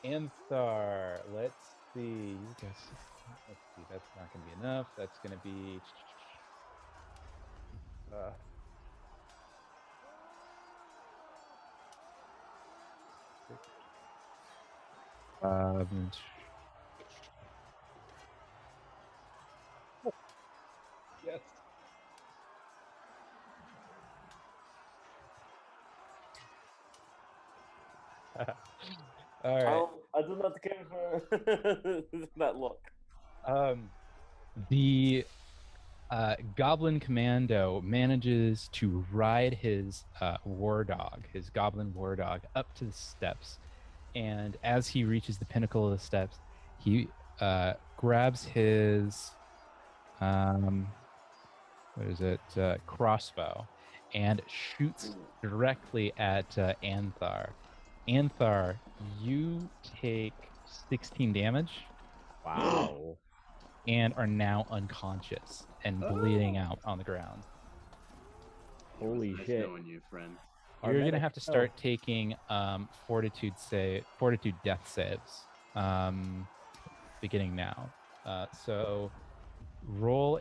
Anthar, let's see. Let's see. That's not going to be enough. That's going to be. Yes. All right. I do not care for that look. The Goblin Commando manages to ride his his goblin war dog, up to the steps. And as he reaches the pinnacle of the steps, he grabs his, crossbow and shoots directly at Anthar. Anthar, you take 16 damage. Wow. And are now unconscious and bleeding out on the ground. Holy nice shit. knowing you, friend. You're going to have to start taking fortitude death saves beginning now. So roll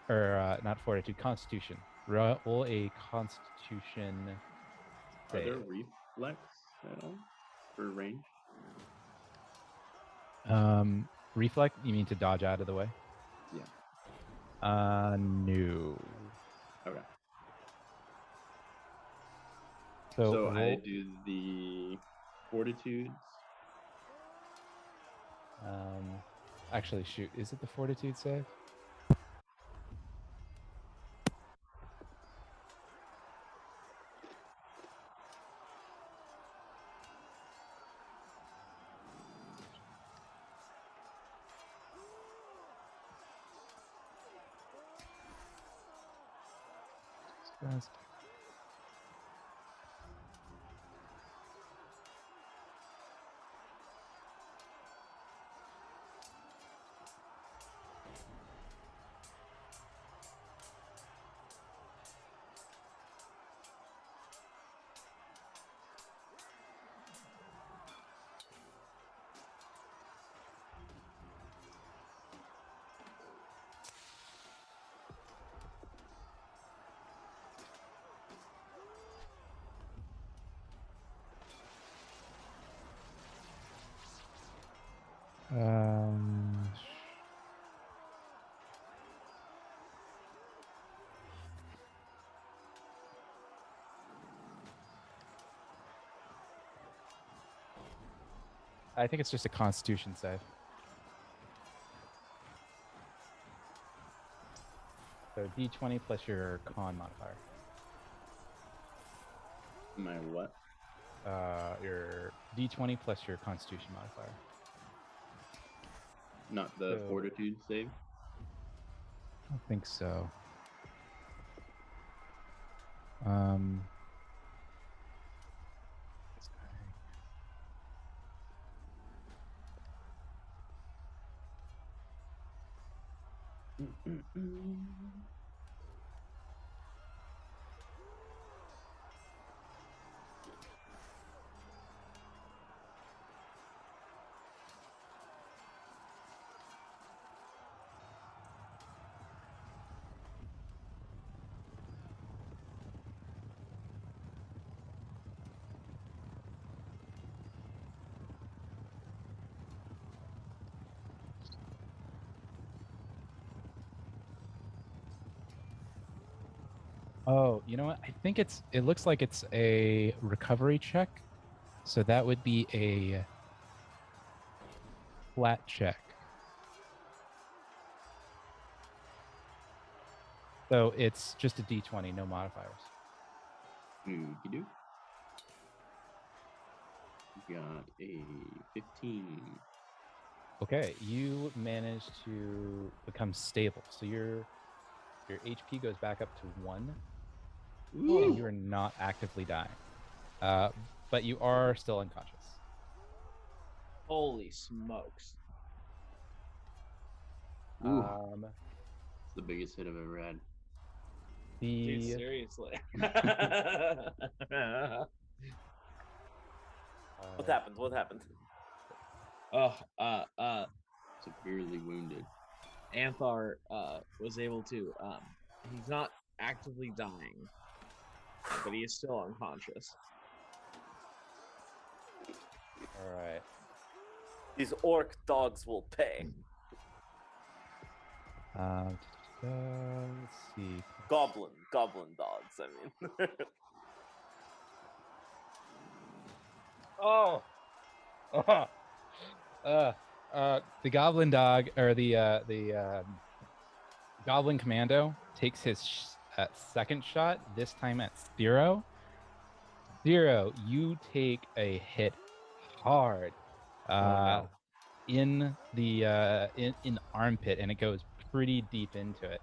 not fortitude, constitution. Roll a constitution Are there save. reflex at all for range? Reflect, you mean to dodge out of the way? Yeah. No. Okay. So I do the fortitudes. Actually, shoot. Is it the fortitude save? Guys. I think it's just a constitution save. So D20 plus your con modifier. My what? Your D20 plus your constitution modifier. Not the fortitude save? I don't think so. Oh, you know what? I think it looks like it's a recovery check. So that would be a flat check. So it's just a D20, no modifiers. Okie-doke. Got a 15. Okay, you manage to become stable. So your HP goes back up to 1, and you are not actively dying. But you are still unconscious. Holy smokes. Ooh, Um, it's the biggest hit I've ever had. Dude, the seriously. What happened? What happened? Severely wounded. Anthar was able to he's not actively dying, but he is still unconscious. all right. These orc dogs will pay. Let's see. Goblin dogs, I mean. Oh. The goblin dog or the goblin commando takes his second shot. This time at 0. 0. You take a hit hard no. in the in the armpit, and it goes pretty deep into it.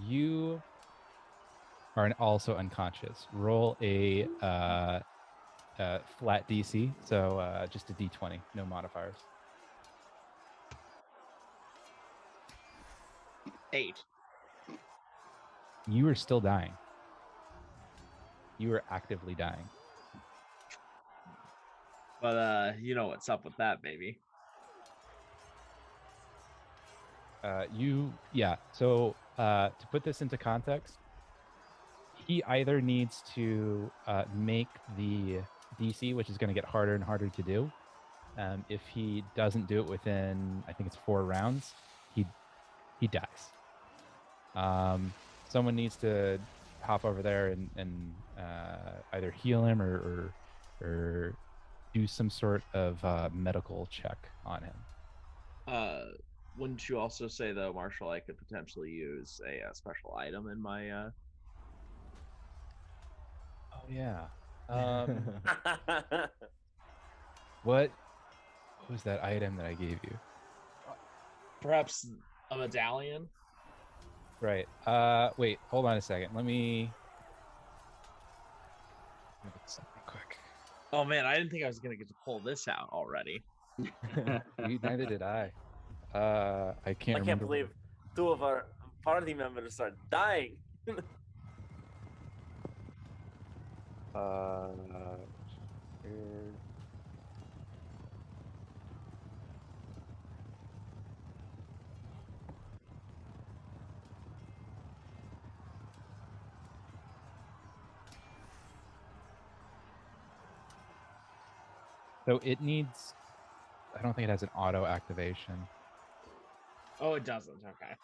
You are also unconscious. Roll a flat DC, so just a D20, no modifiers. 8. You are still dying. You are actively dying. But you know what's up with that, baby. So to put this into context, he either needs to make the DC, which is going to get harder and harder to do. If he doesn't do it within, I think it's 4 rounds, he dies. Someone needs to hop over there and either heal him or do some sort of medical check on him. Wouldn't you also say though, Marshall, I could potentially use a special item in my Oh yeah. What was that item that I gave you? perhaps a medallion? Right. Wait, hold on a second. Let me look at something quick. Oh man, I didn't think I was gonna get to pull this out already. Neither did I. I can't I remember. can't believe 2 of our party members are dying. Here. So it needs. I don't think it has an auto activation. Oh, it doesn't. Okay.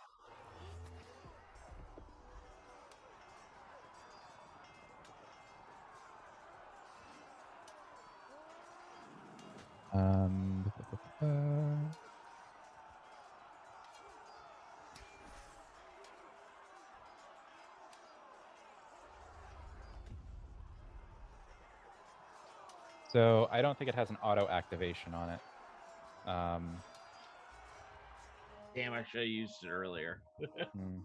So I don't think it has an auto activation on it. Damn, I should have used it earlier. Hmm.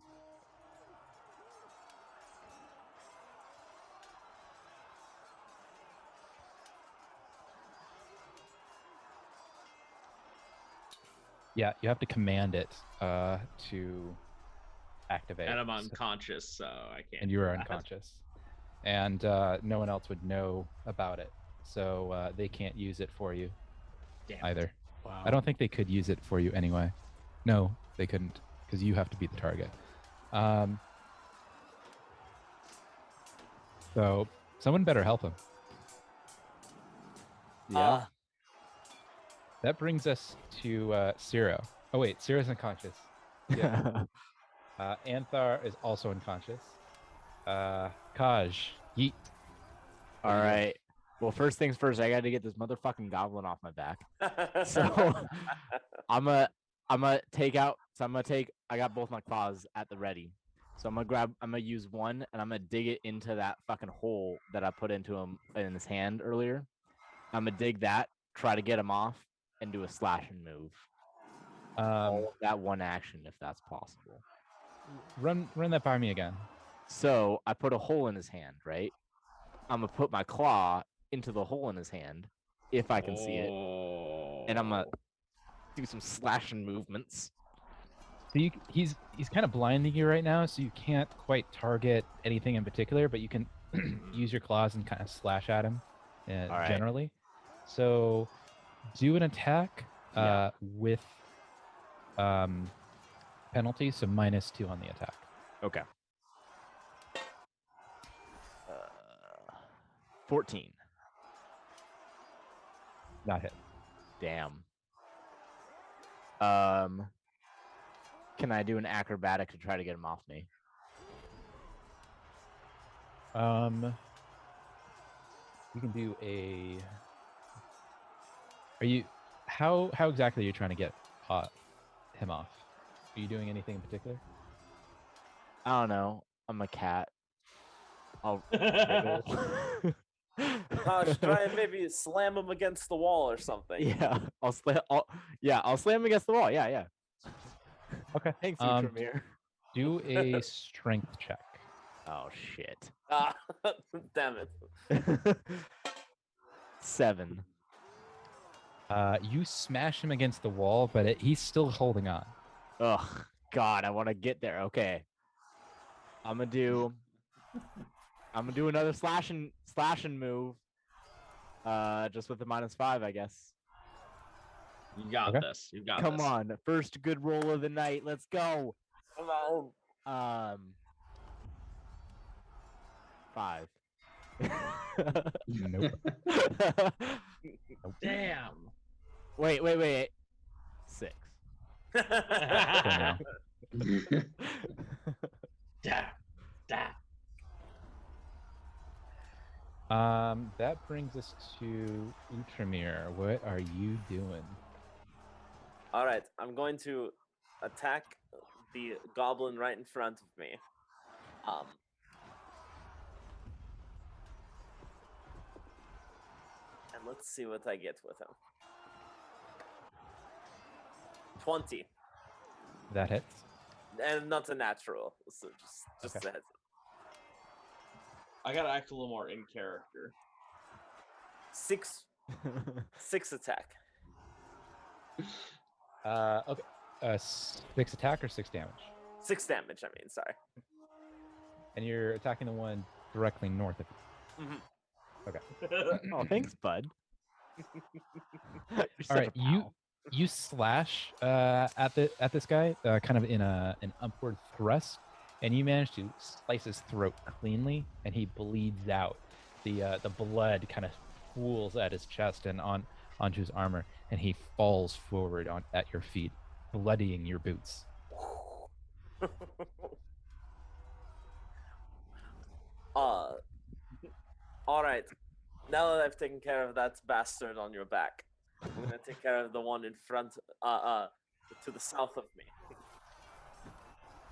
Yeah, you have to command it to activate. And I'm unconscious, so I can't. And you are unconscious. And no one else would know about it. So they can't use it for you either. Wow. I don't think they could use it for you anyway. No, they couldn't, because you have to be the target. So someone better help him. Yeah. That brings us to Ciro. Oh wait, Ciro's unconscious. Yeah. Anthar is also unconscious. Kaj, yeet. All right. Well, first things first, I got to get this motherfucking goblin off my back. So I'm gonna take out. So I'm gonna take. I got both my claws at the ready. So I'm gonna use one, and I'm gonna dig it into that fucking hole that I put into him in his hand earlier. I'm gonna dig that, try to get him off, and do a slash and move. All of that one action, if that's possible. Run that by me again. So I put a hole in his hand, right? I'm gonna put my claw into the hole in his hand, if I can see it, and I'm gonna do some slashing movements. So he's kind of blinding you right now, so you can't quite target anything in particular, but you can use your claws and kind of slash at him right. generally. So do an attack with penalty, so -2 on the attack. Okay. 14. Not hit. Damn. Can I do an acrobatic to try to get him off me? You can do a. Are you? How exactly are you trying to get him off? Are you doing anything in particular? I don't know. I'm a cat. I'll. Just try and maybe slam him against the wall or something. Yeah, I'll slam him against the wall. Yeah. Okay. Thanks, Tremere. Do a strength check. Oh shit. Damn it. 7. You smash him against the wall, but he's still holding on. Ugh, God, I want to get there. Okay. I'm gonna do another slashing move. Just with the -5, I guess. You got this. You got Come this. on, first good roll of the night. Let's go. Come on. 5. Nope. Damn. Wait. 6. Damn. That brings us to Outramir. What are you doing? All right, I'm going to attack the goblin right in front of me. And let's see what I get with him. 20. That hits. And not a natural, so just Okay. a heads up. I gotta act a little more in character. 6 attack. Okay. 6 attack or 6 damage? 6 damage, I mean, sorry. And you're attacking the one directly north of you. Mhm. Okay. Oh, thanks, bud. All right, you slash at this guy, kind of in an upward thrust, and you manage to slice his throat cleanly, and he bleeds out. The blood kind of pools at his chest and onto his armor, and he falls forward at your feet, bloodying your boots. All right. Now that I've taken care of that bastard on your back, I'm gonna take care of the one in front, to the south of me.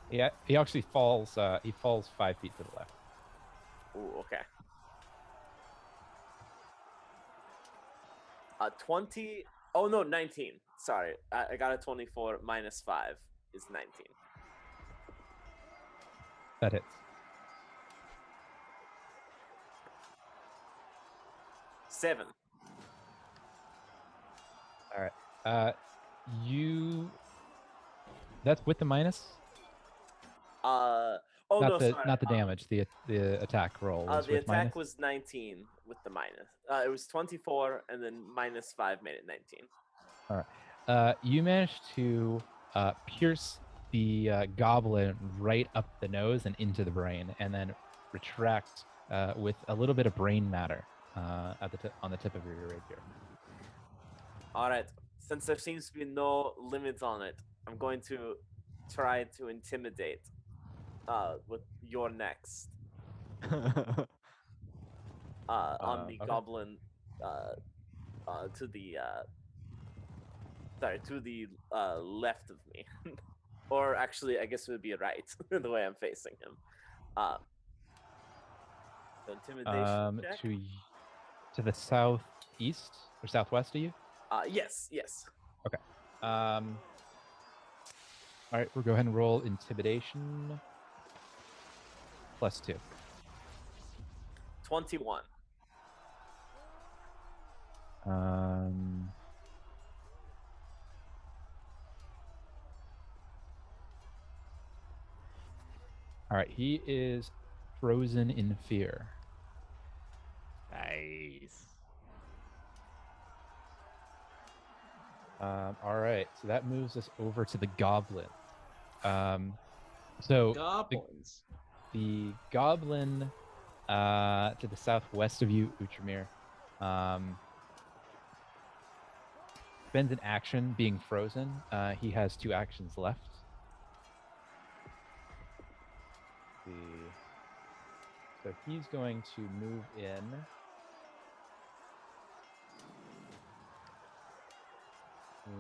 Yeah, he actually falls. He falls 5 feet to the left. Ooh, okay. 20. Oh no, 19. Sorry, I got a 24 -5 is 19. That hits. 7. All right. That's with the minus. Oh not no, the sorry. not the damage. The attack roll. Was The with attack minus? was 19 with the minus. It was 24, and then -5 made it 19. All right. You managed to pierce the goblin right up the nose and into the brain, and then retract with a little bit of brain matter on the tip of your rapier. All right. Since there seems to be no limit on it, I'm going to try to intimidate. With your next. On the okay. goblin. To the. Sorry, to the left of me. Or actually, I guess it would be right the way I'm facing him. So intimidation check. To the southeast or southwest of you. Yes. All right, we'll go ahead and roll intimidation +2. 21. All right, he is frozen in fear. Nice. All right, so that moves us over to the goblin. So Goblins. the goblin to the southwest of you, Utramir, spends an action being frozen. He has 2 actions left. So he's going to move in.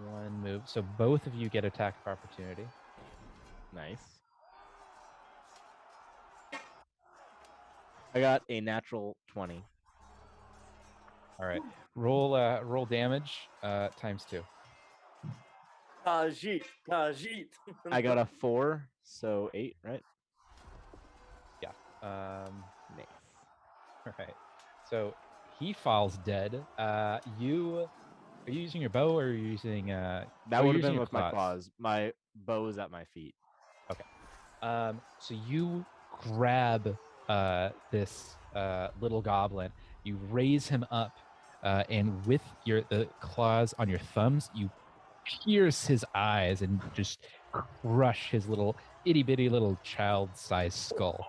One move. So both of you get attack of opportunity. Nice. I got a natural 20. All right. Roll damage ×2. Khajiit. I got a 4, so 8, right? Yeah. Nice. All right. So he falls dead. Are you using your bow or are you using That you're would have using been your with my claws. My bow is at my feet. So you grab this little goblin, you raise him up, and with the claws on your thumbs, you pierce his eyes and just crush his little itty bitty little child-sized skull.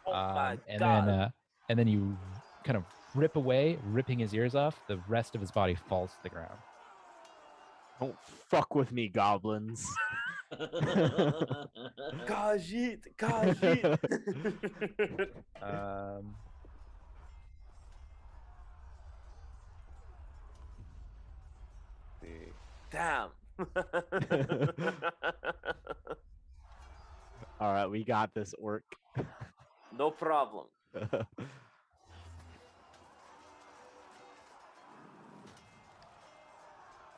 Oh my and god. then you kind of rip away, ripping his ears off. The rest of his body falls to the ground. Don't fuck with me, goblins. Khajiit. See. Damn. All right, we got this, orc. No problem.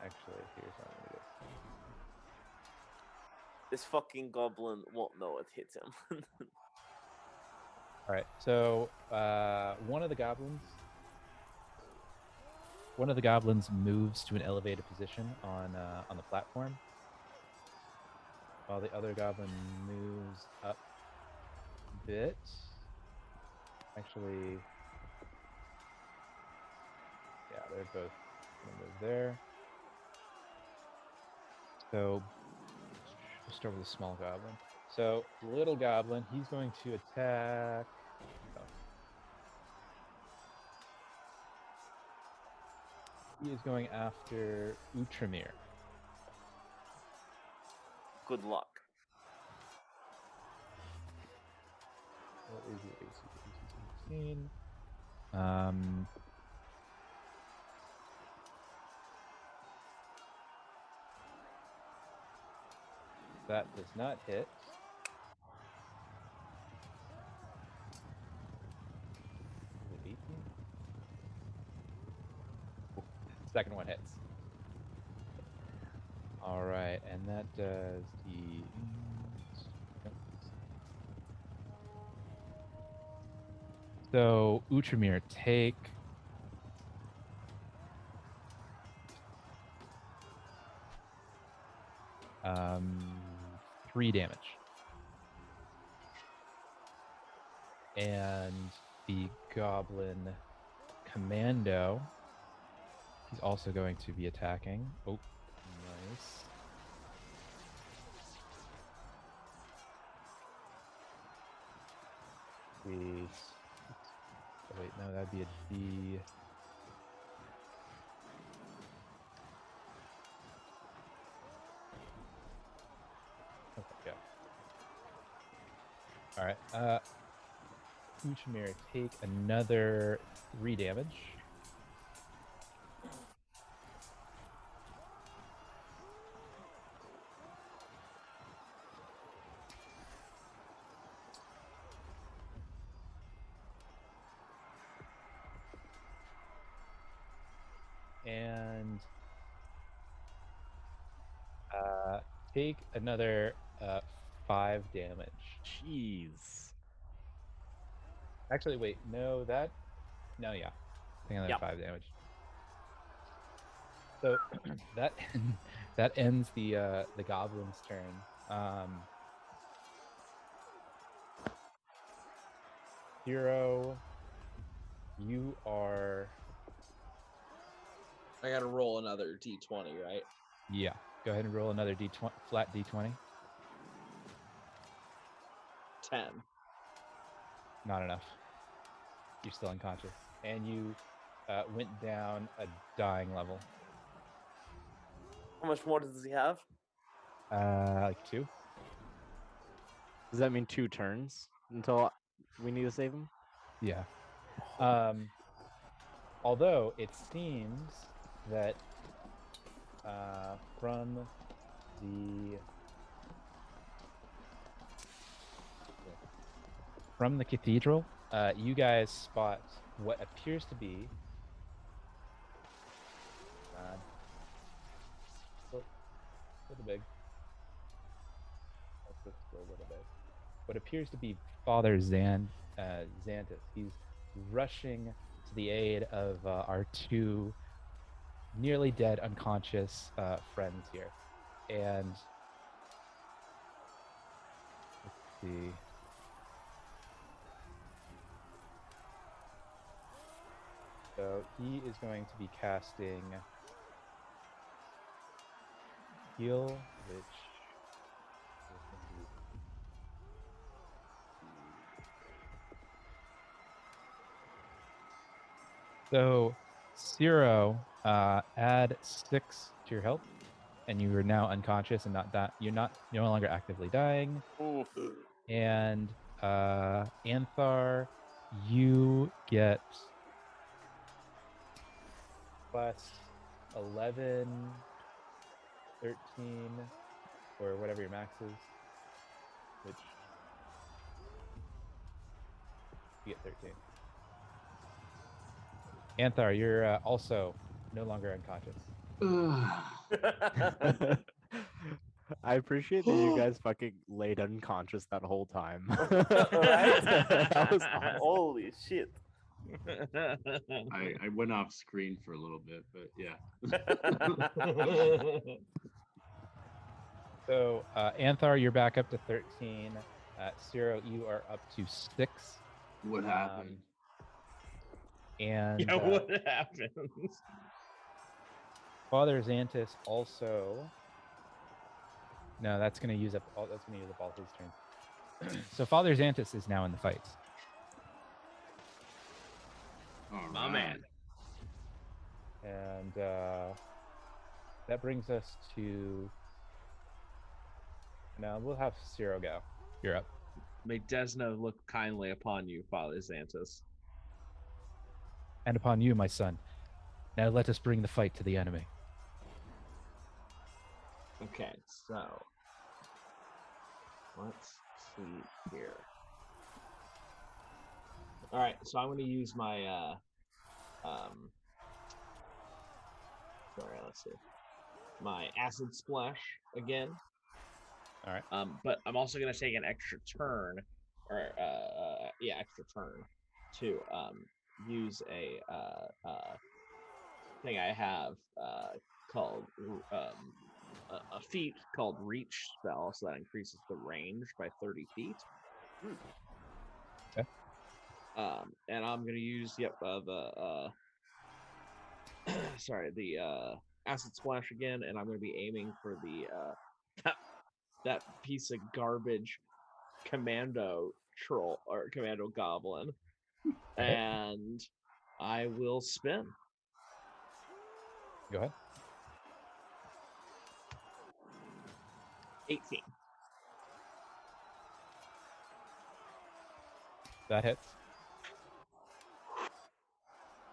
Actually, here's what I'm gonna do. This fucking goblin won't know it hit him. All right, so one of the goblins moves to an elevated position on the platform, while the other goblin moves up a bit. Actually, yeah, they're both gonna move there. So we'll start with the small goblin. So the little goblin, he's going to attack. He is going after Utramir. Good luck. What is your AC? 16. That does not hit. Is it 18? Second one hits. All right, and that does the. So Utramir, take 3 damage, and the goblin commando. He's also going to be attacking. Oh, nice. Oh wait, no, that'd be a D. Okay, yeah. All right. Uchimir, take another 3 damage. and take another 5 damage. Jeez. Actually, wait, no, yeah, take another Yep. 5 damage. So that that ends the goblin's turn. Hero, you are I gotta roll another d20, right? yeah. Go ahead and roll another d20, flat d20. 10. Not enough. You're still unconscious, and you went down a dying level. How much more does he have? Like 2. Does that mean 2 turns until we need to save him? Yeah. Although it seems that from the cathedral, you guys spot what appears to be a little big. Let's go a little bit. What appears to be Father Xantus. He's rushing to the aid of our 2 nearly dead, unconscious friends here. And let's see. So he is going to be casting Heal, which is going to be so Zero, add 6 to your health, and you are now unconscious and not you're no longer actively dying. Oof. And Anthar, you get plus 11, 13, or whatever your max is, which you get 13. Anthar, you're also no longer unconscious. I appreciate that you guys fucking laid unconscious that whole time. Right? That was awesome. Holy shit. I went off screen for a little bit, but yeah. So Anthar, you're back up to 13. Zero, you are up to 6. What happened? And Yeah, what happens? Father Xantus also. No, that's going to use up all. That's going to use up all his turns. So Father Xantus is now in the fight. All My right. man. And that brings us to. Now we'll have Zero go. You're up. May Desna look kindly upon you, Father Xantus. And upon you, my son. Now let us bring the fight to the enemy. Okay, so let's see here. All right, so I'm going to use my let's see, my acid splash again. All right. But I'm also going to take an extra turn, or extra turn to use a thing I have called a feat called Reach spell, so that increases the range by 30 feet. Okay. And I'm gonna use the acid splash again, and I'm gonna be aiming for the that piece of garbage commando troll or commando goblin, Okay. and I will spin. Go ahead. 18. That hits.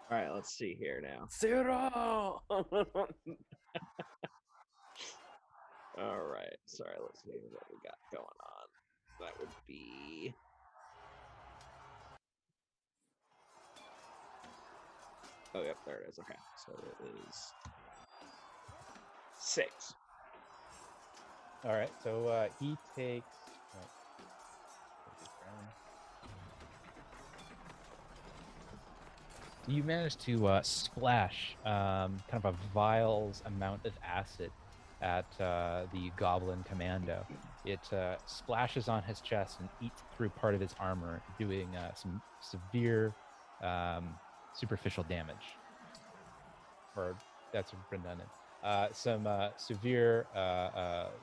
All right, let's see here now. Zero. All right, sorry, let's see what we got going on. That would be Oh, yep, there it is. Okay, so it is 6. All right, so he takes. Right, take this down. You manage to splash kind of a vial's amount of acid at the goblin commando. It splashes on his chest and eats through part of his armor, doing some severe superficial damage. Or that's redundant. Some severe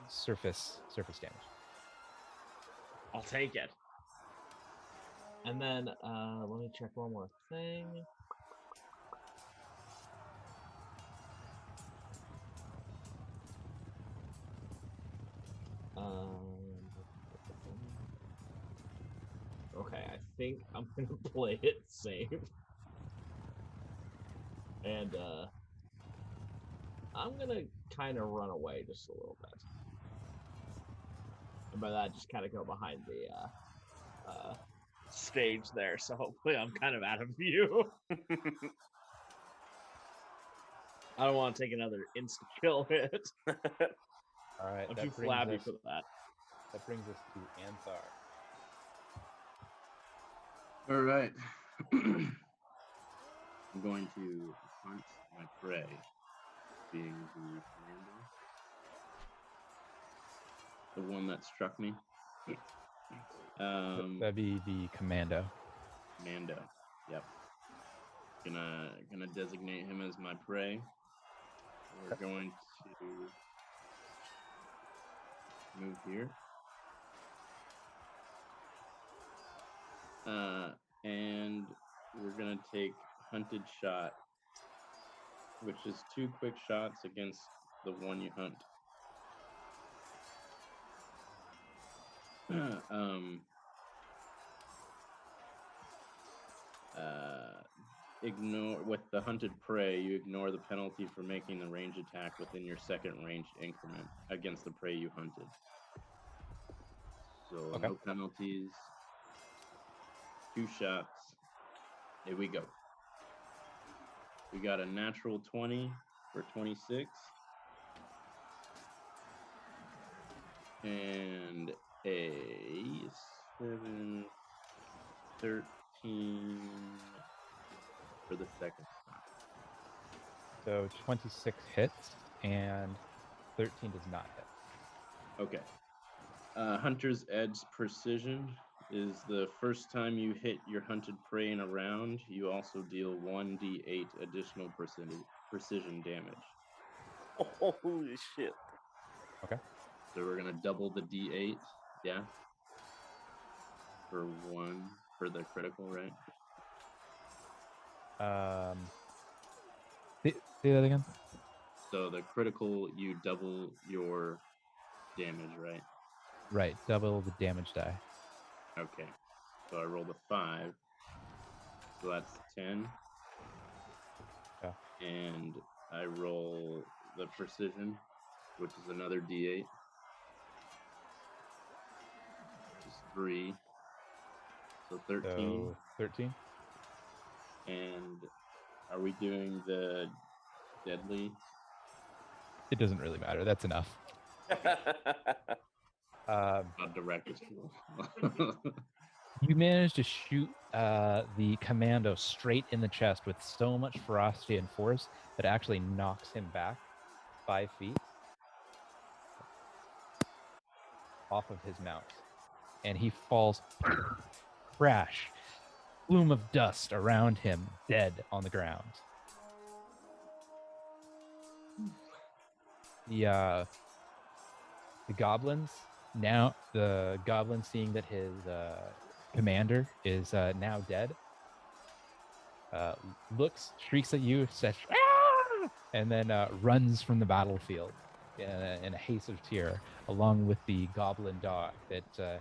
surface damage. I'll take it. And then let me check one more thing. Okay, I think I'm gonna play it safe. And I'm gonna kind of run away just a little bit. And by that, just kind of go behind the stage there. So hopefully I'm kind of out of view. I don't want to take another insta kill hit. All right, I'm too flabby for that. That brings us to Anthar. All right. I'm going to hunt my prey, being the commander, the one that struck me. That'd be the commando. Mando. Yep. Gonna designate him as my prey. We're going to move here. And we're gonna take hunted shot, which is 2 quick shots against the one you hunt. Ignore with the hunted prey, you ignore the penalty for making the range attack within your second ranged increment against the prey you hunted. So Okay. no penalties. 2 shots. Here we go. We got a natural 20 for 26. And a 7, 13 for the second shot. So 26 hits and 13 does not hit. Okay. Hunter's Edge Precision is the first time you hit your hunted prey in a round, you also deal 1d8 additional precision damage. Holy shit. Okay. So we're going to double the d8, yeah? For 1 for the critical, right? Say that again. So the critical, you double your damage, right? Right, double the damage die. Okay. So I rolled a 5. So that's 10. Yeah. And I roll the precision, which is another d8. Which is 3. So 13. So 13. And are we doing the deadly? It doesn't really matter. That's enough. Not direct as cool. You managed to shoot the commando straight in the chest with so much ferocity and force that it actually knocks him back 5 feet off of his mount. And he falls, crash, plume of dust around him, dead on the ground. The goblins, now the goblin seeing that his commander is now dead, looks, shrieks at you, says, "Ah!" and then runs from the battlefield in a haste of tear, along with the goblin dog that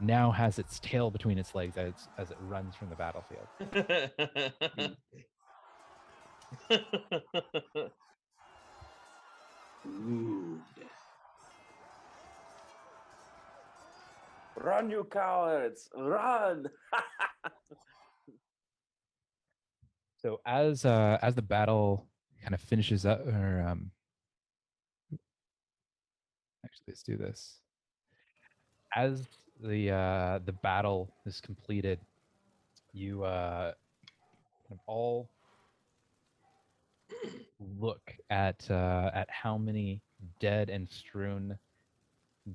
now has its tail between its legs as it runs from the battlefield. Ooh. Run, you cowards! Run! So as the battle kind of finishes up, or actually, let's do this. As the battle is completed, you kind of all look at how many dead and strewn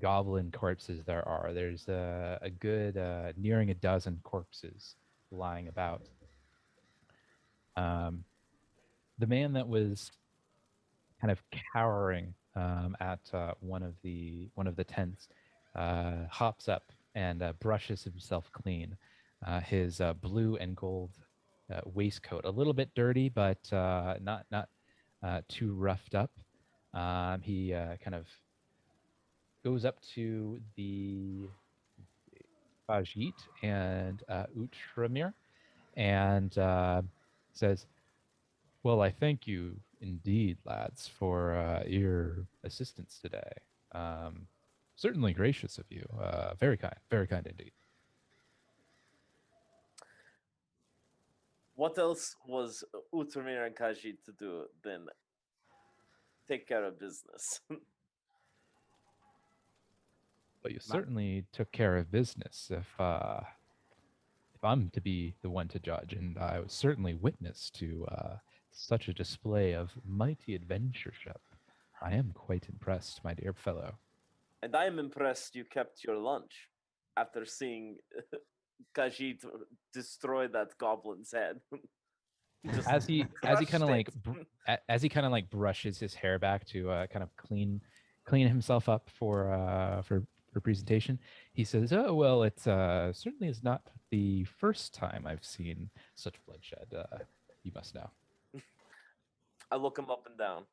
goblin corpses there are. There's a good nearing a dozen corpses lying about. The man that was kind of cowering at one of the tents hops up and brushes himself clean. His blue and gold waistcoat, a little bit dirty, but not too roughed up. He kind of goes up to the Bajit and Outramir and says, "Well, I thank you indeed, lads, for your assistance today. Certainly gracious of you. Very kind indeed." What else was Utamir and Kaji to do than take care of business? But you My- certainly took care of business if I'm to be the one to judge, and I was certainly witness to such a display of mighty adventureship. I am quite impressed, my dear fellow. And I am impressed you kept your lunch after seeing Khajiit destroy that goblin's head. Just As he crushed kind of like it. as he kind of like brushes his hair back to kind of clean himself up for presentation, he says, "Oh well, it certainly is not the first time I've seen such bloodshed. You must know." I look him up and down.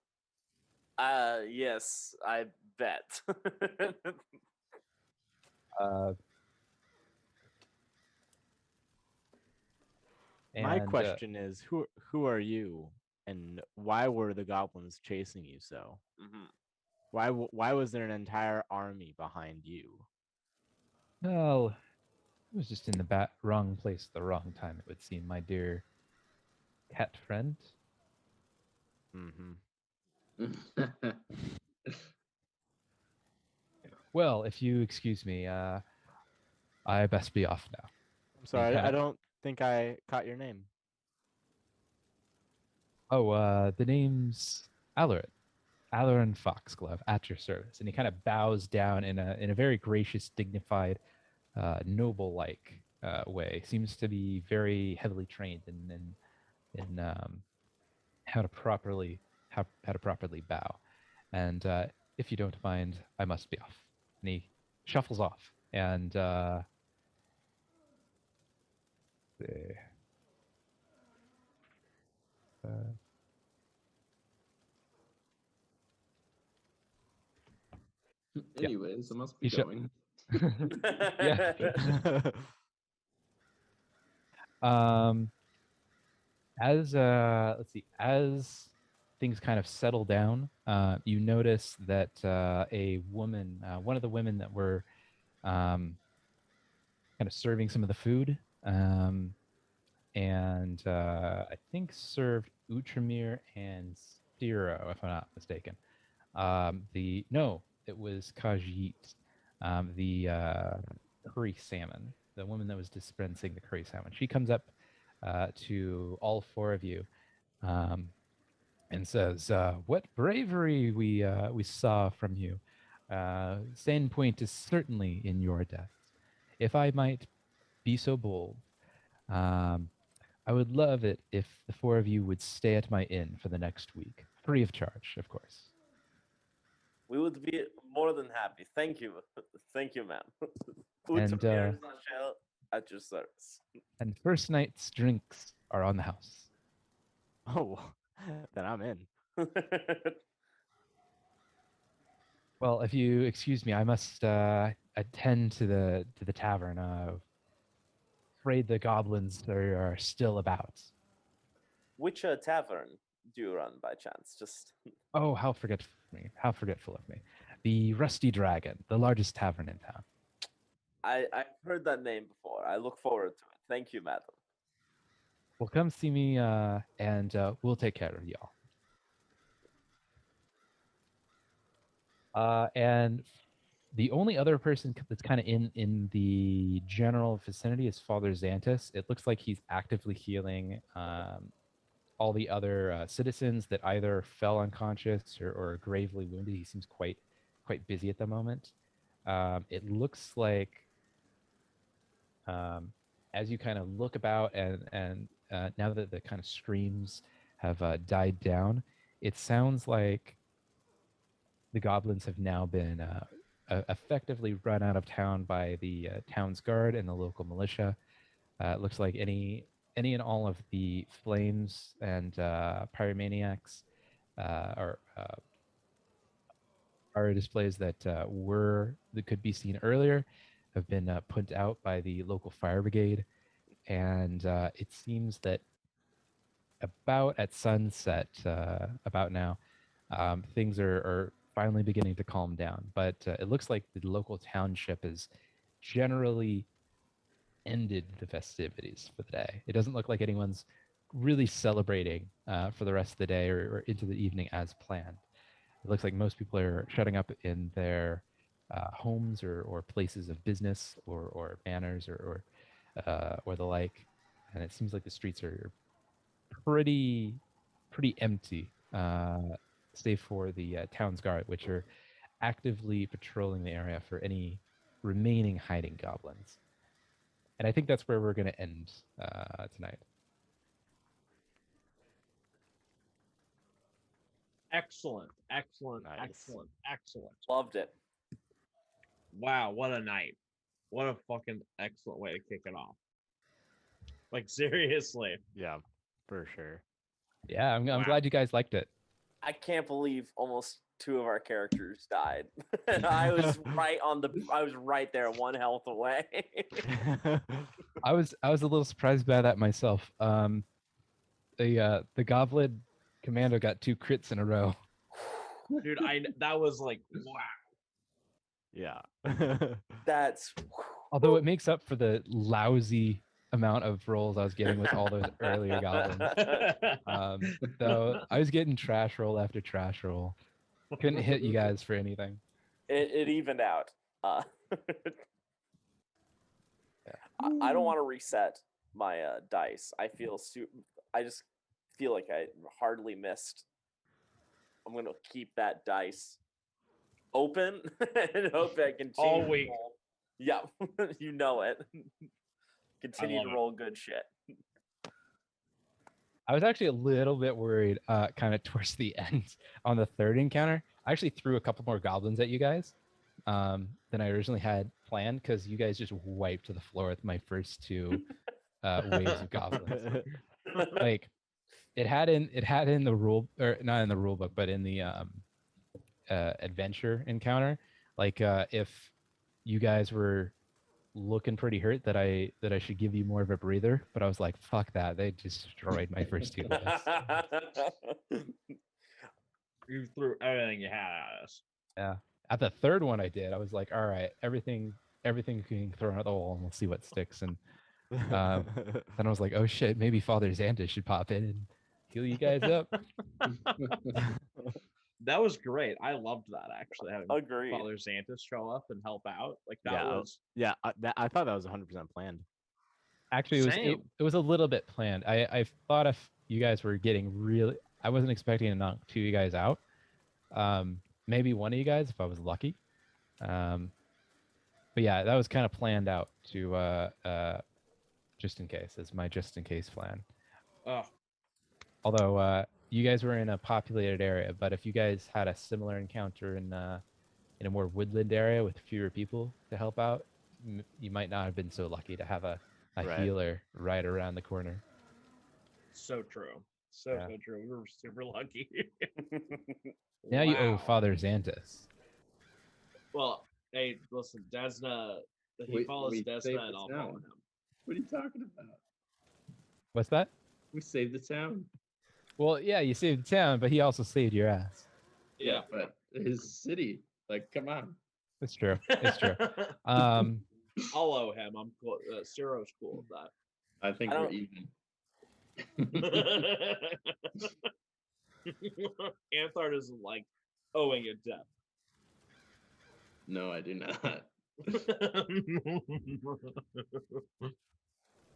Yes, I bet. Uh, My and question is, who are you, and why were the goblins chasing you so? Mhm. Why was there an entire army behind you? well, it was just in the wrong place at the wrong time. It would seem, my dear cat friend. Mm-hmm. Well, if you excuse me, I best be off now. I'm And he sorry, kind I of don't think I caught your name. the name's Alarin. Alarin Foxglove, at your service. And he kind of bows down in a very gracious, dignified, noble-like way. Seems to be very heavily trained in how to properly how to properly bow. And if you don't mind, I must be off. And he shuffles off. And the- uh, yeah, Anyways, I must be he going. yeah. Um, as let's see, as things kind of settle down, you notice that a woman, one of the women that were kind of serving some of the food, and I think served Outramir and Stiro, if I'm not mistaken. The no, it was Khajiit, the curry salmon, the woman that was dispensing the curry salmon. She comes up to all four of you um, and says, "What bravery we saw from you. Sandpoint is certainly in your depth. If I might be so bold, um, I would love it if the four of you would stay at my inn for the next week, free of charge, of course." We would be more than happy. Thank you. Thank you, ma'am. And Utamir Zashel at your service. and first night's drinks are on the house. Oh, then I'm in. Well, if you excuse me, I must attend to the tavern. Afraid the goblins are still about. Which tavern do you run by chance? Just Oh, how forgetful of me. The Rusty Dragon, the largest tavern in town. I've heard that name before. I look forward to it. Thank you, madam. Well, come see me, and we'll take care of y'all. And the only other person that's kind of in the general vicinity is Father Xantus. It looks like he's actively healing all the other citizens that either fell unconscious or are gravely wounded. He seems quite busy at the moment. It looks like as you kind of look about and now that the kind of screams have died down, it sounds like the goblins have now been effectively run out of town by the town's guard and the local militia. It looks like any and all of the flames and pyromaniacs or fire displays that could be seen earlier have been put out by the local fire brigade, and it seems that about at sunset, about now, things are finally beginning to calm down. But it looks like the local township has generally ended the festivities for the day. It doesn't look like anyone's really celebrating for the rest of the day or into the evening as planned. It looks like most people are shutting up in their homes or places of business or manors or the like, and it seems like the streets are pretty empty, save for the town's guard, which are actively patrolling the area for any remaining hiding goblins. And I think that's where we're going to end tonight. Excellent. Nice. Loved it. Wow, what a night. What a fucking excellent way to kick it off. Like, seriously. Yeah, for sure. Yeah, I'm Wow. glad you guys liked it. I can't believe almost 2 of our characters died. I was right there, 1 health away. I was a little surprised by that myself. The goblin commando got 2 crits in a row. Dude, that was like, wow. Yeah. That's Although it makes up for the lousy amount of rolls I was getting with all those earlier goblins. Though I was getting trash roll after trash roll. Couldn't hit you guys for anything. it evened out. I don't want to reset my dice. I just feel like I hardly missed. I'm gonna keep that dice open and hope I continue. All to week. roll. Yeah, you know it. Continue to love it. roll good shit. I was actually a little bit worried kind of towards the end on the third encounter. I actually threw a couple more goblins at you guys than I originally had planned because you guys just wiped the floor with my first 2 waves of goblins. Like it had in the rule, or not in the rule book, but in the adventure encounter, like if you guys were looking pretty hurt, that I should give you more of a breather, but I was like, fuck that, they destroyed my first 2 lists. You threw everything you had at us. Yeah, at the third one I did, I was like, all right, everything being thrown at the wall and we'll see what sticks. And then I was like, oh shit, maybe Father Xantus should pop in and heal you guys up. That was great. I loved that, actually, having Agreed. Father Xantus show up and help out. Like, that Yeah, was... Yeah, I thought that was 100% planned. Actually, it was a little bit planned. I thought if you guys were getting really, I wasn't expecting to knock 2 of you guys out. Maybe 1 of you guys if I was lucky. But yeah, that was kind of planned out to just in case, as my just in case plan. Oh, Although you guys were in a populated area, but if you guys had a similar encounter in a more woodland area with fewer people to help out, you might not have been so lucky to have a Right. healer right around the corner. so true. So true. We were super lucky. Now you owe Wow. Father Xantus. Well, hey, listen, Desna, he follows saved Desna the and I'll follow town. him. What are you talking about? What's that? We saved the town. Well, yeah, you saved the town, but he also saved your ass. Yeah. But his city, like, come on. It's true. It's true. I'll owe him. I'm cool. Ciro's cool with that. I think I we're don't- even. Anthart is like owing a debt. No, I do not.